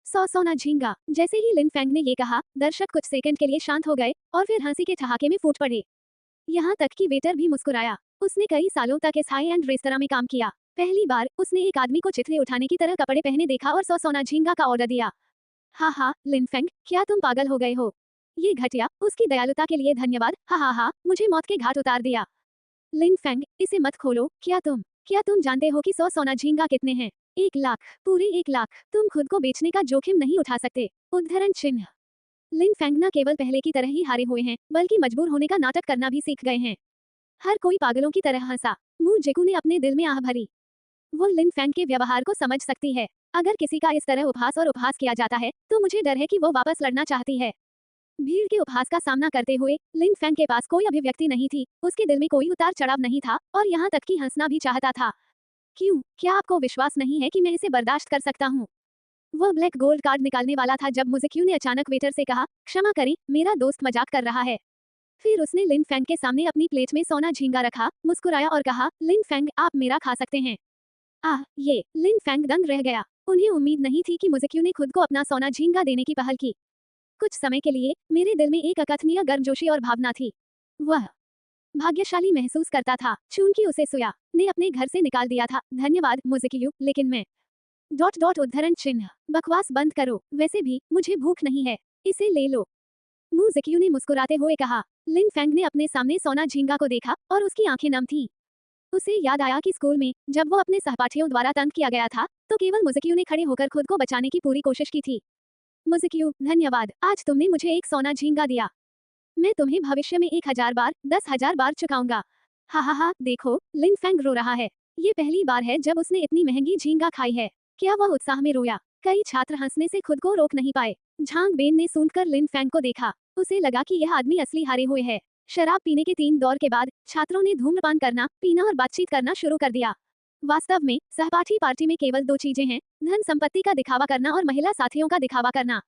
सोना झींगा। जैसे ही लिन फेंग ने ये कहा, दर्शक कुछ सेकंड के लिए शांत हो गए और फिर हंसी के ठहाके में फूट पड़े। यहाँ तक कि वेटर भी मुस्कुराया। उसने कई सालों तक इस हाई एंड रेस्तरां में काम किया। पहली बार उसने एक आदमी को चिथड़े उठाने की तरह कपड़े पहने देखा और सोना झींगा का ऑर्डर दिया। हा हा, लिन फेंग, क्या तुम पागल हो गए हो? ये घटिया, उसकी दयालुता के लिए धन्यवाद। हा हा हा, मुझे मौत के घाट उतार दिया। लिन फेंग, इसे मत खोलो। क्या तुम जानते हो कि सोना झींगा कितने हैं? 1 लाख, पूरे 1 लाख। तुम खुद को बेचने का जोखिम नहीं उठा सकते। उद्धरण चिन्ह। लिन फेंग न केवल पहले की तरह ही हारे हुए हैं, बल्कि मजबूर होने का नाटक करना भी सीख गए हैं। हर कोई पागलों की तरह हंसा। मू जेकू ने अपने दिल में आह भरी। वो लिन फेंग के व्यवहार को समझ सकती है। अगर किसी का इस तरह उपहास किया जाता है, तो मुझे डर है कि वो वापस लड़ना चाहती है। भीड़ के उपहास का सामना करते हुए लिन फेंग के पास कोई अभिव्यक्ति नहीं थी। उसके दिल में कोई उतार चढ़ाव नहीं था और यहाँ तक कि हंसना भी चाहता था। क्यों? क्या आपको विश्वास नहीं है कि मैं इसे बर्दाश्त कर सकता हूँ? वो ब्लैक गोल्ड कार्ड निकालने वाला था जब मुज़िक्यू ने अचानक वेटर से कहा, क्षमा करें, मेरा दोस्त मजाक कर रहा है। फिर उसने लिन फेंग के सामने अपनी प्लेट में सोना झींगा रखा, मुस्कुराया और कहा, लिन फेंग, आप मेरा खा सकते हैं। आह, ये! लिन फेंग दंग रह गया। उन्हें उम्मीद नहीं थी कि मुज़िक्यू ने खुद को अपना सोना झींगा देने की पहल की। कुछ समय के लिए मेरे दिल में एक अकथनीय गर्मजोशी और भावना थी। वह भाग्यशाली महसूस करता था, चूंकि उसे सुया ने अपने घर से निकाल दिया था। धन्यवाद मुज़िक्यू, लेकिन मैं उद्धरण चिन्ह। बकवास बंद करो। वैसे भी मुझे भूख नहीं है। इसे ले लो। मुज़िक्यू ने मुस्कुराते हुए कहा। लिन फेंग ने अपने सामने सोना झींगा को देखा और उसकी आंखें नम थीं। उसे याद आया कि स्कूल में जब वो अपने सहपाठियों द्वारा तंग किया गया था, तो केवल मुज़िक्यू ने खड़े होकर खुद को बचाने की पूरी कोशिश की थी। मुज़िक्यू, धन्यवाद, आज तुमने मुझे एक सोना झींगा दिया। मैं तुम्हें भविष्य में 1000 बार, 10,000 बार चुकाऊंगा। हा हा हा, देखो, लिन फेंग रो रहा है। ये पहली बार है जब उसने इतनी महंगी झींगा खाई है। क्या वह उत्साह में रोया? कई छात्र हंसने से खुद को रोक नहीं पाए। झांग बेन ने सूंघकर लिन फेंग को देखा। उसे लगा कि यह आदमी असली हारे हुए है। शराब पीने के 3 दौर के बाद छात्रों ने धूम्रपान करना, पीना और बातचीत करना शुरू कर दिया। वास्तव में सहपाठी पार्टी में केवल 2 चीजें हैं, धन संपत्ति का दिखावा करना और महिला साथियों का दिखावा करना।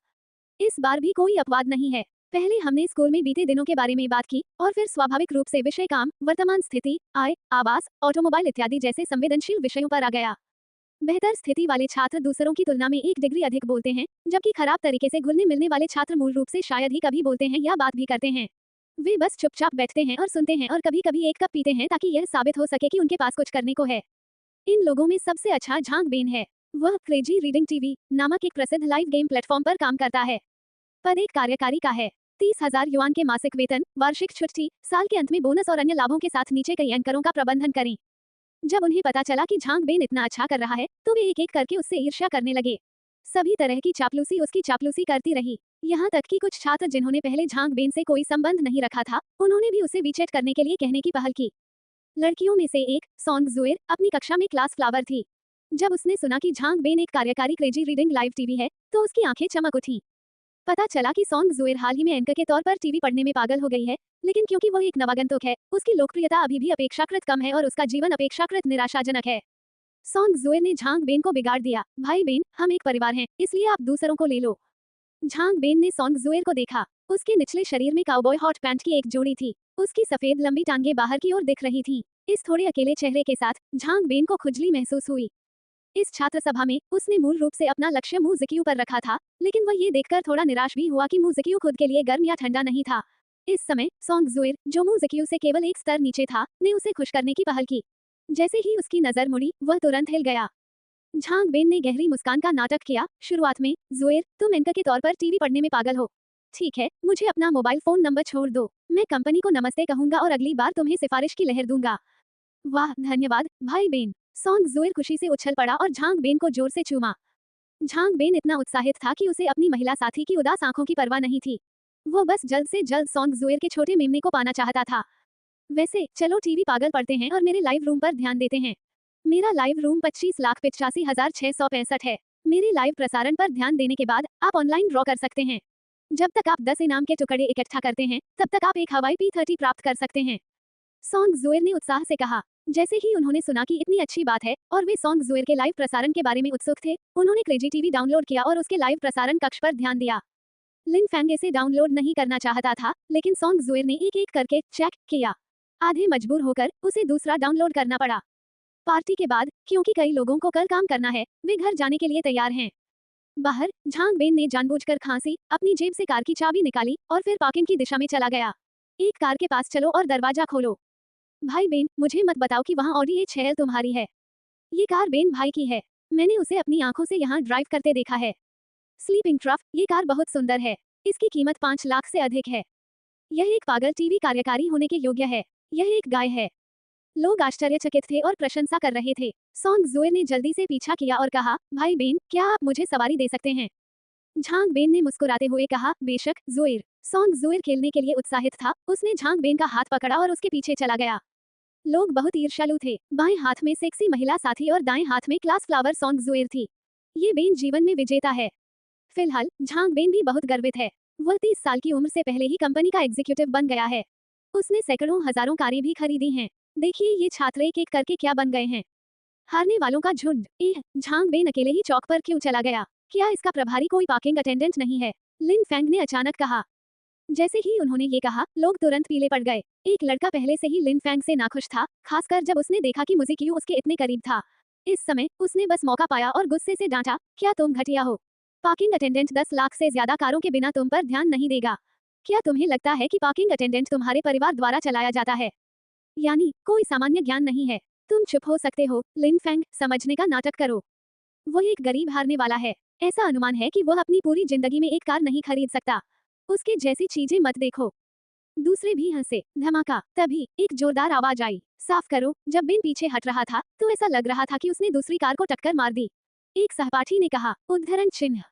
इस बार भी कोई अपवाद नहीं है। पहले हमने स्कूल में बीते दिनों के बारे में बात की और फिर स्वाभाविक रूप से विषय काम, वर्तमान स्थिति, आय, आवास, ऑटोमोबाइल इत्यादि जैसे संवेदनशील विषयों पर आ गया। बेहतर स्थिति वाले छात्र दूसरों की तुलना में 1 डिग्री अधिक बोलते हैं, जबकि खराब तरीके से घुलने मिलने वाले छात्र मूल रूप से शायद ही कभी बोलते हैं या बात भी करते हैं। वे बस चुपचाप बैठते हैं और सुनते हैं और कभी-कभी एक कप पीते हैं ताकि यह साबित हो सके कि उनके पास कुछ करने को है। इन लोगों में सबसे अच्छा झांग बेन है। वह क्रेजी रीडिंग टीवी नामक एक प्रसिद्ध लाइव गेम प्लेटफॉर्म पर काम करता है। पद एक कार्यकारी का है। 30,000 युआन के मासिक वेतन, वार्षिक छुट्टी, साल के अंत में बोनस और अन्य लाभों के साथ नीचे कई एंकरों का प्रबंधन करें। जब उन्हें पता चला कि झांग बेन इतना अच्छा कर रहा है, तो वे एक-एक करके उससे ईर्ष्या करने लगे। सभी तरह की चापलूसी उसकी चापलूसी करती रही। यहाँ तक कि कुछ छात्र जिन्होंने पहले झांग बेन से कोई संबंध नहीं रखा था, उन्होंने भी उसे विचेट करने के लिए कहने की पहल की। लड़कियों में से एक, सोंग जुएर, अपनी कक्षा में क्लास फ्लावर थी। जब उसने सुना कि झांग बेन एक कार्यकारी क्रेजी रीडिंग लाइव टीवी है, तो उसकी आंखें चमक उठीं। पता चला कि सोंग जुएर हाल ही में एंकर के तौर पर टीवी पढ़ने में पागल हो गई है, लेकिन क्योंकि वो एक नवागंतुक है, उसकी लोकप्रियता अभी भी अपेक्षाकृत कम है और उसका जीवन अपेक्षाकृत निराशाजनक है। सोंग जुएर ने झांग बेन को बिगाड़ दिया। भाई बेन, हम एक परिवार हैं, इसलिए आप दूसरों को ले लो। झांग बेन ने सोंग जुएर को देखा। उसके निचले शरीर में काउबॉय हॉट पैंट की एक जोड़ी थी। उसकी सफेद लंबी टांगें बाहर की ओर दिख रही थीं। इस थोड़े अकेले चेहरे के साथ झांग बेन को खुजली महसूस हुई। इस छात्र सभा में उसने मूल रूप से अपना लक्ष्य मू जिक्यू पर रखा था, लेकिन वह ये देखकर थोड़ा निराश भी हुआ कि मू जिक्यू खुद के लिए गर्म या ठंडा नहीं था। इस समय सोंग जुएर, जो मू जिक्यू से केवल एक स्तर नीचे था, ने उसे खुश करने की पहल की। जैसे ही उसकी नजर मुड़ी, वह तुरंत हिल गया। झांग बेन ने गहरी मुस्कान का नाटक किया। शुरुआत में, जुएर, तुम एंकर के तौर पर टीवी पढ़ने में पागल हो। ठीक है, मुझे अपना मोबाइल फोन नंबर छोड़ दो। मैं कंपनी को नमस्ते कहूंगा और अगली बार तुम्हें सिफारिश की लहर दूंगा। वाह, धन्यवाद, भाई बेन। सोंग जुएर खुशी से उछल पड़ा और झांग बेन को जोर से चूमा। झांग बेन इतना उत्साहित था कि उसे अपनी महिला साथी की उदास आंखों की परवाह नहीं थी। वो बस जल्द से जल्द सोंग जुएर के छोटे मेमने को पाना चाहता था। वैसे चलो टीवी पागल पड़ते हैं और मेरे लाइव रूम पर ध्यान देते हैं। मेरा लाइव रूम 25,85,665 है। मेरे लाइव प्रसारण पर ध्यान देने के बाद आप ऑनलाइन ड्रॉ कर सकते हैं। जब तक आप 10 इनाम के टुकड़े इकट्ठा करते हैं, तब तक आप एक हवाई P-30 प्राप्त कर सकते हैं। सोंग जुएर ने उत्साह से कहा। जैसे ही उन्होंने सुना कि इतनी अच्छी बात है और वे सोंग जुएर के लाइव प्रसारण के बारे में उत्सुक थे, उन्होंने क्रेजी टीवी डाउनलोड किया और उसके लाइव प्रसारण कक्ष पर ध्यान दिया। लिन फेंग इसे डाउनलोड नहीं करना चाहता था, लेकिन सोंग जुएर ने एक-एक करके चेक किया। आधे मजबूर होकर उसे दूसरा डाउनलोड करना पड़ा। पार्टी के बाद, क्योंकि कई लोगों को कल काम करना है, वे घर जाने के लिए तैयार हैं। बाहर झांग बेन ने जानबूझकर खांसी, अपनी जेब से कार की चाबी निकाली और फिर पार्किंग की दिशा में चला गया। एक कार के पास चलो और दरवाजा खोलो। भाई बेन, मुझे मत बताओ कि वहाँ ऑडी A6 तुम्हारी है। ये कार बेन भाई की है। मैंने उसे अपनी आंखों से यहाँ ड्राइव करते देखा है। स्लीपिंग ट्रफ, ये कार बहुत सुंदर है। इसकी कीमत 5 लाख से अधिक है। यह एक पागल टीवी कार्यकारी होने के योग्य है। यह एक गाय है। लोग आश्चर्यचकित थे और प्रशंसा कर रहे थे। सॉन्ग जुए ने जल्दी से पीछा किया और कहा, भाई बेन, क्या आप मुझे सवारी दे सकते हैं? झांग बेन ने मुस्कुराते हुए कहा, बेशक जुएर। सॉन्ग जुएर खेलने के लिए उत्साहित था। उसने झांग बेन का हाथ पकड़ा और उसके पीछे चला गया। लोग बहुत ईर्ष्यालु थे। बाएं हाथ में सेक्सी महिला साथी और दाएं हाथ में क्लास फ्लावर सॉन्ग जुएर थी। ये बेन जीवन में विजेता है। फिलहाल झांग बेन भी बहुत गर्वित है। वह 30 साल की उम्र से पहले ही कंपनी का एग्जीक्यूटिव बन गया है। उसने सैकड़ों हजारों कारें भी खरीदी हैं। देखिए ये छात्र एक एक करके क्या बन गए हैं। हारने वालों का झुंड। झांग बेन अकेले ही चौक पर क्यों चला गया? क्या इसका प्रभारी कोई पार्किंग अटेंडेंट नहीं है? लिन फेंग ने अचानक कहा। जैसे ही उन्होंने ये कहा, लोग तुरंत पीले पड़ गए। एक लड़का पहले से ही लिन फेंग से नाखुश था, खासकर जब उसने देखा कि मुजिक्यू उसके इतने करीब था। इस समय उसने बस मौका पाया और गुस्से से डांटा, क्या तुम घटिया हो? पार्किंग अटेंडेंट 10 लाख से ज्यादा कारों के बिना तुम पर ध्यान नहीं देगा। क्या तुम्हें लगता है कि पार्किंग अटेंडेंट तुम्हारे परिवार द्वारा चलाया जाता है? यानी कोई सामान्य ज्ञान नहीं है। तुम चुप हो सकते हो, लिन फेंग, समझने का नाटक करो। वो एक गरीब हारने वाला है। ऐसा अनुमान है कि वह अपनी पूरी जिंदगी में एक कार नहीं खरीद सकता। उसके जैसी चीजें मत देखो। दूसरे भी हंसे। धमाका। तभी एक जोरदार आवाज आई, साफ करो। जब बेन पीछे हट रहा था तो ऐसा लग रहा था कि उसने दूसरी कार को टक्कर मार दी। एक सहपाठी ने कहा, उद्धरण चिन्ह।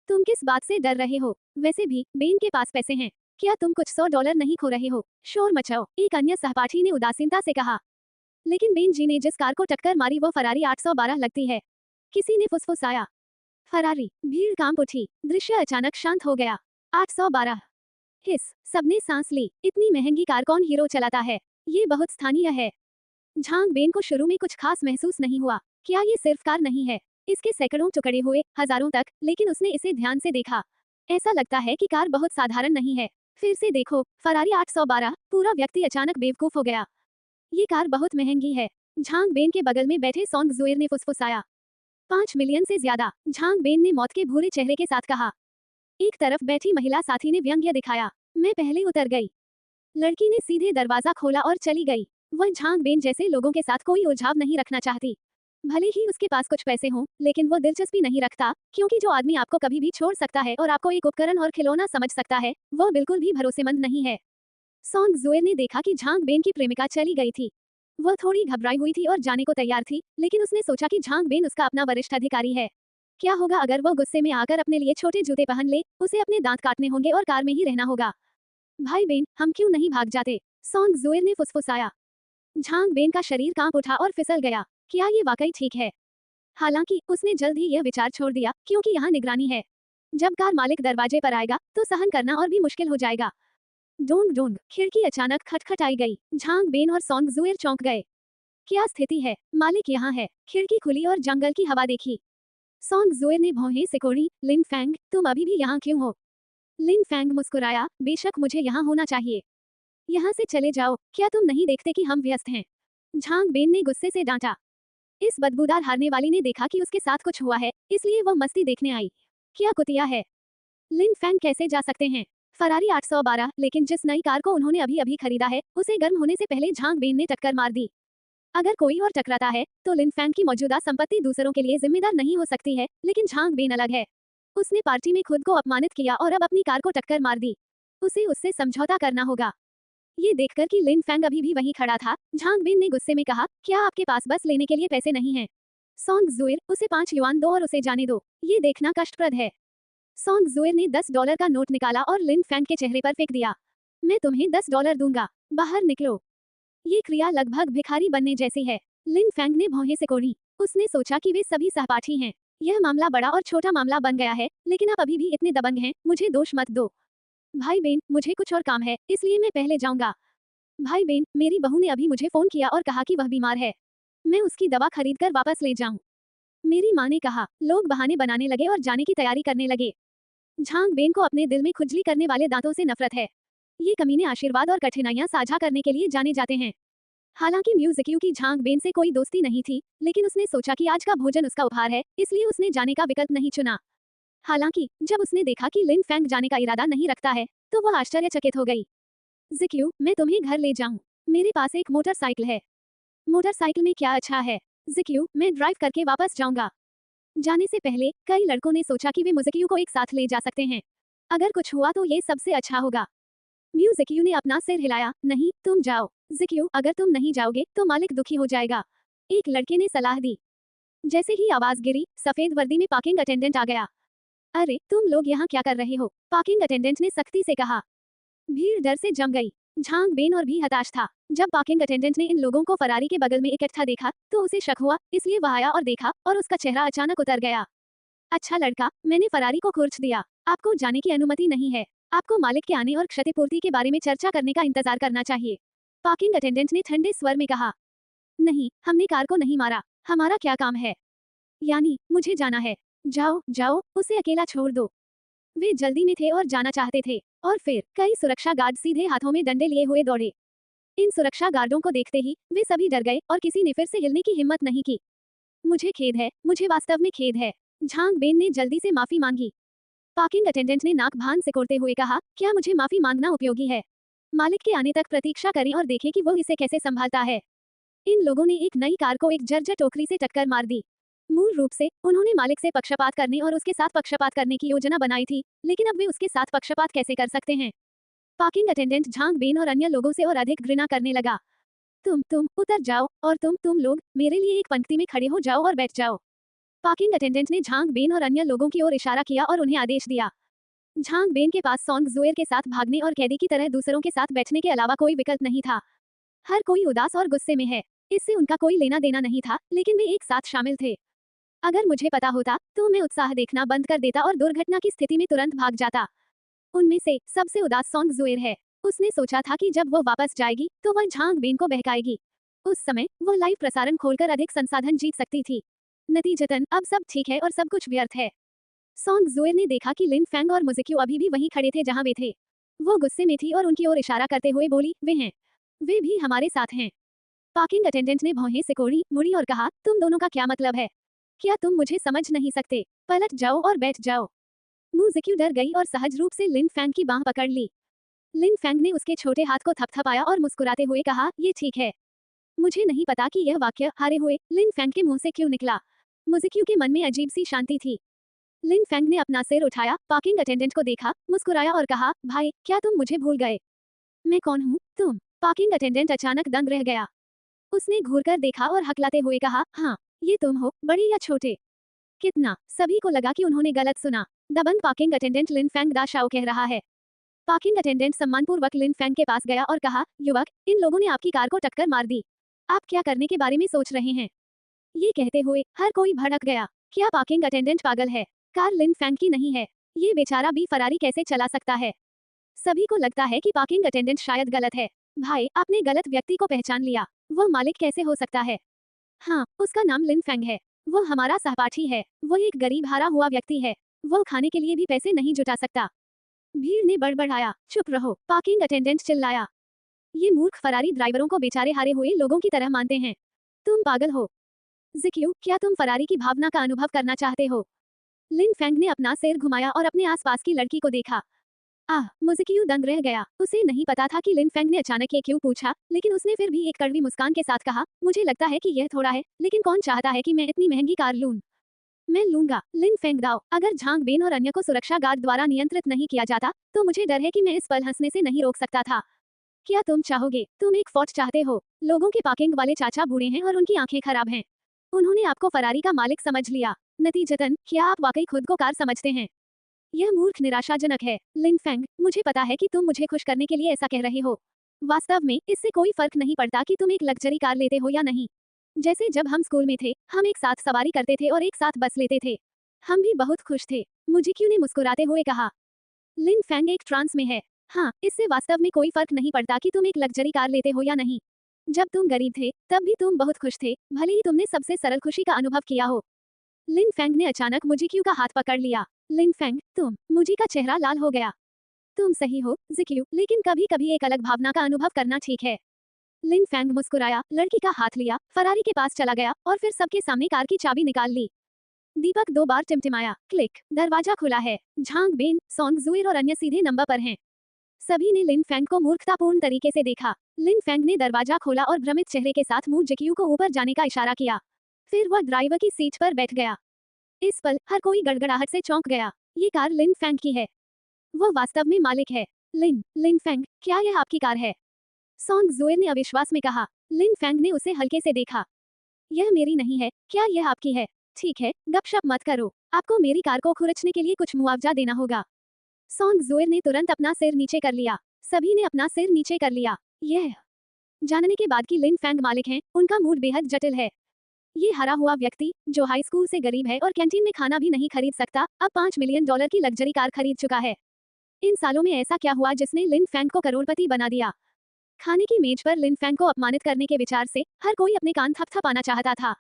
तुम किस बात से डर रहे हो? वैसे भी बेन के पास पैसे हैं। क्या तुम कुछ $100 नहीं खो रहे हो? शोर मचाओ, एक अन्य सहपाठी ने उदासीनता से कहा। लेकिन बेन जी ने जिस कार को टक्कर मारी वो फरारी 812 लगती है। किसी ने फुसफुसाया। फरारी। भीड़ कांप उठी। दृश्य अचानक शांत हो गया। 812। हिस। सबने सांस ली। इतनी महंगी कार कौन हीरो चलाता है? ये बहुत स्थानीय है। झांग बेन को शुरू में कुछ खास महसूस नहीं हुआ। क्या ये सिर्फ कार नहीं है? इसके सैकड़ों टुकड़े हुए, हजारों तक, लेकिन उसने इसे ध्यान से देखा। ऐसा लगता है कि कार बहुत साधारण नहीं है। फिर से देखो, फरारी 812। पूरा व्यक्ति अचानक बेवकूफ हो गया। ये कार बहुत महंगी है। झांग बेन के बगल में बैठे सॉन्ग जुएर ने फुसफुसाया। 5 मिलियन से ज्यादा। झांग बेन ने मौत के भूरे चेहरे के साथ कहा। एक तरफ बैठी महिला साथी ने व्यंग्य दिखाया, मैं पहले उतर गई। लड़की ने सीधे दरवाजा खोला और चली गई। वह झांग बेन जैसे लोगों के साथ कोई उलझाव नहीं रखना चाहती। भले ही उसके पास कुछ पैसे हों, लेकिन वो दिलचस्पी नहीं रखता, क्योंकि जो आदमी आपको कभी भी छोड़ सकता है और आपको एक उपकरण और खिलौना समझ सकता है, वो बिल्कुल भी भरोसेमंद नहीं है। सॉन्ग जुएर ने देखा कि झांग बेन की प्रेमिका चली गई थी। वह थोड़ी घबराई हुई थी और जाने को तैयार थी, लेकिन उसने सोचा कि झांग बेन उसका अपना वरिष्ठ अधिकारी है। क्या होगा अगर वो गुस्से में आकर अपने लिए छोटे जूते पहन ले? उसे अपने दांत काटने होंगे और कार में ही रहना होगा। भाई बेन, हम क्यों नहीं भाग जाते? सॉन्ग जुएर ने फुसफुसाया। झांग बेन का शरीर कांप उठा और फिसल गया। क्या ये वाकई ठीक है? हालांकि उसने जल्द ही यह विचार छोड़ दिया, क्योंकि यहाँ निगरानी है। जब कार मालिक दरवाजे पर आएगा तो सहन करना और भी मुश्किल हो जाएगा। डोंग डोंग, खिड़की अचानक खटखटाई गई। झांग बेन और सॉन्ग जुएर चौंक गए। क्या स्थिति है? मालिक यहाँ है। खिड़की खुली और जंगल की हवा देखी। सॉन्ग जुएर ने भौहें सिकोड़ी। लिन फेंग, तुम अभी भी यहाँ क्यों हो? लिन फेंग मुस्कुराया, बेशक मुझे यहाँ होना चाहिए। यहाँ से चले जाओ, क्या तुम नहीं देखते कि हम व्यस्त हैं? झांग बेन ने गुस्से से डांटा। इस बदबूदार हारने वाली ने देखा कि उसके साथ कुछ हुआ है, इसलिए वह मस्ती देखने आई। क्या कुतिया है? लिन फेंग कैसे जा सकते हैं? फरारी 812, लेकिन जिस नई कार को उन्होंने अभी अभी खरीदा है, उसे गर्म होने से पहले झांग बेन ने टक्कर मार दी। अगर कोई और टकराता है तो लिन फेंग की मौजूदा संपत्ति दूसरों के लिए जिम्मेदार नहीं हो सकती है, लेकिन झांग बेन अलग है। उसने पार्टी में खुद को अपमानित किया और अब अपनी कार को टक्कर मार दी। उसे उससे समझौता करना होगा। ये देखकर कि लिन फेंग अभी भी वहीं खड़ा था, झांग बेन ने गुस्से में कहा, क्या आपके पास बस लेने के लिए पैसे नहीं हैं? सॉन्ग जुएर, उसे 5 युआन दो और उसे जाने दो। ये देखना कष्टप्रद है। सॉन्ग जुएर ने $10 का नोट निकाला और लिन फेंग के चेहरे पर फेंक दिया। मैं तुम्हें $10 दूंगा, बाहर निकलो। ये क्रिया लगभग भिखारी बनने जैसी है। लिन फेंग ने भौहें सिकोड़ी। उसने सोचा कि वे सभी सहपाठी हैं। यह मामला बड़ा और छोटा मामला बन गया है, लेकिन आप अभी भी इतने दबंग हैं, मुझे दोष मत दो। भाई बेन, मुझे कुछ और काम है, इसलिए मैं पहले जाऊंगा। भाई बेन, मेरी बहू ने अभी मुझे फोन किया और कहा कि वह बीमार है। मैं उसकी दवा खरीदकर वापस ले जाऊं। मेरी माँ ने कहा। लोग बहाने बनाने लगे और जाने की तैयारी करने लगे। झांग बेन को अपने दिल में खुजली करने वाले दांतों से नफरत है। ये कमीने आशीर्वाद और कठिनाइयां साझा करने के लिए जाने जाते हैं। हालांकि म्यूजिक्यू की झांग बेन से कोई दोस्ती नहीं थी, लेकिन उसने सोचा कि आज का भोजन उसका उपहार है, इसलिए उसने जाने का विकल्प नहीं चुना। हालांकि जब उसने देखा कि लिन फैंग जाने का इरादा नहीं रखता है, तो वह आश्चर्यचकित हो गई। जिक्यू, मैं तुम्हें घर ले जाऊं। मेरे पास एक मोटरसाइकिल है। मोटरसाइकिल में क्या अच्छा है? जिक्यू, मैं ड्राइव करके वापस जाऊंगा। जाने से पहले कई लड़कों ने सोचा कि वे मुजिक्यू को एक साथ ले जा सकते हैं। अगर कुछ हुआ तो ये सबसे अच्छा होगा। म्यूजिक्यू ने अपना सिर हिलाया। नहीं, तुम जाओ। जिक्यू, अगर तुम नहीं जाओगे तो मालिक दुखी हो जाएगा। एक लड़के ने सलाह दी। जैसे ही आवाज गिरी, सफेद वर्दी में पार्किंग अटेंडेंट आ गया। अरे, तुम लोग यहाँ क्या कर रहे हो? पार्किंग अटेंडेंट ने सख्ती से कहा। भीड़ डर से जम गई। झांग बेन और भी हताश था। जब पार्किंग अटेंडेंट ने इन लोगों को फरारी के बगल में इकट्ठा देखा, तो उसे शक हुआ, इसलिए वह आया और देखा, और उसका चेहरा अचानक उतर गया। अच्छा लड़का, मैंने फरारी को खोज दिया। आपको जाने की अनुमति नहीं है। आपको मालिक के आने और क्षतिपूर्ति के बारे में चर्चा करने का इंतजार करना चाहिए। पार्किंग अटेंडेंट ने ठंडे स्वर में कहा। नहीं, हमने कार को नहीं मारा। हमारा क्या काम है? यानी मुझे जाना है। जाओ जाओ, उसे अकेला छोड़ दो। वे जल्दी में थे और जाना चाहते थे, और फिर कई सुरक्षा गार्ड सीधे हाथों में डंडे लिए हुए दौड़े। इन सुरक्षा गार्डों को देखते ही वे सभी डर गए और किसी ने फिर से हिलने की हिम्मत नहीं की। मुझे खेद है, मुझे वास्तव में खेद है। झांग बेन ने जल्दी से माफी मांगी। पार्किंग अटेंडेंट ने नाक भान सिकोड़ते हुए कहा, क्या मुझे माफी मांगना उपयोगी है? मालिक के आने तक प्रतीक्षा करें और देखें कि वो इसे कैसे संभालता है। इन लोगों ने एक नई कार को एक जर्जर टोकरी से टक्कर मार दी। मूल रूप से उन्होंने मालिक से पक्षपात करने और उसके साथ पक्षपात करने की योजना बनाई थी, लेकिन अब वे उसके साथ पक्षपात कैसे कर सकते हैं? पार्किंग अटेंडेंट झांग बेन और अन्य लोगों से और अधिक घृणा करने लगा। तुम उतर जाओ, और तुम लोग मेरे लिए एक पंक्ति में खड़े हो जाओ और बैठ जाओ। पार्किंग अटेंडेंट ने झांग बेन और अन्य लोगों की ओर इशारा किया और उन्हें आदेश दिया। झांग बेन के पास सॉन्ग जुएर के साथ भागने और कैदी की तरह दूसरों के साथ बैठने के अलावा कोई विकल्प नहीं था। हर कोई उदास और गुस्से में है। इससे उनका कोई लेना देना नहीं था, लेकिन वे एक साथ शामिल थे। अगर मुझे पता होता तो मैं उत्साह देखना बंद कर देता और दुर्घटना की स्थिति में तुरंत भाग जाता। उनमें से सबसे उदास सॉन्ग जुएर है। उसने सोचा था कि जब वो वापस जाएगी तो वह झांग बेन को बहकाएगी। उस समय वो लाइव प्रसारण खोलकर अधिक संसाधन जीत सकती थी। नतीजतन अब सब ठीक है और सब कुछ व्यर्थ है। सॉन्ग जुएर ने देखा कि लिन फैंग और मुजिक्यू अभी भी वहीं खड़े थे जहां वे थे। वो गुस्से में थी और उनकी ओर इशारा करते हुए बोली, वे हैं। वे भी हमारे साथ हैं। पार्किंग अटेंडेंट ने भौहें सिकोड़ी, मुड़ी और कहा, तुम दोनों का क्या मतलब है? क्या तुम मुझे समझ नहीं सकते? पलट जाओ और बैठ जाओ। मुजिक्यू डर गई और सहज रूप से लिन फैंग की बांह पकड़ ली। लिन फैंग ने उसके छोटे हाथ को थपथपाया और मुस्कुराते हुए कहा, ये ठीक है। मुझे नहीं पता कि यह वाक्य हारे हुए लिन फैंग के मुंह से क्यों निकला। मुजिक्यू के मन में अजीब सी शांति थी। लिन फैंग ने अपना सिर उठाया, पार्किंग अटेंडेंट को देखा, मुस्कुराया और कहा, भाई, क्या तुम मुझे भूल गए? मैं कौन हूँ? तुम? पार्किंग अटेंडेंट अचानक दंग रह गया। उसने घूरकर देखा और हकलाते हुए कहा, हाँ, ये तुम हो, बड़े या छोटे? कितना? सभी को लगा कि उन्होंने गलत सुना। दबंग पार्किंग अटेंडेंट लिन फैंग दा शाओ कह रहा है। पार्किंग अटेंडेंट सम्मानपूर्वक लिन फैंग के पास गया और कहा, युवक, इन लोगों ने आपकी कार को टक्कर मार दी। आप क्या करने के बारे में सोच रहे हैं? ये कहते हुए हर कोई भड़क गया। क्या पार्किंग अटेंडेंट पागल है? कार लिन फैंग की नहीं है। ये बेचारा भी फरारी कैसे चला सकता है? सभी को लगता है कि पार्किंग अटेंडेंट शायद गलत है। भाई, आपने गलत व्यक्ति को पहचान लिया। वो मालिक कैसे हो सकता है? हाँ, उसका नाम लिन फैंग है। वो हमारा सहपाठी है। वो एक गरीब हारा हुआ व्यक्ति है। वो खाने के लिए भी पैसे नहीं जुटा सकता। भीड़ ने बड़बड़ाया, चुप रहो, पार्किंग अटेंडेंट चिल्लाया। ये मूर्ख फरारी ड्राइवरों को बेचारे हारे हुए लोगों की तरह मानते हैं। तुम पागल हो। जिक्यू, क्या तुम फरारी की भावना का अनुभव करना चाहते हो? लिन फैंग ने अपना सिर घुमाया और अपने आसपास की लड़की को देखा। मुजिक्यू दंग रह गया। उसे नहीं पता था कि लिन फैंग ने अचानक ये क्यों पूछा, लेकिन उसने फिर भी एक कड़वी मुस्कान के साथ कहा, मुझे लगता है कि यह थोड़ा है, लेकिन कौन चाहता है कि मैं इतनी महंगी कार लूं? मैं लूंगा। लिन फैंग दाओ, अगर झांग बेन और अन्य को सुरक्षा गार्ड द्वारा नियंत्रित नहीं किया जाता, तो मुझे डर है कि मैं इस पल हंसने से नहीं रोक सकता था। क्या तुम चाहोगे? तुम एक फोर्ट चाहते हो? लोगों के पार्किंग वाले चाचा बूढ़े हैं और उनकी आंखें खराब हैं। उन्होंने आपको फरारी का मालिक समझ लिया। नतीजतन, क्या आप वाकई खुद को कार समझते हैं? यह मूर्ख निराशाजनक है। लिन फैंग, मुझे पता है कि तुम मुझे खुश करने के लिए ऐसा कह रहे हो। वास्तव में इससे कोई फर्क नहीं पड़ता कि तुम एक लग्जरी कार लेते हो या नहीं। जैसे जब हम स्कूल में थे, हम एक साथ सवारी करते थे और एक साथ बस लेते थे। हम भी बहुत खुश थे। मुजिक्यू ने मुस्कुराते हुए कहा। लिन फैंग एक ट्रांस में है। हाँ, इससे वास्तव में कोई फर्क नहीं पड़ता कि तुम एक लग्जरी कार लेते हो या नहीं। जब तुम गरीब थे, तब भी तुम बहुत खुश थे, भले ही तुमने सबसे सरल खुशी का अनुभव किया हो। लिन फैंग ने अचानक मुजिक्यू का हाथ पकड़ लिया। लिन फैंग, मुजी का चेहरा लाल हो गया। तुम सही हो, जिक्यू, लेकिन कभी कभी एक अलग भावना का अनुभव करना ठीक है। लिन फैंग मुस्कुराया, लड़की का हाथ लिया, फरारी के पास चला गया और फिर सबके सामने कार की चाबी निकाल ली। दीपक 2 बार टिमटिमाया। क्लिक। दरवाजा खुला है। झांग बेन, सोंग जुइर और अन्य सीधे नंबर पर हैं। सभी ने लिन फैंग को मूर्खतापूर्ण तरीके से देखा। लिन फैंग ने दरवाजा खोला और भ्रमित चेहरे के साथ मू जिक्यू को ऊपर जाने का इशारा किया। फिर वह ड्राइवर की सीट पर बैठ गया। इस पल हर कोई गड़गड़ाहट से चौंक गया। ये कार लिन फैंग की है। वह वास्तव में मालिक है। लिन फैंग, क्या यह आपकी कार है? सोंग जुइर ने अविश्वास में कहा। लिन फैंग ने उसे हल्के से देखा। यह मेरी नहीं है, क्या यह आपकी है? ठीक है, गपशप मत करो। आपको मेरी कार को खुरचने के लिए कुछ मुआवजा देना होगा। सोंग जुइर ने तुरंत अपना सिर नीचे कर लिया। सभी ने अपना सिर नीचे कर लिया। यह जानने के बाद कि लिन फैंग मालिक हैं, उनका मूड बेहद जटिल है। ये हरा हुआ व्यक्ति, जो हाई स्कूल से गरीब है और कैंटीन में खाना भी नहीं खरीद सकता, अब $5 मिलियन की लग्जरी कार खरीद चुका है। इन सालों में ऐसा क्या हुआ जिसने लिन फैंग को करोड़पति बना दिया? खाने की मेज पर लिन फैंग को अपमानित करने के विचार से हर कोई अपने कान थपथपाना चाहता था।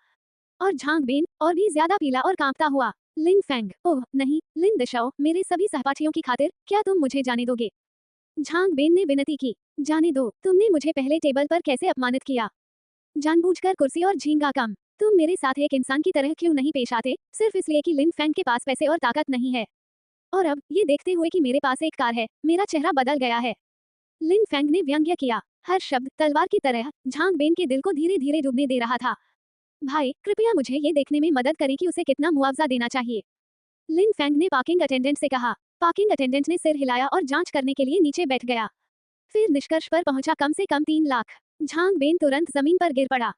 और झांग बेन और भी ज्यादा पीला और कांपता हुआ। लिन फैंग, ओह नहीं, लिन दिशाओ, मेरे सभी सहपाठियों की खातिर क्या तुम मुझे जाने दोगे? झांग बेन ने विनती की। जाने दो, तुमने मुझे पहले टेबल पर कैसे अपमानित किया? जानबूझकर कुर्सी और झींगा कम। तुम मेरे साथ एक इंसान की तरह क्यों नहीं पेश आते, सिर्फ इसलिए कि लिन फैंग के पास पैसे और ताकत नहीं है? और अब ये देखते हुए कि मेरे पास एक कार है, मेरा चेहरा बदल गया है। लिन फैंग ने व्यंग्य किया। हर शब्द तलवार की तरह झांग बेन के दिल को धीरे धीरे डूबने दे रहा था। भाई, कृपया मुझे ये देखने में मदद करें कि उसे कितना मुआवजा देना चाहिए। लिन फैंग ने पार्किंग अटेंडेंट से कहा। पार्किंग अटेंडेंट ने सिर हिलाया और जांच करने के लिए नीचे बैठ गया। फिर निष्कर्ष पर पहुंचा, कम से कम 3 लाख। झांग बेन तुरंत जमीन पर गिर पड़ा।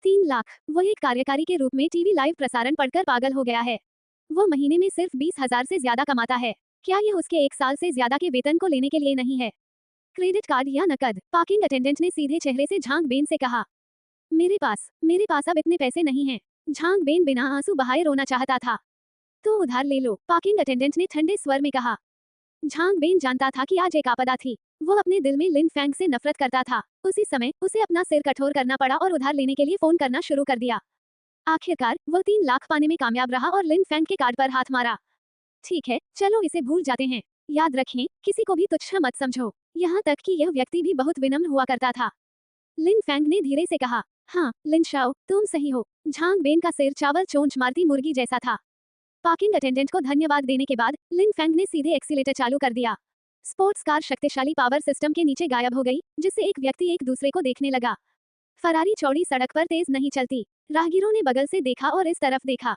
3 लाख। वह एक कार्यकारी के रूप में टीवी लाइव प्रसारण पढ़कर पागल हो गया है। वो महीने में सिर्फ 20,000 से ज्यादा कमाता है। क्या यह उसके 1 साल से ज्यादा के वेतन को लेने के लिए नहीं है? क्रेडिट कार्ड या नकद? पार्किंग अटेंडेंट ने सीधे चेहरे से झांग बेन से कहा। मेरे पास अब इतने पैसे नहीं हैं। झांग बेन बिना आंसू बहाए रोना चाहता था। तो उधार ले लो, पार्किंग अटेंडेंट ने ठंडे स्वर में कहा। झांग बेन जानता था कि आज एक आपदा थी। वो अपने दिल में लिन फैंग से नफरत करता था। उसी समय उसे अपना सिर कठोर करना पड़ा और उधार लेने के लिए फोन करना शुरू कर दिया। आखिरकार वो 3 लाख पाने में कामयाब रहा और लिन फैंग के कार्ड पर हाथ मारा। ठीक है, चलो इसे भूल जाते हैं। याद रखें, किसी को भी तुच्छ मत समझो, यहाँ तक कि यह व्यक्ति भी बहुत विनम्र हुआ करता था। लिन फैंग ने धीरे से कहा। हाँ, लिन शाओ, तुम सही हो। झांग बेन का सिर चावल चोंच मारती मुर्गी जैसा था। पार्किंग अटेंडेंट को धन्यवाद देने के बाद लिन फैंग ने सीधे एक्सीलेटर चालू कर दिया। स्पोर्ट्स कार शक्तिशाली पावर सिस्टम के नीचे गायब हो गई, जिससे एक व्यक्ति एक दूसरे को देखने लगा। फरारी चौड़ी सड़क पर तेज नहीं चलती। राहगीरों ने बगल से देखा और इस तरफ देखा।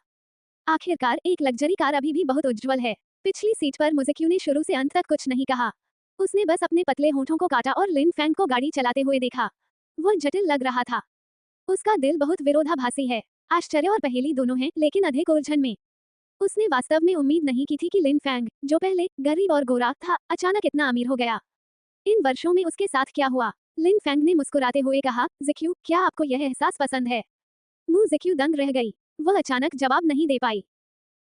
आखिरकार एक लग्जरी कार अभी भी बहुत उज्जवल है। पिछली सीट पर मुज़िक्यू ने शुरू से अंत तक कुछ नहीं कहा। उसने बस अपने पतले होंठों को काटा और लिन फैंग को गाड़ी चलाते हुए देखा। वह जटिल लग रहा था। उसका दिल बहुत विरोधाभासी है। आश्चर्य और पहेली दोनों हैं, लेकिन अधिक उलझन में। उसने वास्तव में उम्मीद नहीं की थी कि लिन फैंग, जो पहले गरीब और गोरा था, अचानक इतना अमीर हो गया। इन वर्षों में उसके साथ क्या हुआ? लिन फैंग ने मुस्कुराते हुए कहा, जिक्यू, क्या आपको यह एहसास पसंद है? मु जिक्यू दंग रह गई। वह अचानक जवाब नहीं दे पाई।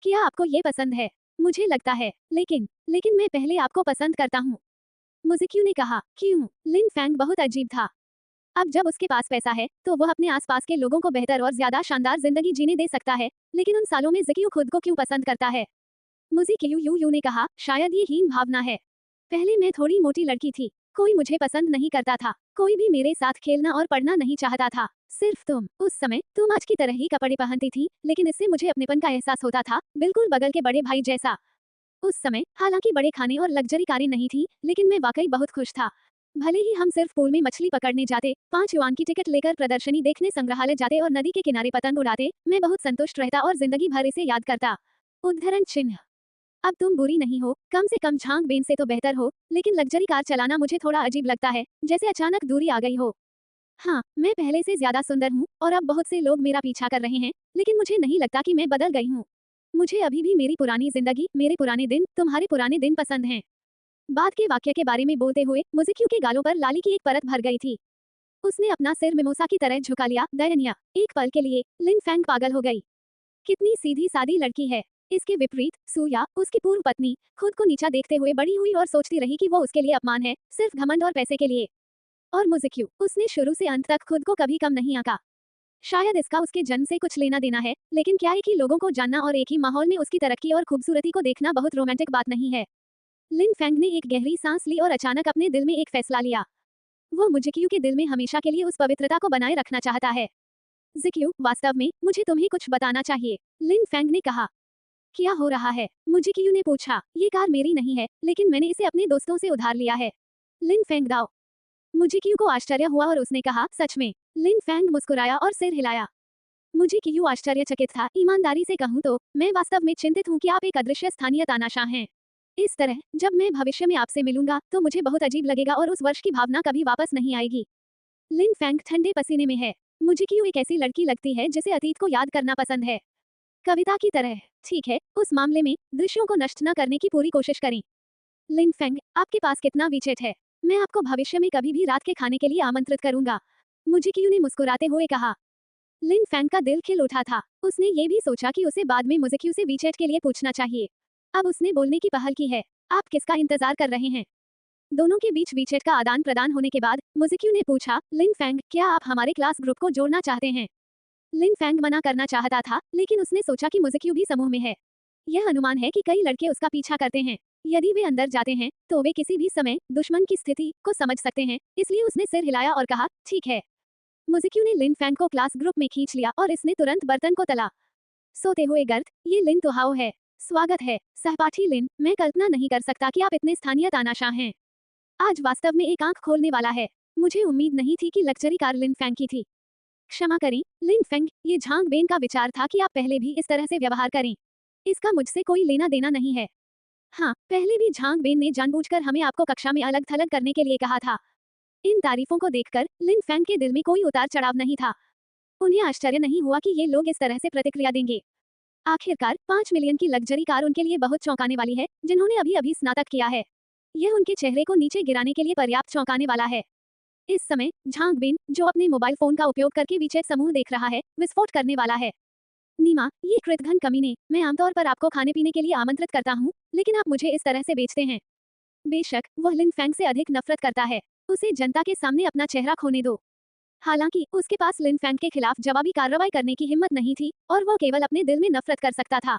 क्या आपको ये पसंद है? मुझे लगता है, लेकिन मैं पहले आपको पसंद करता हूँ। मुजिक्यू ने कहा। क्यों? लिन फैंग बहुत अजीब था। अब जब उसके पास पैसा है, तो वह अपने आसपास के लोगों को बेहतर और ज्यादा शानदार जिंदगी जीने दे सकता है, लेकिन उन सालों में जिक्यू खुद को क्यों पसंद करता है? मुजिक्यू यू ने कहा, शायद ये हीन भावना है। पहले मैं थोड़ी मोटी लड़की थी, कोई मुझे पसंद नहीं करता था, कोई भी मेरे साथ खेलना और पढ़ना नहीं चाहता था, सिर्फ तुम। उस समय तुम आज की तरह ही कपड़े पहनती थी, लेकिन इससे मुझे अपनेपन का एहसास होता था, बिल्कुल बगल के बड़े भाई जैसा। उस समय हालांकि बड़े खाने और लग्जरी कारें नहीं थी, लेकिन मैं वाकई बहुत खुश था। भले ही हम सिर्फ पूल में मछली पकड़ने जाते, 5 युआन की टिकट लेकर प्रदर्शनी देखने संग्रहालय जाते और नदी के किनारे पतंग उड़ाते, मैं बहुत संतुष्ट रहता और जिंदगी भर इसे याद करता। उद्धरण चिन्ह। अब तुम बुरी नहीं हो, कम से कम झांग बेन से तो बेहतर हो, लेकिन लग्जरी कार चलाना मुझे थोड़ा अजीब लगता है, जैसे अचानक दूरी आ गई हो। हाँ, मैं पहले से ज्यादा सुंदर हूँ और अब बहुत से लोग मेरा पीछा कर रहे हैं, लेकिन मुझे नहीं लगता कि मैं बदल गई हूँ। मुझे अभी भी मेरी पुरानी जिंदगी, मेरे पुराने दिन, तुम्हारे पुराने दिन पसंद हैं। बाद के वाक्य के बारे में बोलते हुए मुजिक्यू के गालों पर लाली की एक परत भर गई थी। उसने अपना सिर मिमोसा की तरह झुका लिया। दयनीय। एक पल के लिए लिन फैंग पागल हो गई। कितनी सीधी सादी लड़की है। इसके विपरीत सूया, उसकी पूर्व पत्नी, खुद को नीचा देखते हुए बड़ी हुई और सोचती रही कि वो उसके लिए अपमान है, सिर्फ घमंड और पैसे के लिए। और मुजिक्यू, उसने शुरू से अंत तक खुद को कभी कम नहीं आंका। शायद इसका उसके जन्म से कुछ लेना देना है, लेकिन क्या है कि लोगों को जानना और एक ही माहौल में उसकी तरक्की और खूबसूरती को देखना बहुत रोमांटिक बात नहीं है। लिन फैंग ने एक गहरी सांस ली और अचानक अपने दिल में एक फैसला लिया। वो मुजिक्यू के दिल में हमेशा के लिए उस पवित्रता को बनाए रखना चाहता है। जिक्यू, वास्तव में मुझे तुम्हें कुछ बताना चाहिए, लिन फेंग ने कहा। क्या हो रहा है? मुझे कियू ने पूछा। ये कार मेरी नहीं है, लेकिन मैंने इसे अपने दोस्तों से उधार लिया है। लिन फेंग दाओ। मुझे कियू को आश्चर्य हुआ और उसने कहा, सच में? लिन फेंग मुस्कुराया और सिर हिलाया। मुझे कियू आश्चर्यचकित था। ईमानदारी से कहूँ तो मैं वास्तव में चिंतित हूँ कि आप एक अदृश्य स्थानीय तानाशाह हैं। इस तरह जब मैं भविष्य में आपसे मिलूंगा तो मुझे बहुत अजीब लगेगा और उस वर्ष की भावना कभी वापस नहीं आएगी। लिन फेंग ठंडे पसीने में है। मुझे कियू एक ऐसी लड़की लगती है जिसे अतीत को याद करना पसंद है, कविता की तरह। ठीक है, उस मामले में दृश्यों को नष्ट न करने की पूरी कोशिश करें। लिन फेंग, आपके पास कितना विचेट है? मैं आपको भविष्य में कभी भी रात के खाने के लिए आमंत्रित करूंगा, मुझे कियू ने मुस्कुराते हुए कहा। लिन फेंग का दिल खिल उठा था। उसने ये भी सोचा कि उसे बाद में मुझे से विचेट के लिए पूछना चाहिए। अब उसने बोलने की पहल की है। आप किसका इंतजार कर रहे हैं? दोनों के बीच विचेट का आदान प्रदान होने के बाद मुझे ने पूछा, लिन फेंग, क्या आप हमारे क्लास ग्रुप को जोड़ना चाहते हैं? लिन फेंग मना करना चाहता था, लेकिन उसने सोचा कि मुझे भी समूह में है। यह अनुमान है कि कई लड़के उसका पीछा करते हैं। यदि वे अंदर जाते हैं तो वे किसी भी समय दुश्मन की स्थिति को समझ सकते हैं, इसलिए उसने सिर हिलाया और कहा, ठीक है। मुझे ने लिन फेंग को क्लास ग्रुप में खींच लिया और इसने तुरंत बर्तन को तला। सोते हुए गर्द, ये लिन तुहाओ है। स्वागत है सहपाठी लिन, मैं कल्पना नहीं कर सकता कि आप इतने स्थानीय तानाशाह हैं। आज वास्तव में एक आंख खोलने वाला है। मुझे उम्मीद नहीं थी कि लग्जरी कार लिन फेंग की थी। क्षमा करें लिन फेंग, ये झांग बेन का विचार था कि आप पहले भी इस तरह से व्यवहार करें। इसका मुझसे कोई लेना देना नहीं है। हाँ, पहले भी झांग बेन ने जानबूझकर हमें आपको कक्षा में अलग थलग करने के लिए कहा था। इन तारीफों को देखकर लिन फेंग के दिल में कोई उतार चढ़ाव नहीं था। उन्हें आश्चर्य नहीं हुआ कि ये लोग इस तरह से प्रतिक्रिया देंगे। आखिरकार 5 मिलियन की लग्जरी कार उनके लिए बहुत चौंकाने वाली है, जिन्होंने अभी अभी स्नातक किया है। यह उनके चेहरे को नीचे गिराने के लिए पर्याप्त चौंकाने वाला है। इस समय झांग बिन, जो अपने मोबाइल फोन का उपयोग करके विचेट समूह देख रहा है, विस्फोट करने वाला है। नीमा, ये कृतघ्न कमीने, मैं आमतौर पर आपको खाने पीने के लिए आमंत्रित करता हूँ, लेकिन आप मुझे इस तरह से बेचते हैं। बेशक वह लिन फेंग से अधिक नफरत करता है। उसे जनता के सामने अपना चेहरा खोने दो। हालांकि उसके पास लिन फेंग के खिलाफ जवाबी कार्रवाई करने की हिम्मत नहीं थी और वह केवल अपने दिल में नफरत कर सकता था।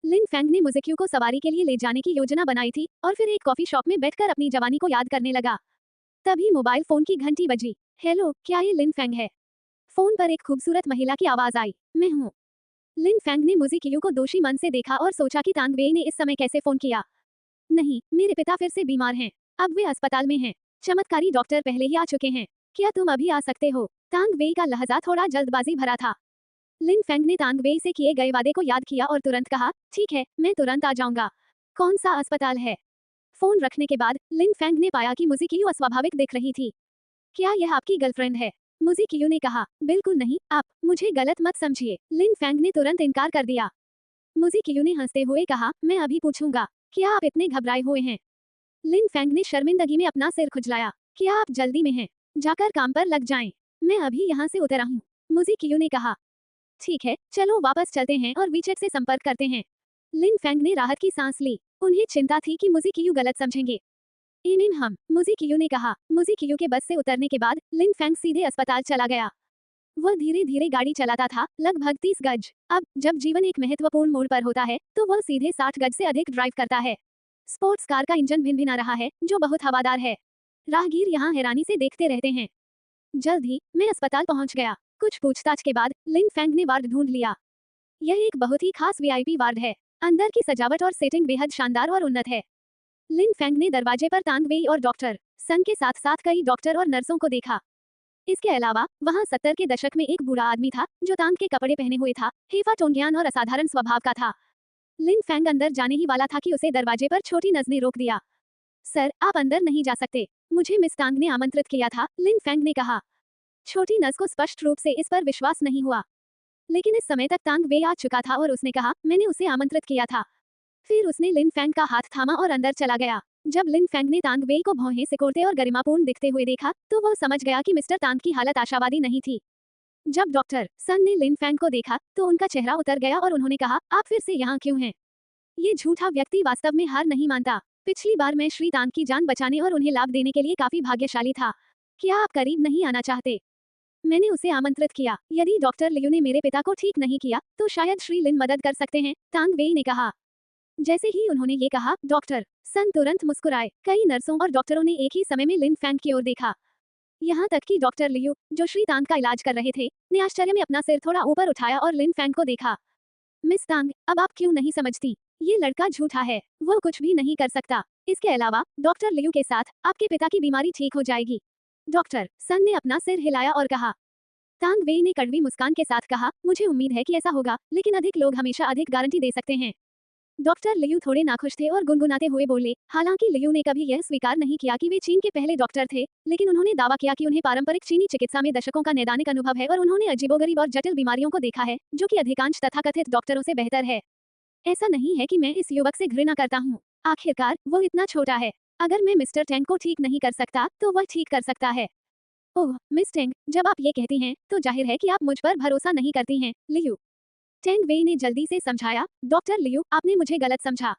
लिन फेंग ने मुझे को सवारी के लिए ले जाने की योजना बनाई थी और फिर एक कॉफी शॉप में बैठकर अपनी जवानी को याद करने लगा। तभी मोबाइल फोन की घंटी बजी। हेलो, क्या ये लिन फेंग है? फोन पर एक खूबसूरत महिला की आवाज आई। मैं हूँ। लिन फेंग ने मुझे को दोषी मन से देखा और सोचा कि तांग वेई ने इस समय कैसे फोन किया। नहीं, मेरे पिता फिर से बीमार हैं। अब वे अस्पताल में हैं। चमत्कारी डॉक्टर पहले ही आ चुके हैं। क्या तुम अभी आ सकते हो? तांग वेई का लहजा थोड़ा जल्दबाजी भरा था। लिन फेंग ने तांग वेई से किए गए वादे को याद किया और तुरंत कहा, ठीक है, मैं तुरंत आ जाऊंगा। कौन सा अस्पताल है? फोन रखने के बाद लिन फेंग ने पाया कि मुझे अस्वाभाविक दिख रही थी। क्या यह आपकी गर्लफ्रेंड है? मुझे ने कहा, बिल्कुल नहीं, आप मुझे गलत मत समझिए। लिन फेंग ने तुरंत इनकार कर दिया। मुझे ने हंसते हुए कहा, मैं अभी पूछूंगा। क्या आप इतने घबराए हुए हैं? लिन फेंग ने शर्मिंदगी में अपना सिर खुजलाया। क्या आप जल्दी में हैं? जाकर काम पर लग जाएं। मैं अभी यहाँ से उतरा हूँ, मुझे ने कहा। ठीक है, चलो वापस चलते हैं और वीचेट से संपर्क करते हैं। लिन फेंग ने राहत की सांस ली। उन्हें चिंता थी कि मुझे गलत समझेंगे। हम मुझे ने कहा। मुझे के बस से उतरने के बाद लिन फेंग सीधे अस्पताल चला गया। वह धीरे धीरे गाड़ी चलाता था, लगभग 30 गज। अब जब जीवन एक महत्वपूर्ण मोड़ पर होता है तो वह सीधे 60 गज से अधिक ड्राइव करता है। स्पोर्ट्स कार का इंजन भिनभिना रहा है, जो बहुत हवादार है। राहगीर यहाँ हैरानी से देखते रहते हैं। जल्द ही मैं अस्पताल पहुंच गया। कुछ पूछताछ के बाद लिन फेंग ने वार्ड ढूंढ लिया। यह एक बहुत ही खास वीआईपी वार्ड है। अंदर की सजावट और सेटिंग बेहद शानदार और उन्नत है। लिन फेंग ने दरवाजे पर तांग वेई और डॉक्टर सन के साथ साथ कई डॉक्टर और नर्सों को देखा। इसके अलावा वहां 70 के दशक में एक बूढ़ा आदमी था जो तांग के कपड़े पहने हुए था, हेफा टोंगियान और असाधारण स्वभाव का था। लिन फेंग अंदर जाने ही वाला था कि उसे दरवाजे पर छोटी नज ने रोक दिया। सर, आप अंदर नहीं जा सकते, मुझे मिस तांग ने आमंत्रित किया था, लिन फेंग ने कहा। छोटी नज को स्पष्ट रूप से इस पर विश्वास नहीं हुआ, लेकिन इस समय तक तांग वे आ चुका था और उसने कहा, मैंने उसे आमंत्रित किया था। फिर उसने लिन फेंग का हाथ थामा और अंदर चला गया। जब लिन फेंग ने तांग वेई को भौहें सिकोड़ते और गरिमापूर्ण दिखते हुए देखा तो वह समझ गया कि मिस्टर तांग की हालत आशावादी नहीं थी। जब डॉक्टर सन ने लिन फेंग को देखा तो उनका चेहरा उतर गया और उन्होंने कहा, आप फिर से यहाँ क्यों हैं? ये झूठा व्यक्ति वास्तव में हार नहीं मानता। पिछली बार मैं श्री तांग की जान बचाने और उन्हें लाभ देने के लिए काफी भाग्यशाली था। क्या आप करीब नहीं आना चाहते? मैंने उसे आमंत्रित किया। यदि डॉक्टर लियू ने मेरे पिता को ठीक नहीं किया तो शायद श्री लिन मदद कर सकते हैं, तांग वेई ने कहा। जैसे ही उन्होंने ये कहा, डॉक्टर सन तुरंत मुस्कुराए। कई नर्सों और डॉक्टरों ने एक ही समय में लिन फेंग की ओर देखा। यहाँ तक कि डॉक्टर लियू, जो श्री तांग का इलाज कर रहे थे, ने आश्चर्य में अपना सिर थोड़ा ऊपर उठाया और लिन फैंग को देखा। मिस तांग, अब आप क्यों नहीं समझती? ये लड़का झूठा है, वो कुछ भी नहीं कर सकता। इसके अलावा डॉक्टर लियू के साथ आपके पिता की बीमारी ठीक हो जाएगी। डॉक्टर सन ने अपना सिर हिलाया और कहा। तांग वेई ने कड़वी मुस्कान के साथ कहा, मुझे उम्मीद है कि ऐसा होगा, लेकिन अधिक लोग हमेशा अधिक गारंटी दे सकते हैं। डॉक्टर लियू थोड़े नाखुश थे और गुनगुनाते हुए बोले। हालांकि लियू ने कभी यह स्वीकार नहीं किया कि वे चीन के पहले डॉक्टर थे, लेकिन उन्होंने दावा किया कि उन्हें पारंपरिक चीनी चिकित्सा में दशकों का नैदानिक अनुभव है और उन्होंने अजीबोगरीब और जटिल बीमारियों को देखा है, जो कि अधिकांश तथाकथित डॉक्टरों से बेहतर है। ऐसा नहीं है कि मैं इस युवक से घृणा करता हूँ। आखिरकार वो इतना छोटा है। अगर मैं मिस्टर टेंग को ठीक नहीं कर सकता तो वह ठीक कर सकता है। ओह मिस टेंग, जब आप ये कहती हैं तो जाहिर है कि आप मुझ पर भरोसा नहीं करती हैं। लियू टेंग वेई ने जल्दी से समझाया। डॉक्टर लियू, आपने मुझे गलत समझा।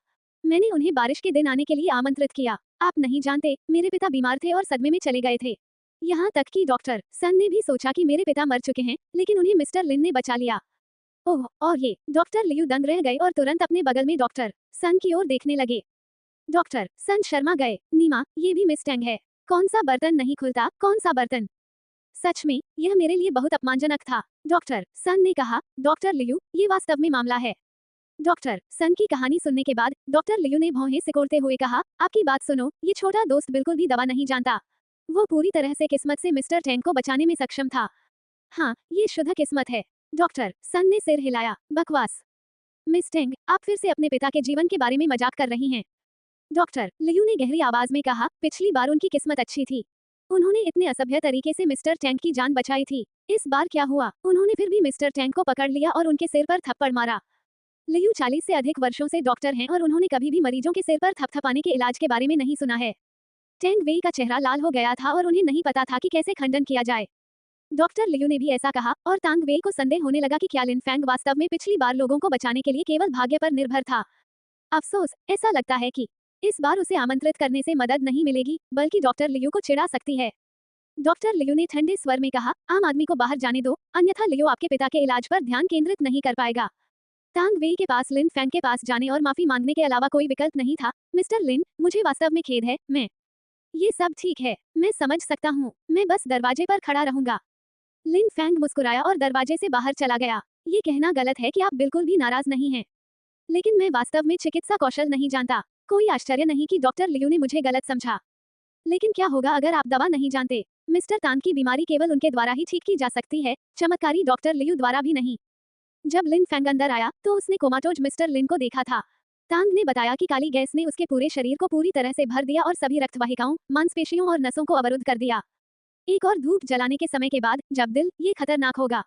मैंने उन्हें बारिश के दिन आने के लिए आमंत्रित किया। आप नहीं जानते, मेरे पिता बीमार थे और सदमे में चले गए थे। यहाँ तक कि डॉक्टर सन ने भी सोचा कि मेरे पिता मर चुके हैं, लेकिन उन्हें मिस्टर लिन ने बचा लिया। ओह, और ये डॉक्टर लियू दंग रह गए और तुरंत अपने बगल में डॉक्टर सन की ओर देखने लगे। डॉक्टर सन शर्मा गए। नीमा, ये भी मिस टेंग है। कौन सा बर्तन नहीं खुलता, कौन सा बर्तन? सच में यह मेरे लिए बहुत अपमानजनक था, डॉक्टर सन ने कहा। डॉक्टर लियू, ये वास्तव में मामला है। डॉक्टर सन की कहानी सुनने के बाद डॉक्टर लियू ने भौहें सिकोड़ते हुए कहा, आपकी बात सुनो, ये छोटा दोस्त बिल्कुल भी दवा नहीं जानता। वो पूरी तरह से किस्मत से मिस्टर टेंग को बचाने में सक्षम था। हाँ, ये शुद्ध किस्मत है। डॉक्टर सन ने सिर हिलाया। बकवास। मिस टेंग, आप फिर से अपने पिता के जीवन के बारे में मजाक कर रही हैं। डॉक्टर लियू ने गहरी आवाज में कहा, पिछली बार उनकी किस्मत अच्छी थी। उन्होंने इतने असभ्य तरीके से मिस्टर टैंक की जान बचाई थी। इस बार क्या हुआ? उन्होंने फिर भी मिस्टर टैंक को पकड़ लिया और उनके सिर पर थप्पड़ मारा। लियू 40 से अधिक वर्षों से डॉक्टर हैं और उन्होंने कभी भी मरीजों के सिर पर थपथपाने के इलाज के बारे में नहीं सुना है। टैंग वेई का चेहरा लाल हो गया था और उन्हें नहीं पता था कि कैसे खंडन किया जाए। डॉक्टर लियू ने भी ऐसा कहा और तांग वेई को संदेह होने लगा कि क्या लिन फैंग वास्तव में पिछली बार लोगों को बचाने के लिए केवल भाग्य पर निर्भर था। अफसोस, ऐसा लगता है कि इस बार उसे आमंत्रित करने से मदद नहीं मिलेगी, बल्कि डॉक्टर लियू को चिढ़ा सकती है। डॉक्टर लियू ने ठंडे स्वर में कहा, आम आदमी को बाहर जाने दो, अन्यथा लियो आपके पिता के इलाज पर ध्यान केंद्रित नहीं कर पाएगा। तांग वेई के पास लिन फैंग के पास जाने और माफी मांगने के अलावा कोई विकल्प नहीं था। मिस्टर लिन, मुझे वास्तव में खेद है, ये सब ठीक है, मैं समझ सकता हूँ, मैं बस दरवाजे पर खड़ा रहूंगा। लिन फैंग मुस्कुराया और दरवाजे से बाहर चला गया। ये कहना गलत है कि आप बिल्कुल भी नाराज नहीं हैं, लेकिन मैं वास्तव में चिकित्सा कौशल नहीं जानता। कोई आश्चर्य नहीं कि डॉक्टर लियू ने मुझे गलत समझा। लेकिन क्या होगा अगर आप दवा नहीं जानते? मिस्टर तांग की बीमारी केवल उनके द्वारा ही ठीक की जा सकती है, चमत्कारी डॉक्टर लियू द्वारा भी नहीं। जब लिन फैंग अंदर आया तो उसने कोमाटोज मिस्टर लिन को देखा था। तांग ने बताया कि काली गैस ने उसके पूरे शरीर को पूरी तरह से भर दिया और सभी रक्तवाहिकाओं, मांसपेशियों और नसों को अवरुद्ध कर दिया। एक और धूप जलाने के समय के बाद, जब दिल, ये खतरनाक होगा।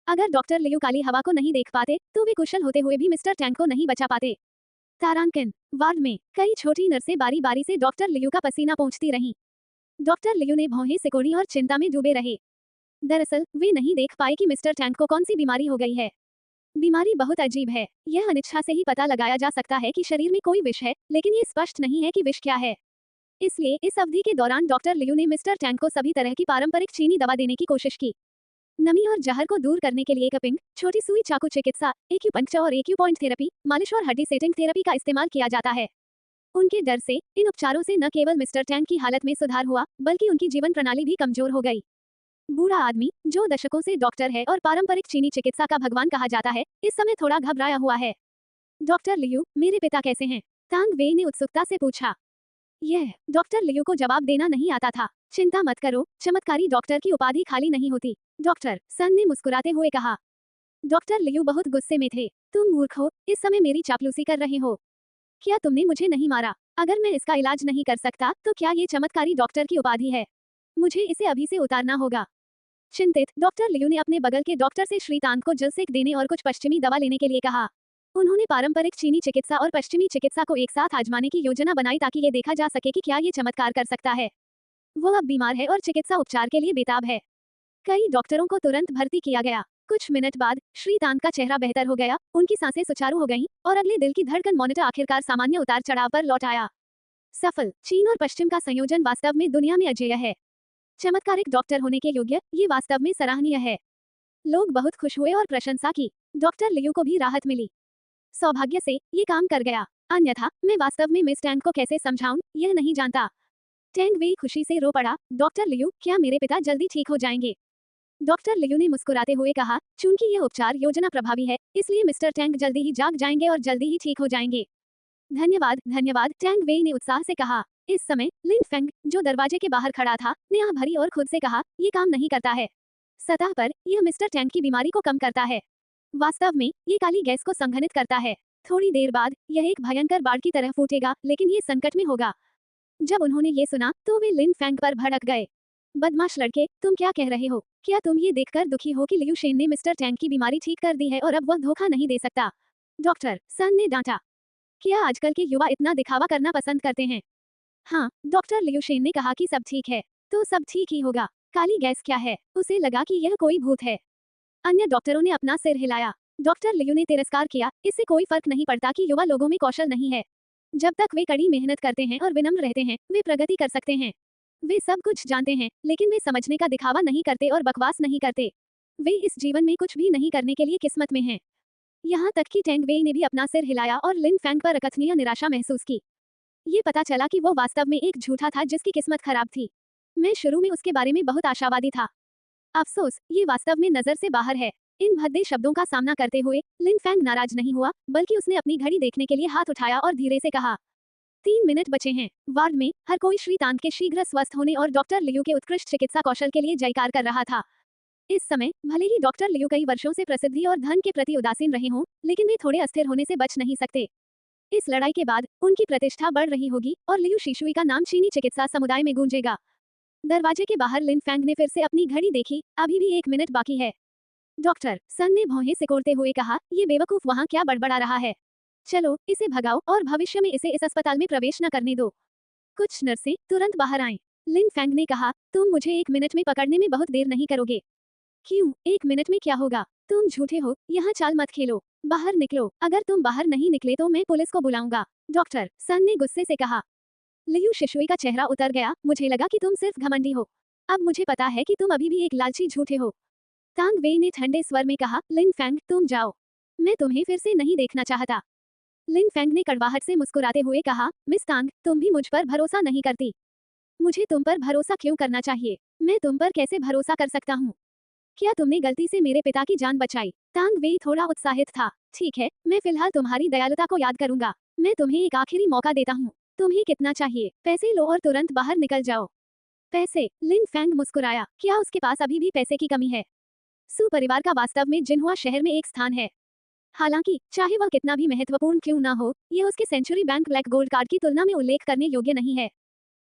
अगर डॉक्टर लियू काली हवा को नहीं देख पाते तो वे कुशल होते हुए भी मिस्टर टैंग को नहीं बचा पाते। तारांकिन वार्ड में कई छोटी नर्सें बारी बारी से डॉक्टर लियू का पसीना पोंछती रहीं। डॉक्टर लियू ने भौहें सिकोड़ी और चिंता में डूबे रहे। दरअसल वे नहीं देख पाए कि मिस्टर टैंग को कौन सी बीमारी हो गई है। बीमारी बहुत अजीब है। यह अनिच्छा से ही पता लगाया जा सकता है कि शरीर में कोई विष है, लेकिन ये स्पष्ट नहीं है कि विष क्या है। इसलिए इस अवधि के दौरान डॉक्टर लियू ने मिस्टर टैंग को सभी तरह की पारंपरिक चीनी दवा देने की कोशिश की। नमी और जहर को दूर करने के लिए कपिंग, छोटी सुई चाकू चिकित्सा, एक्यूपंक्चर और एक्यूपॉइंट थेरेपी, मालिश और हड्डी सेटिंग थेरेपी का इस्तेमाल किया जाता है। उनके डर से इन उपचारों से न केवल मिस्टर टैंग की हालत में सुधार हुआ, बल्कि उनकी जीवन प्रणाली भी कमजोर हो गई। बूढ़ा आदमी, जो दशकों से डॉक्टर है और पारंपरिक चीनी चिकित्सा का भगवान कहा जाता है, इस समय थोड़ा घबराया हुआ है। डॉक्टर लियू, मेरे पिता कैसे हैं? तांग वेई ने उत्सुकता से पूछा। यह डॉक्टर लियू को जवाब देना नहीं आता था। चिंता मत करो, चमत्कारी डॉक्टर की उपाधि खाली नहीं होती, डॉक्टर सन ने मुस्कुराते हुए कहा। डॉक्टर लियू बहुत गुस्से में थे। तुम मूर्ख हो, इस समय मेरी चापलूसी कर रहे हो। क्या तुमने मुझे नहीं मारा? अगर मैं इसका इलाज नहीं कर सकता तो क्या ये चमत्कारी डॉक्टर की उपाधि है? मुझे इसे अभी से उतारना होगा। चिंतित डॉक्टर लियू ने अपने बगल के डॉक्टर से श्री तांग को जलसेक देने और कुछ पश्चिमी दवा लेने के लिए कहा। उन्होंने पारंपरिक चीनी चिकित्सा और पश्चिमी चिकित्सा को एक साथ आजमाने की योजना बनाई ताकि ये देखा जा सके कि क्या ये चमत्कार कर सकता है। वो अब बीमार है और चिकित्सा उपचार के लिए बेताब है। कई डॉक्टरों को तुरंत भर्ती किया गया। कुछ मिनट बाद श्री तांग का चेहरा बेहतर हो गया, उनकी सांसें सुचारू हो गईं और अगले दिल की धड़कन मॉनिटर आखिरकार सामान्य उतार चढ़ाव पर लौट आया। सफल चीन और पश्चिम का संयोजन वास्तव में दुनिया में अजेय है। चमत्कारिक डॉक्टर होने के योग्य, ये वास्तव में सराहनीय है। लोग बहुत खुश हुए और प्रशंसा की। डॉक्टर लियू को भी राहत मिली। सौभाग्य से ये काम कर गया, अन्यथा मैं वास्तव में मिस टैंग को कैसे समझाऊं, यह नहीं जानता। टैंग वेई खुशी से रो पड़ा। डॉक्टर लियू, क्या मेरे पिता जल्दी ठीक हो जाएंगे? डॉक्टर लियू ने मुस्कुराते हुए कहा, चूंकि यह उपचार योजना प्रभावी है, इसलिए मिस्टर टैंग जल्दी ही जाग जाएंगे और जल्दी ही ठीक हो जाएंगे। धन्यवाद, धन्यवाद, टैंग वेई ने उत्साह से कहा। इस समय लिन फेंग, जो दरवाजे के बाहर खड़ा था, ने आह भरी और खुद से कहा, ये काम नहीं करता है। सतह पर यह मिस्टर टैंग की बीमारी को कम करता है। वास्तव में ये काली गैस को संघनित करता है। थोड़ी देर बाद यह एक भयंकर बाढ़ की तरह फूटेगा, लेकिन ये संकट में होगा। जब उन्होंने ये सुना तो वे लिन फेंग पर भड़क गए। बदमाश लड़के, तुम क्या कह रहे हो? क्या तुम ये देखकर दुखी हो कि लियू शेन ने मिस्टर टैंग की बीमारी ठीक कर दी है और अब वह धोखा नहीं दे सकता? डॉक्टर सन ने डांटा। क्या आजकल के युवा इतना दिखावा करना पसंद करते हैं? हाँ, डॉक्टर लियू शेन ने कहा कि सब ठीक है। तो सब ठीक ही होगा। काली गैस क्या है? उसे लगा कि यह कोई भूत है। अन्य डॉक्टरों ने अपना सिर हिलाया। डॉक्टर लियू ने तिरस्कार किया, इससे कोई फर्क नहीं पड़ता कि युवा लोगों में कौशल नहीं है। जब तक वे कड़ी मेहनत करते हैं और विनम्र रहते हैं, वे प्रगति कर सकते हैं। वे सब कुछ जानते हैं, लेकिन वे समझने का दिखावा नहीं करते और बकवास नहीं करते। वे इस जीवन में कुछ भी नहीं करने के लिए किस्मत में हैं। यहाँ तक कि टैंग वेई ने भी अपना सिर हिलाया और लिन फेंग पर अकथनीय निराशा महसूस की। ये पता चला कि वो वास्तव में एक झूठा था जिसकी किस्मत खराब थी। मैं शुरू में उसके बारे में बहुत आशावादी था। अफसोस, ये वास्तव में नजर से बाहर है। इन भद्दे शब्दों का सामना करते हुए लिन फेंग नाराज नहीं हुआ, बल्कि उसने अपनी घड़ी देखने के लिए हाथ उठाया और धीरे से कहा, 3 मिनट बचे हैं। वार्ड में हर कोई श्री तांग के शीघ्र स्वस्थ होने और डॉक्टर लियू के उत्कृष्ट चिकित्सा कौशल के लिए जयकार कर रहा था। इस समय भले ही डॉक्टर लियू कई वर्षों से प्रसिद्धि और धन के प्रति उदासीन रहे हों, लेकिन वे थोड़े अस्थिर होने से बच नहीं सकते। इस लड़ाई के बाद उनकी प्रतिष्ठा बढ़ रही होगी और लियू शिशुई का नाम चीनी चिकित्सा समुदाय में गूंजेगा। दरवाजे के बाहर लिन फेंग ने फिर से अपनी घड़ी देखी, अभी भी 1 मिनट बाकी है। डॉक्टर सन ने भौहें सिकोड़ते हुए कहा, ये बेवकूफ वहाँ क्या बड़बड़ा रहा है? चलो इसे भगाओ और भविष्य में इसे इस अस्पताल में प्रवेश न करने दो। कुछ नर्सें तुरंत बाहर आएं। लिन फेंग ने कहा, तुम मुझे 1 मिनट में पकड़ने में बहुत देर नहीं करोगे। क्यों? 1 मिनट में क्या होगा? तुम झूठे हो, यहाँ चाल मत खेलो। बाहर निकलो, अगर तुम बाहर नहीं निकले तो मैं पुलिस को बुलाऊंगा। डॉक्टर सन ने गुस्से से कहा। लियू शिशुई का चेहरा उतर गया, मुझे लगा कि तुम सिर्फ घमंडी हो। अब मुझे पता है कि तुम अभी भी एक लालची झूठे हो। तांग वेई ने ठंडे स्वर में कहा, लिन फेंग तुम जाओ। मैं तुम्हें फिर से नहीं देखना चाहता। लिन फेंग ने कड़वाहट से मुस्कुराते हुए कहा, मिस तांग, तुम भी मुझ पर भरोसा नहीं करती। मुझे तुम पर भरोसा क्यों करना चाहिए? मैं तुम पर कैसे भरोसा कर सकता हूँ? क्या तुमने गलती से मेरे पिता की जान बचाई? तांग वेई थोड़ा उत्साहित था। ठीक है, मैं फिलहाल तुम्हारी दयालुता को याद करूंगा। मैं तुम्हें एक आखिरी मौका देता हूँ। तुम्हें कितना चाहिए? पैसे लो और तुरंत बाहर निकल जाओ। पैसे? लिन फेंग मुस्कुराया, क्या उसके पास अभी भी पैसे की कमी है? सू परिवार का वास्तव में जिन्हुआ शहर में एक स्थान है। हालांकि चाहे वह कितना भी महत्वपूर्ण क्यों ना हो, यह उसके century bank black gold card की तुलना में उल्लेख करने योग्य नहीं है।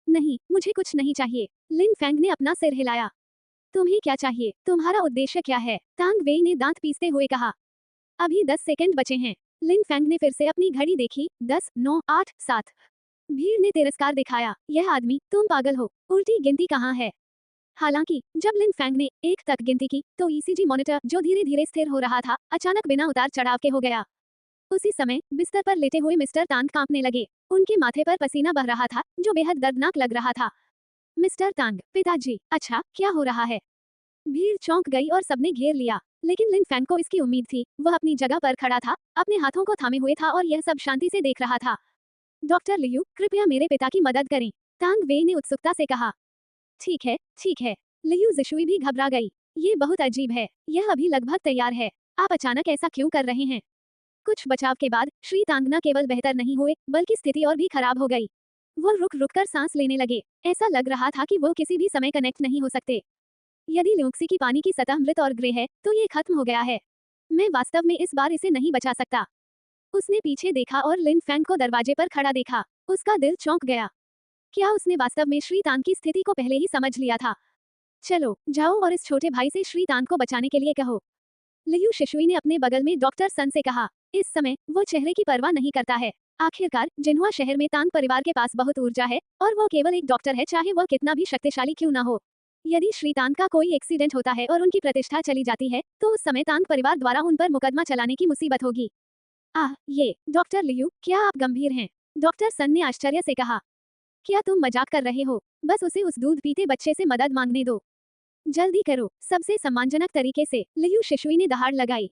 नहीं, मुझे कुछ नहीं चाहिए। लिन फेंग ने अपना सिर हिलाया। तुम्हें क्या चाहिए? तुम्हारा उद्देश्य क्या है? तांग वेई ने दांत पीसते हुए कहा। अभी 10 सेकंड बचे हैं। लिन फेंग ने फिर से अपनी घड़ी देखी, 10, 9, 8, 7। भीड़ ने तिरस्कार दिखाया, यह आदमी, तुम पागल हो, उल्टी गिनती कहाँ है? हालांकि जब लिन फेंग ने 1 तक गिनती की तो ईसीजी मॉनिटर, जो धीरे धीरे स्थिर हो रहा था, अचानक बिना उतार चढ़ाव के हो गया। उसी समय बिस्तर पर लेटे हुए मिस्टर तांग कांपने लगे। उनके माथे पर पसीना बह रहा था, जो बेहद दर्दनाक लग रहा था। मिस्टर तांग, पिताजी, अच्छा क्या हो रहा है? भीड़ चौंक गई और सबने घेर लिया, लेकिन लिन फेंग को इसकी उम्मीद थी। वह अपनी जगह पर खड़ा था, अपने हाथों को थामे हुए था और यह सब शांति से देख रहा था। डॉक्टर लियू, कृपया मेरे पिता की मदद करें, तांग वेई ने उत्सुकता से कहा। ठीक है, ठीक है। लियू जिशुई भी घबरा गई। ये बहुत अजीब है, यह अभी लगभग तैयार है। आप अचानक ऐसा क्यों कर रहे हैं? कुछ बचाव के बाद श्री तांग न केवल बेहतर नहीं हुए, बल्कि स्थिति और भी खराब हो गई। वो रुक रुक कर सांस लेने लगे। ऐसा लग रहा था कि वो किसी भी समय कनेक्ट नहीं हो सकते। यदि ल्यूक्सी की पानी की सतह मृत और ग्रे है, तो ये खत्म हो गया है। मैं वास्तव में इस बार इसे नहीं बचा सकता। उसने पीछे देखा और लिन फेंग को दरवाजे पर खड़ा देखा। उसका दिल चौंक गया। क्या उसने वास्तव में श्री तांग की स्थिति को पहले ही समझ लिया था? चलो जाओ और इस छोटे भाई से श्री तांग को बचाने के लिए कहो, लियू शिशुई ने अपने बगल में डॉक्टर सन से कहा। इस समय वो चेहरे की परवाह नहीं करता है। आखिरकार जिन्हुआ शहर में तांग परिवार के पास बहुत ऊर्जा है और वो केवल एक डॉक्टर है, चाहे वह कितना भी शक्तिशाली क्यों ना हो। यदि श्री तांग का कोई एक्सीडेंट होता है और उनकी प्रतिष्ठा चली जाती है, तो उस समय तांग परिवार द्वारा उन पर मुकदमा चलाने की मुसीबत होगी। ये डॉक्टर लियू, क्या आप गंभीर हैं? डॉक्टर सन ने आश्चर्य से कहा। क्या तुम मजाक कर रहे हो? बस उसे उस दूध पीते बच्चे से मदद मांगने दो। जल्दी करो, सबसे सम्मानजनक तरीके से, लियू शिशुई ने दहाड़ लगाई।